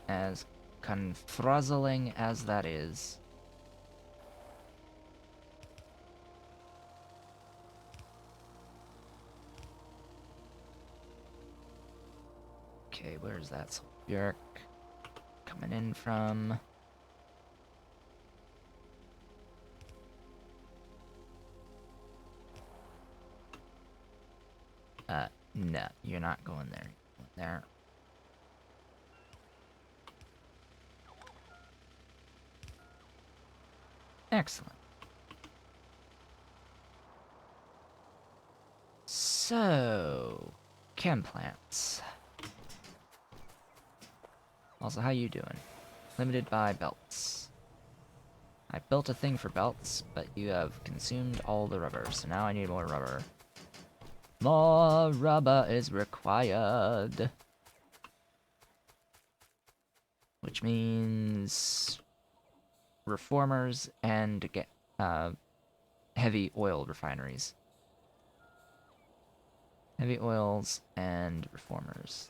As confruzzling as that is. Okay, where's that sulfuric coming in from? No, you're not going there. You're going there. Excellent. So, chem plants. Also, how you doing? Limited by belts. I built a thing for belts, but you have consumed all the rubber, so now I need more rubber. More rubber is required. Which means reformers and heavy oil refineries. Heavy oils and reformers.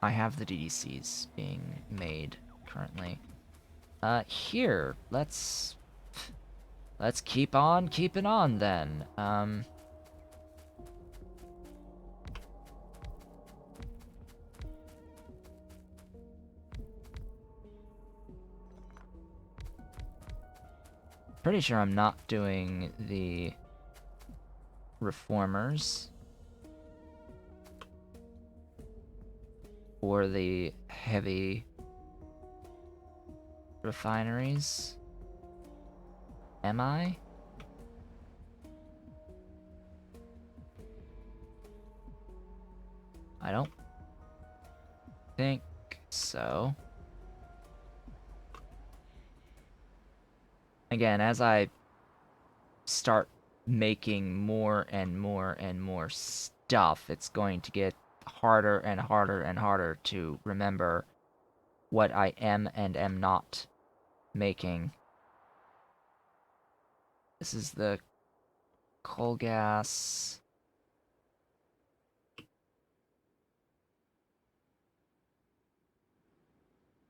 I have the DDCs being made currently. Here, let's keep on keeping on then. Pretty sure I'm not doing the reformers or the heavy refineries. Am I? I don't think so. Again, as I start making more and more and more stuff, it's going to get harder and harder and harder to remember what I am and am not making. This is the coal gas.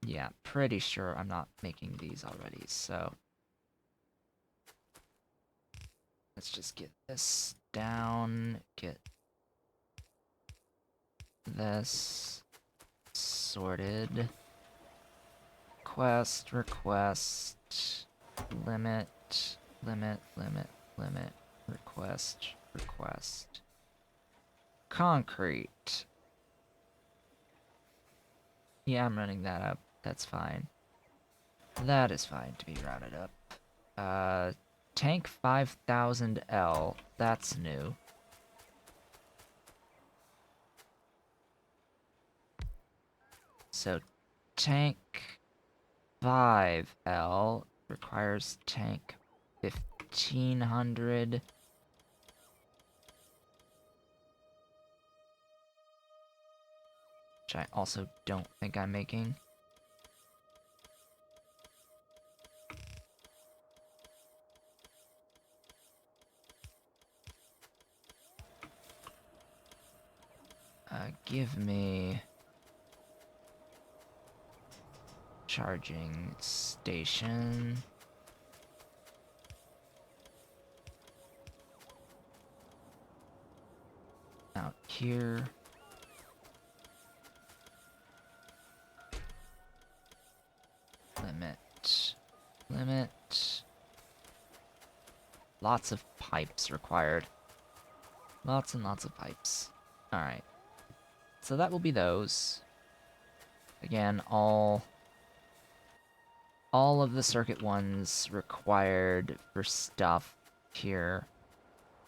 Yeah, pretty sure I'm not making these already, so let's just get this down, get this sorted. Request, limit, request. Concrete. Yeah, I'm running that up. That's fine. That is fine to be routed up. Tank 5000L. That's new. So, tank 5L requires tank 1500. Which I also don't think I'm making. Give me charging station. Out here. Limit. Lots of pipes required. Lots and lots of pipes. Alright. So that will be those. Again, all of the circuit ones required for stuff here.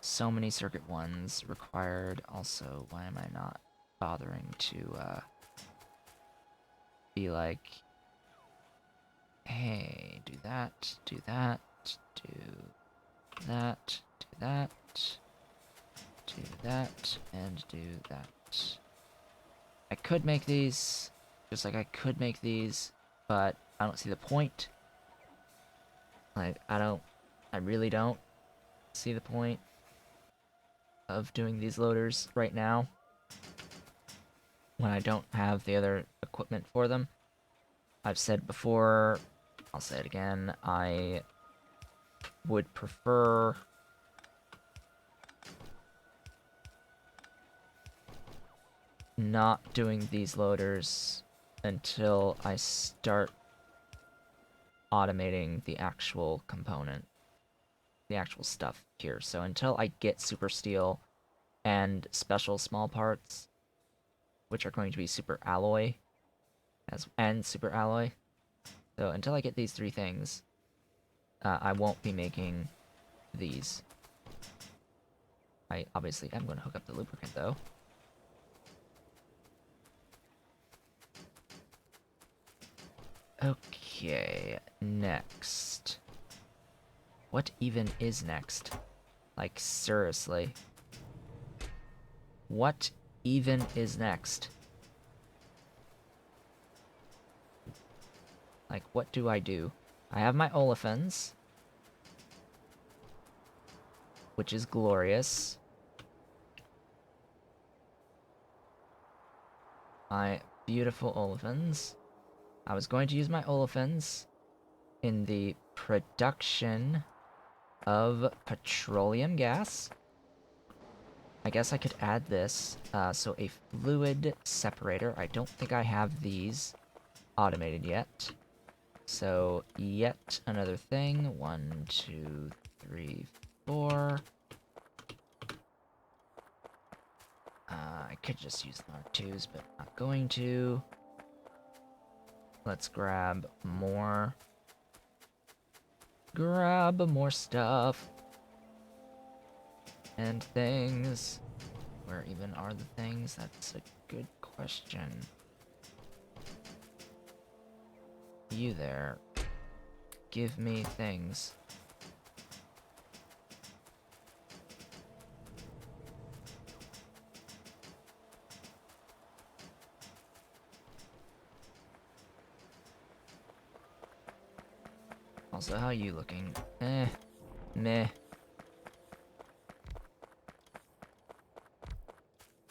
So many circuit ones required. Also, why am I not bothering to be like, hey, do that, do that, do that, do that, do that, and do that. I could make these, just like I could make these, but I don't see the point. Like, I really don't see the point of doing these loaders right now when I don't have the other equipment for them. I've said before, I'll say it again, I would prefer not doing these loaders until I start automating the actual component, the actual stuff here. So until I get super steel and special small parts, which are going to be super alloy, and super alloy. So until I get these three things, I won't be making these. I obviously am going to hook up the lubricant though. Okay, next. What even is next? Like, seriously. What even is next? Like, what do I do? I have my olefins, which is glorious. My beautiful olefins. I was going to use my olefins in the production of petroleum gas. I guess I could add this. So a fluid separator. I don't think I have these automated yet. So yet another thing. 1, 2, 3, 4. I could just use the Mark IIs, but not going to. Let's grab more. Grab more stuff. And things. Where even are the things? That's a good question. You there. Give me things. Also, how are you looking? Meh.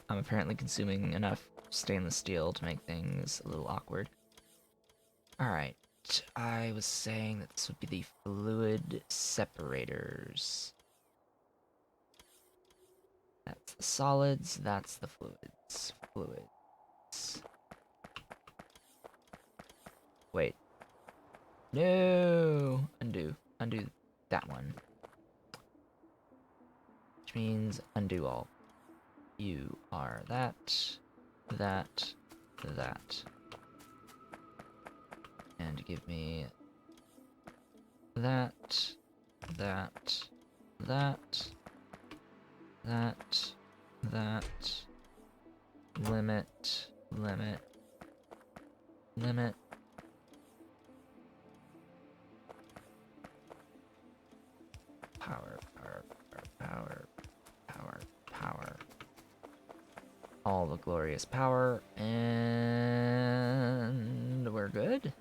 I'm apparently consuming enough stainless steel to make things a little awkward. Alright, I was saying that this would be the fluid separators. That's the solids, that's the fluids. Fluids. Wait. No! Undo. Undo that one. Which means undo all. You are that, that, that. And give me that, that, that, that, that, limit, limit, limit. Power, power, power, power, power. All the glorious power, and we're good.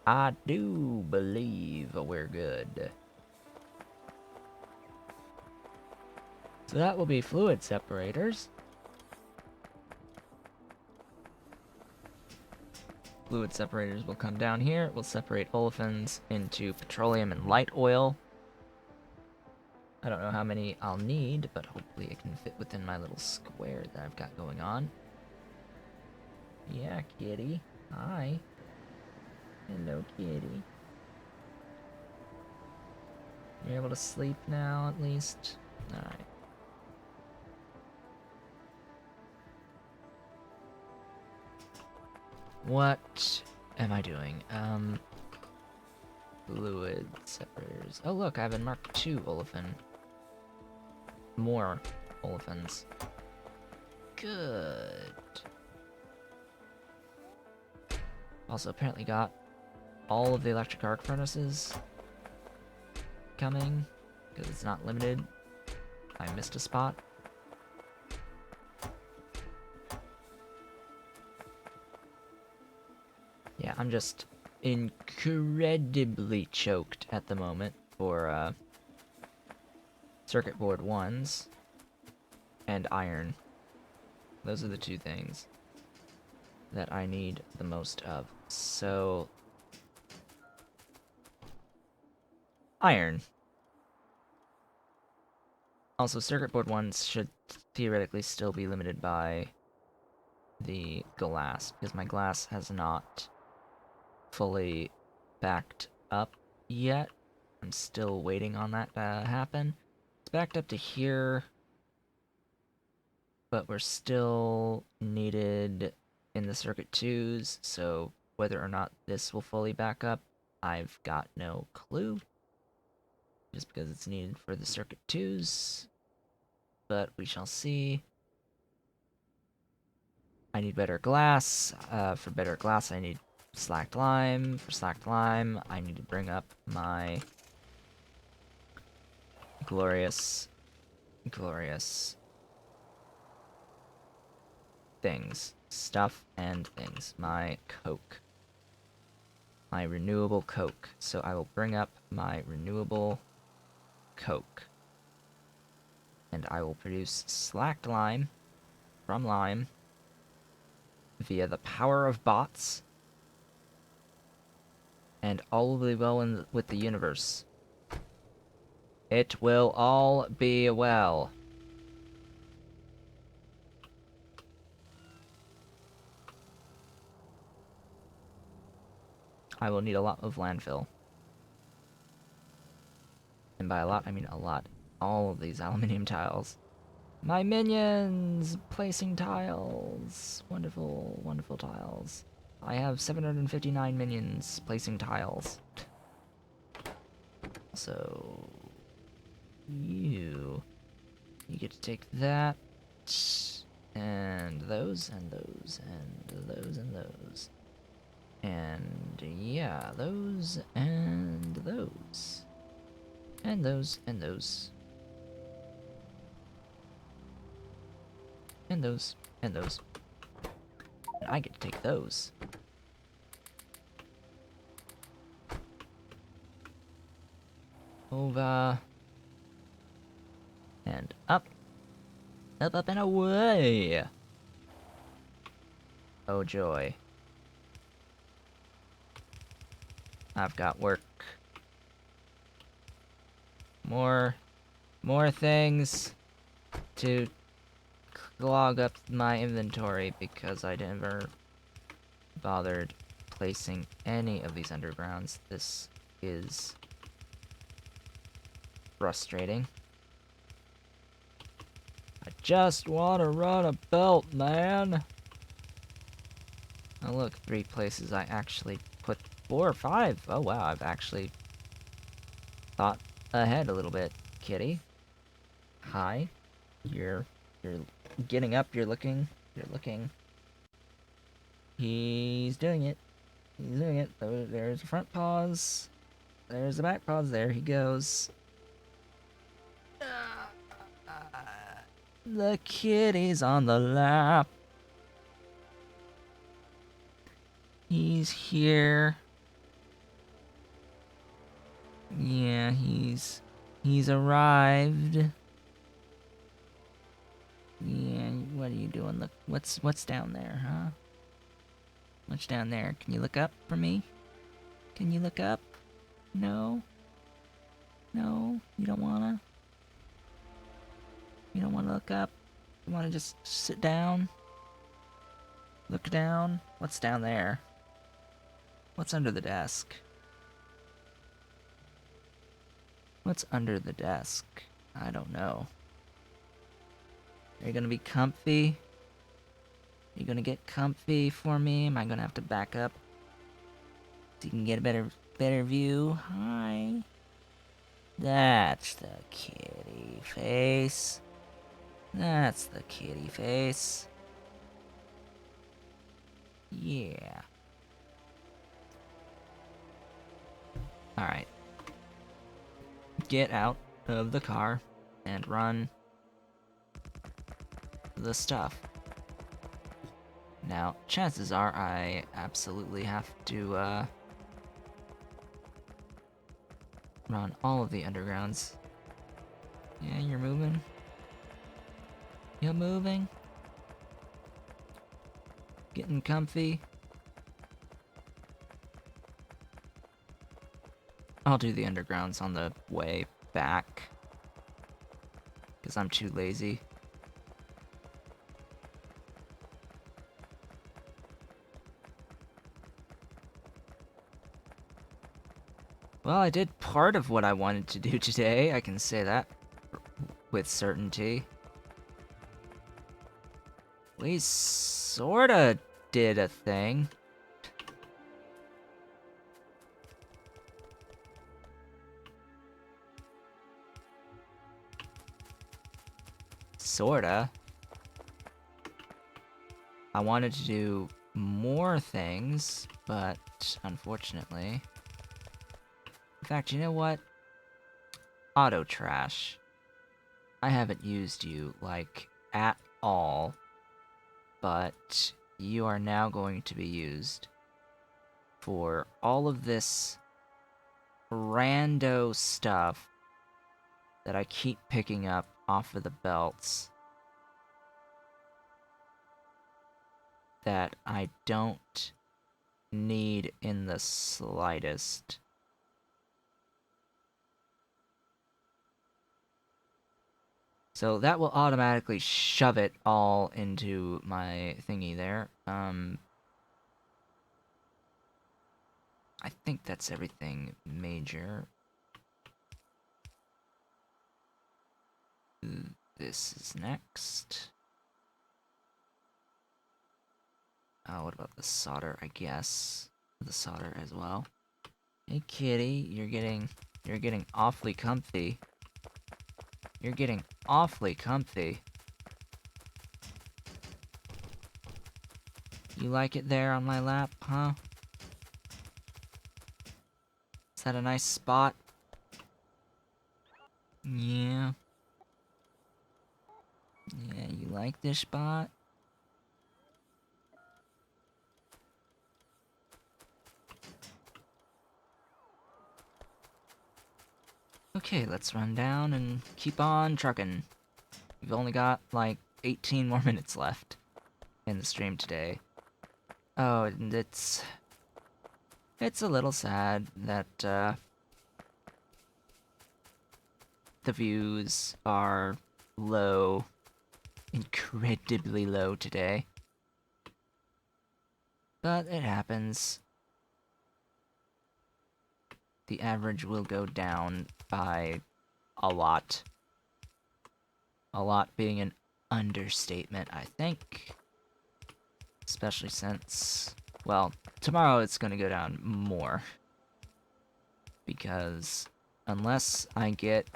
I do believe we're good. So that will be fluid separators. Fluid separators will come down here. We'll separate olefins into petroleum and light oil. I don't know how many I'll need, but hopefully it can fit within my little square that I've got going on. Yeah, kitty. Hi. Hello, kitty. You're able to sleep now, at least? Alright. What am I doing? Fluid separators. Oh look, I have a Mark II olefin. More olefins. Good. Also apparently got all of the electric arc furnaces coming, because it's not limited. I missed a spot. Yeah, I'm just incredibly choked at the moment for circuit board 1s and iron. Those are the two things that I need the most of. So, iron. Also, circuit board 1s should theoretically still be limited by the glass, because my glass has not fully backed up yet. I'm still waiting on that to happen. It's backed up to here, but we're still needed in the circuit 2s, so whether or not this will fully back up, I've got no clue. Just because it's needed for the circuit 2s, but we shall see. I need better glass. For better glass, I need slacked lime. For slacked lime, I need to bring up my glorious things. Stuff and things. My coke. My renewable coke. So I will bring up my renewable coke. And I will produce slacked lime from lime via the power of bots, and all will be well with the universe. It will all be well. I will need a lot of landfill. And by a lot, I mean a lot. All of these aluminium tiles. My minions! Placing tiles. Wonderful, wonderful tiles. I have 759 minions placing tiles. So... You get to take that, and those, and those, and those, and those. And yeah, those, and those. And those, and those. And those, and those. And I get to take those. Over. And up. Up, up, and away! Oh joy. I've got work. More things to clog up my inventory because I never bothered placing any of these undergrounds. This is frustrating. I just want to run a belt, man. Oh look, 3 places I actually put 4 or 5. Oh wow, I've actually thought ahead a little bit, kitty. Hi. You're getting up, you're looking. He's doing it. There's the front paws. There's the back paws. There he goes. The kitty's on the lap. He's here. Yeah, he's arrived. Yeah, what are you doing? Look, what's down there, huh? What's down there? Can you look up for me? Can you look up? No? No? You don't wanna? You don't wanna look up? You wanna just sit down? Look down? What's down there? What's under the desk? What's under the desk? I don't know. Are you gonna be comfy? Are you gonna get comfy for me? Am I gonna have to back up so you can get a better view? Hi. That's the kitty face. That's the kitty face. Yeah. Alright. Get out of the car and run the stuff. Now, chances are I absolutely have to, run all of the undergrounds. Yeah, you're moving. You're moving. Getting comfy. I'll do the undergrounds on the way back. Because I'm too lazy. Well, I did part of what I wanted to do today. I can say that with certainty. We sorta did a thing. Sorta. I wanted to do more things, but unfortunately... In fact, you know what? Auto trash. I haven't used you, like, at all, but you are now going to be used for all of this rando stuff that I keep picking up off of the belts that I don't need in the slightest. So that will automatically shove it all into my thingy there. I think that's everything major. This is next. What about the solder, I guess? The solder as well. Hey kitty, you're getting awfully comfy. You're getting awfully comfy. You like it there on my lap, huh? Is that a nice spot? Yeah. Yeah, you like this spot? Okay, let's run down and keep on trucking. We've only got like 18 more minutes left in the stream today. Oh, and it's a little sad that the views are low, incredibly low today. But it happens. The average will go down by a lot. A lot being an understatement, I think. Especially since, well, tomorrow it's gonna go down more. Because unless I get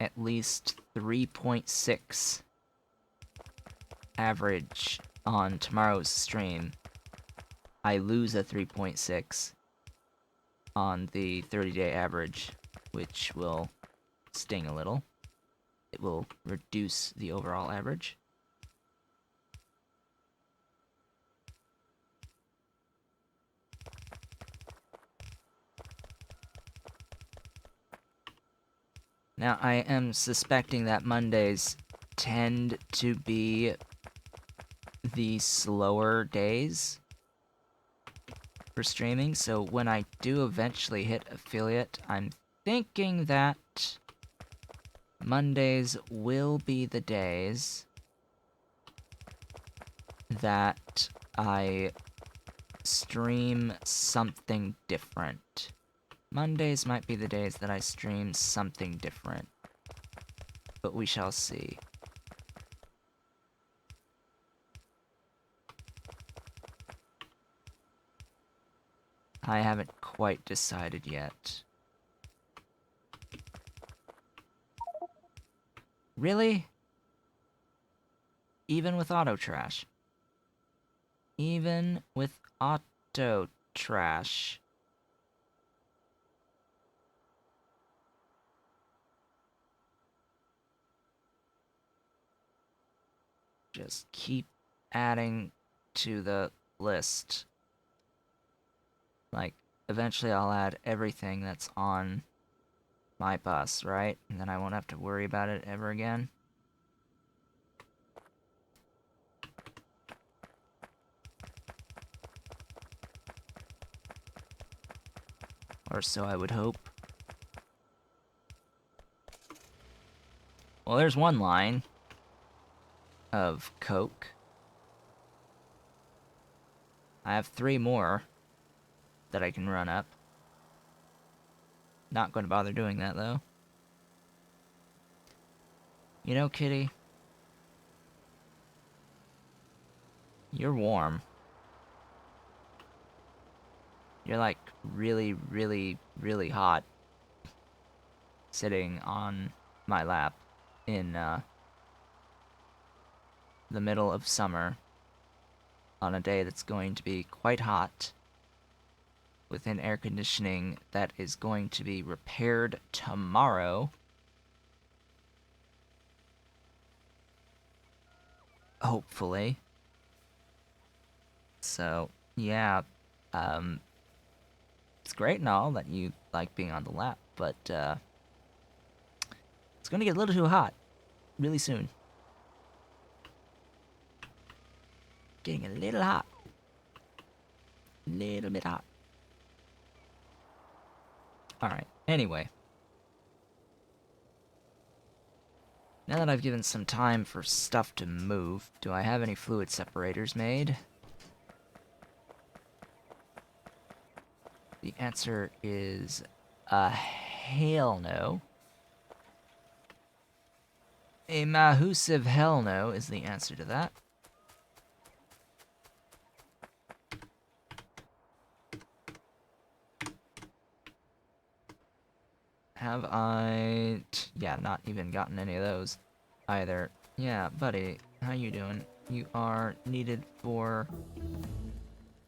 at least 3.6 average on tomorrow's stream, I lose a 3.6 on the 30-day average, which will sting a little. It will reduce the overall average. Now, I am suspecting that Mondays tend to be the slower days for streaming, so when I do eventually hit affiliate, I'm thinking that Mondays will be the days that I stream something different. Mondays might be the days that I stream something different, but we shall see. I haven't quite decided yet. Really? Even with auto trash? Even with auto trash? Just keep adding to the list. Like, eventually I'll add everything that's on my bus, right? And then I won't have to worry about it ever again. Or so I would hope. Well, there's one line of Coke. I have 3 more that I can run up. Not going to bother doing that, though. You know, kitty, you're warm. You're like really, really, really hot sitting on my lap in the middle of summer on a day that's going to be quite hot with an air conditioning that is going to be repaired tomorrow. Hopefully. So, yeah, it's great and all that you like being on the lap, but it's gonna get a little too hot really soon. Getting a little hot. Little bit hot. Alright, anyway. Now that I've given some time for stuff to move, do I have any fluid separators made? The answer is a hell no. A massive hell no is the answer to that. Have I... yeah, not even gotten any of those either. Yeah, buddy, how you doing? You are needed for...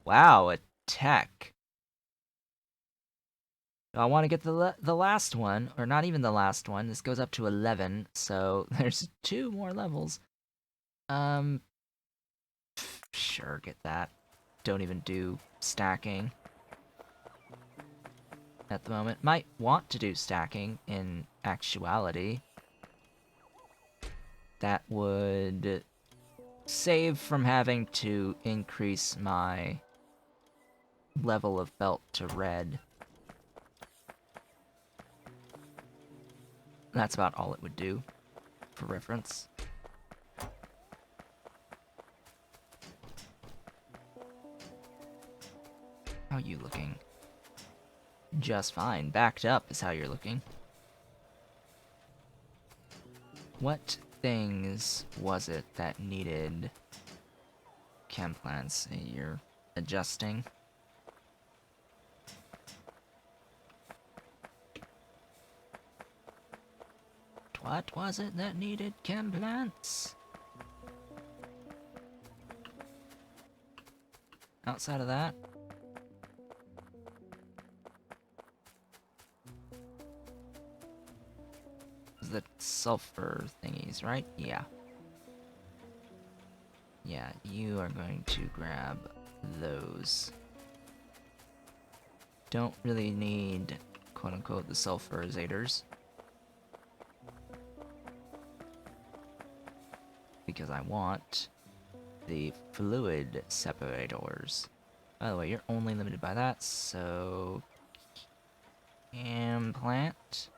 wow, a tech. I want to get the last one, or not even the last one. This goes up to 11, so there's 2 more levels. Sure, get that. Don't even do stacking. at the moment. Might want to do stacking in actuality. That would save from having to increase my level of belt to red. That's about all it would do, for reference. How are you looking? Just fine. Backed up is how you're looking. What things was it that needed chem plants? You're adjusting. What was it that needed chem plants? Outside of that? The sulfur thingies, right? Yeah. Yeah, you are going to grab those. Don't really need, quote-unquote, the sulfurizators. Because I want the fluid separators. By the way, you're only limited by that, so... chem plant.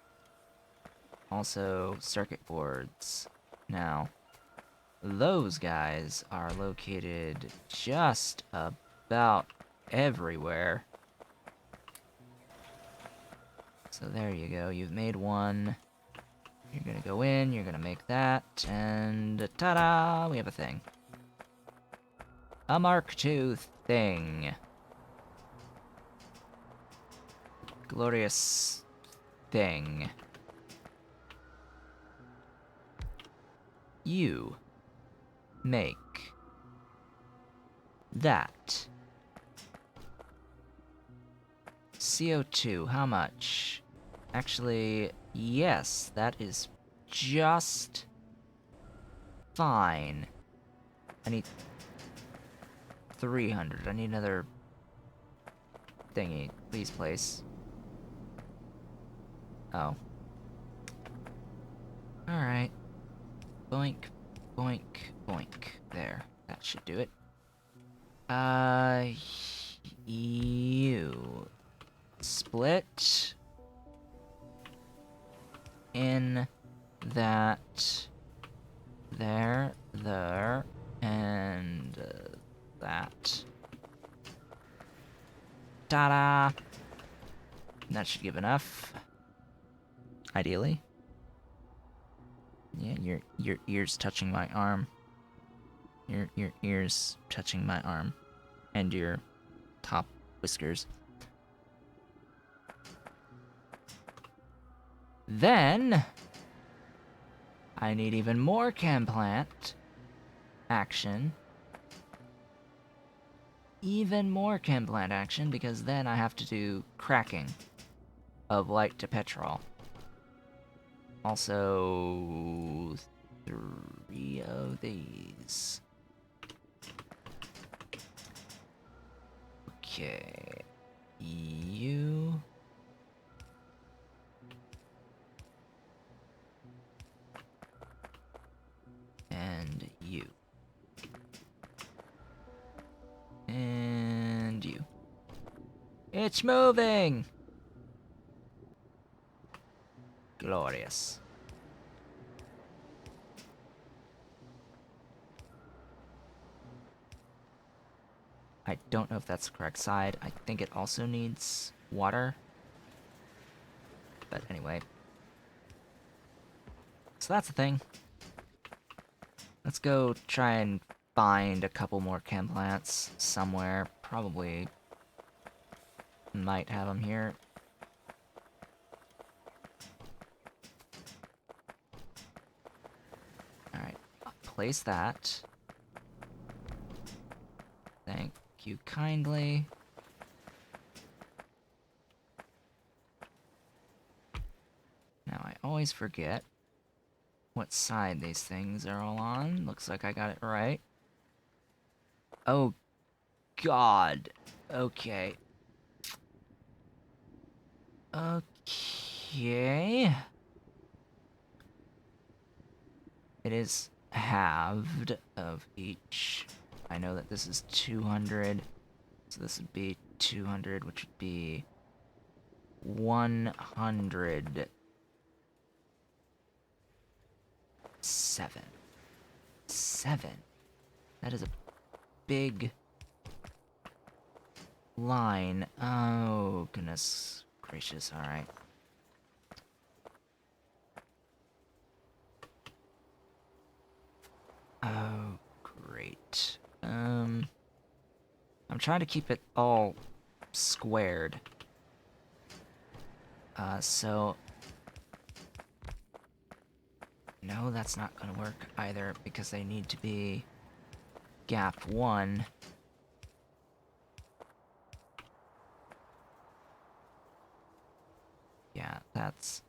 Also, circuit boards. Now, those guys are located just about everywhere. So there you go, you've made one. You're gonna go in, you're gonna make that, and ta-da! We have a thing. A Mark II thing. Glorious thing. You make that. CO2, how much? Actually, yes, that is just fine. I need 300. I need another thingy. Please place. Oh. Alright. Boink, boink, boink. There. That should do it. You split in that there, and that. Ta-da! That should give enough. Ideally. Yeah, your ears touching my arm. Your ears touching my arm. And your top whiskers. Then I need even more chem plant action. Even more chem plant action, because then I have to do cracking of light to petrol. Also, 3 of these. Okay. You. And you. And you. It's moving! Glorious. I don't know if that's the correct side. I think it also needs water. But anyway. So that's the thing. Let's go try and find a couple more chem plants somewhere. Probably might have them here. Alright, place that. Thank you kindly. Now I always forget what side these things are all on. Looks like I got it right. Oh, God. Okay. Okay. It is halved of each. I know that this is 200, so this would be 200, which would be 107. 7. That is a big line. Oh, goodness gracious. Alright. Oh, great. I'm trying to keep it all squared. So... No, that's not gonna work either, because they need to be gap 1. Yeah, that's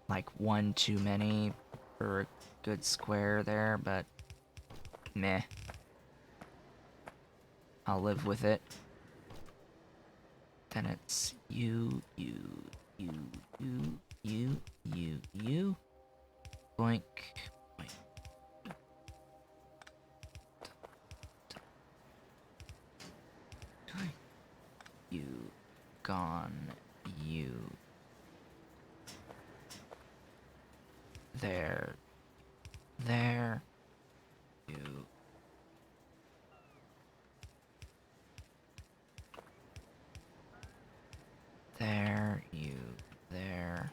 like 1 too many for a good square there, but meh. I'll live with it. Then it's you. Boink. Boink. You. Gone. You. There. There. You. There. You. There.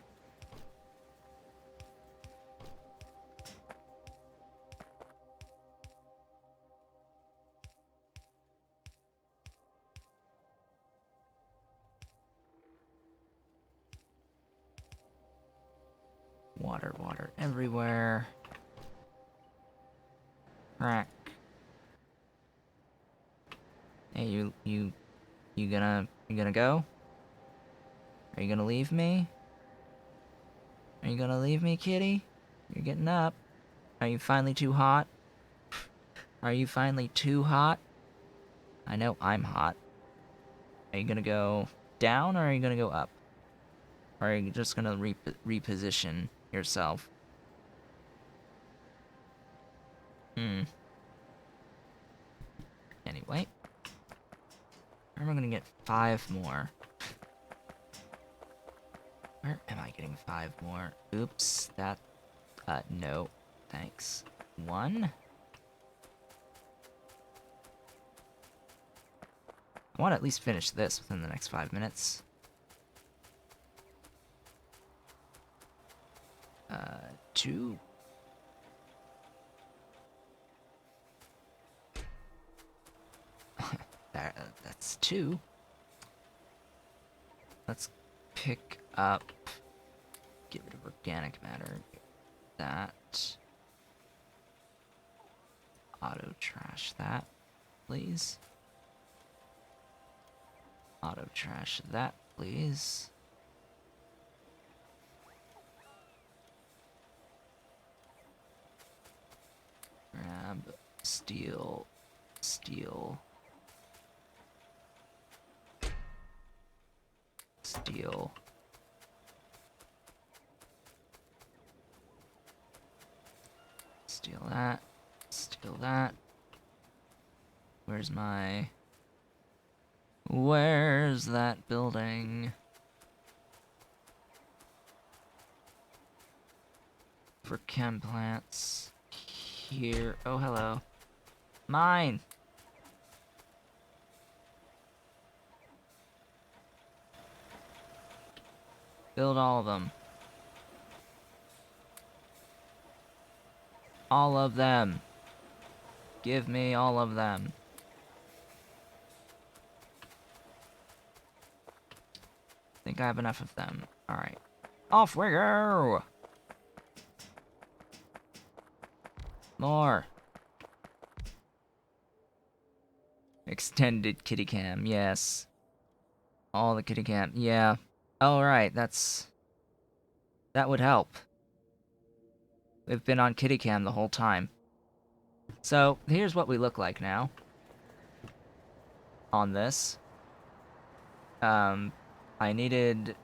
Water everywhere. Crack. Hey, you gonna go? Are you gonna leave me? Are you gonna leave me, kitty? You're getting up. Are you finally too hot? Are you finally too hot? I know I'm hot. Are you gonna go down or are you gonna go up? Or are you just gonna reposition yourself? Anyway. Where am I gonna get 5 more? Where am I getting 5 more? Oops, that... no. Thanks. 1? I want to at least finish this within the next 5 minutes. 2. That's 2. Let's pick up... Get rid of organic matter. That. Auto trash that, please. Auto trash that, please. Grab steel. Steel. Steel. Steal that. Steal that. Where's that building? For chem plants. Here. Oh, hello. Mine! Build all of them. All of them. Give me all of them. Think I have enough of them. Alright. Off we go! More. Extended kitty cam, yes. All the kitty cam, yeah. Alright, that would help. We've been on kitty cam the whole time. So, here's what we look like now. On this. I needed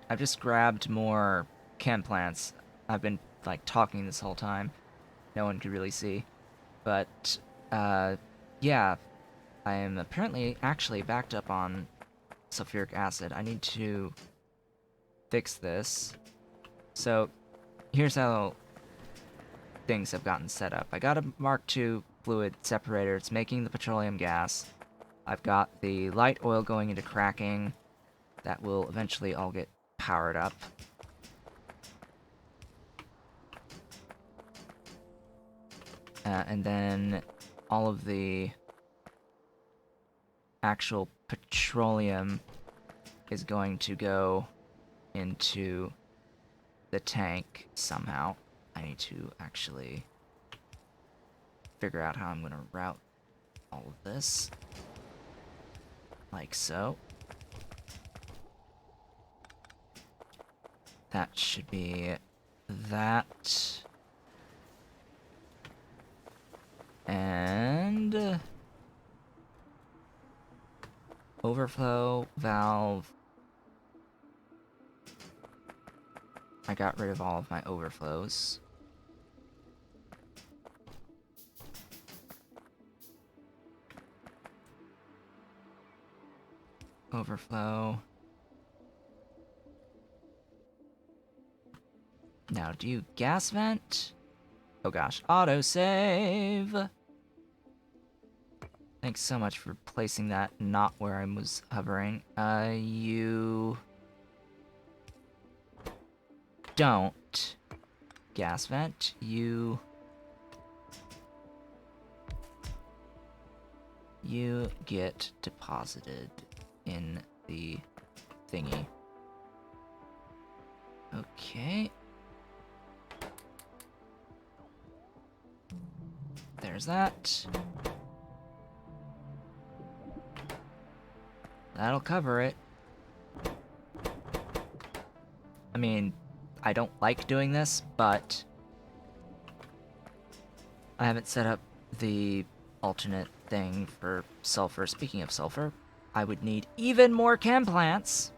I've just grabbed more chem plants. I've been like talking this whole time. No one could really see. But yeah, I am apparently actually backed up on sulfuric acid. I need to fix this. So here's how things have gotten set up. I got a Mark II fluid separator. It's making the petroleum gas. I've got the light oil going into cracking. That will eventually all get powered up. And then all of the actual petroleum is going to go into the tank somehow. I need to actually figure out how I'm going to route all of this. Like so. That should be that. And overflow valve. I got rid of all of my overflows. Overflow. Now do gas vent. Oh gosh, autosave. Thanks so much for placing that not where I was hovering. You don't gas vent. You get deposited in the thingy. Okay. There's that. That'll cover it. I mean, I don't like doing this, but I haven't set up the alternate thing for sulfur. Speaking of sulfur, I would need even more chem plants.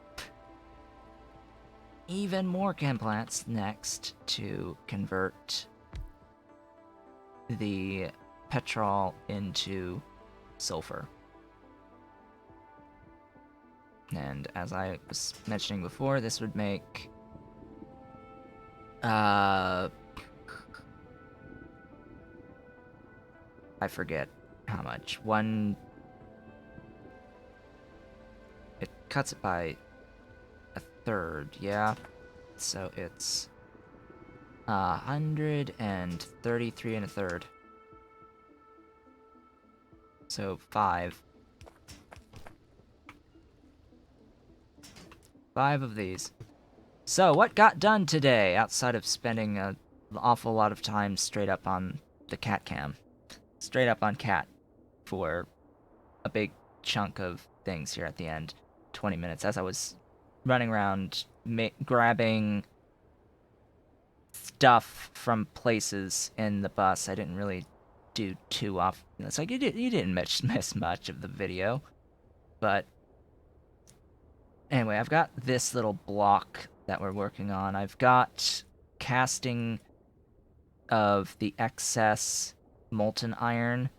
Even more chem plants next to convert the petrol into sulfur. And as I was mentioning before, this would make I forget how much. It cuts it by a third, yeah. So it's 133 and a third. So 5. 5 of these. So what got done today outside of spending an awful lot of time straight up on the cat cam? Straight up on cat for a big chunk of things here at the end. 20 minutes as I was running around grabbing stuff from places in the bus. I didn't really do too often. It's like you didn't miss much of the video. But anyway, I've got this little block that we're working on. I've got casting of the excess molten iron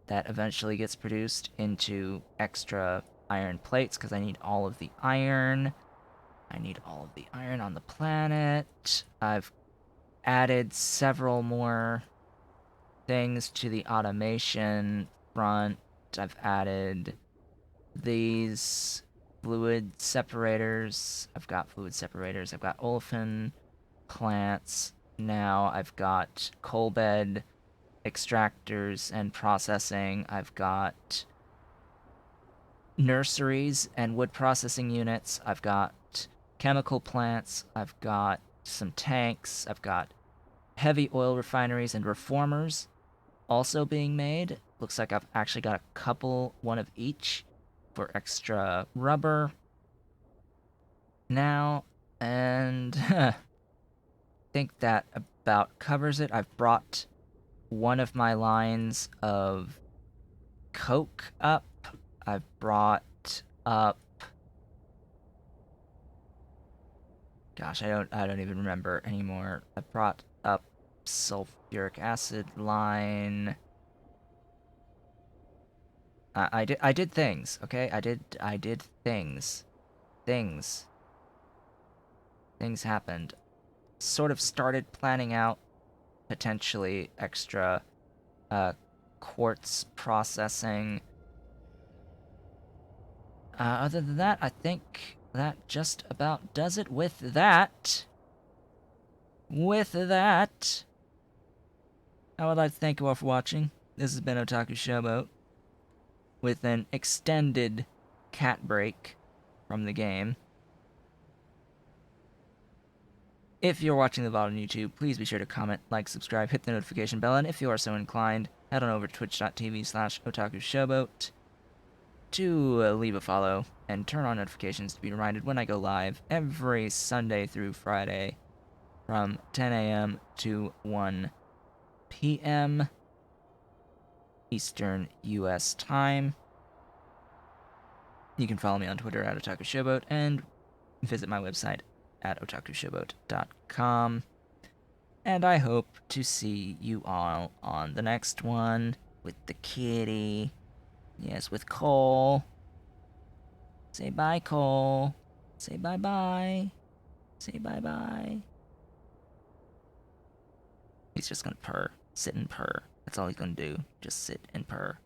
that eventually gets produced into extra iron plates because I need all of the iron. I need all of the iron on the planet. I've added several more things to the automation front. I've added these fluid separators. I've got fluid separators. I've got olefin plants. Now I've got coal bed extractors and processing. I've got nurseries and wood processing units. I've got chemical plants. I've got some tanks. I've got heavy oil refineries and reformers also being made. Looks like I've actually got a couple, one of each, for extra rubber now. And I think that about covers it. I've brought one of my lines of coke up. I've brought up Gosh, I don't even remember anymore. I brought up sulfuric acid line. I did things, okay? I did things. Things. Things happened. Sort of started planning out potentially extra quartz processing. Other than that, I think that just about does it with that. With that, I would like to thank you all for watching. This has been Otaku Showboat with an extended cat break from the game. If you're watching the VOD on YouTube, please be sure to comment, like, subscribe, hit the notification bell, and if you are so inclined, head on over to twitch.tv/otakushowboat to leave a follow and turn on notifications to be reminded when I go live every Sunday through Friday from 10 a.m. to 1 p.m. Eastern U.S. time. You can follow me on Twitter at OtakuShowboat and visit my website at otakushowboat.com. And I hope to see you all on the next one with the kitty. Yes, with Kole. Say bye, Kole. Say bye-bye. Say bye-bye. He's just gonna purr. Sit and purr. That's all he's gonna do. Just sit and purr.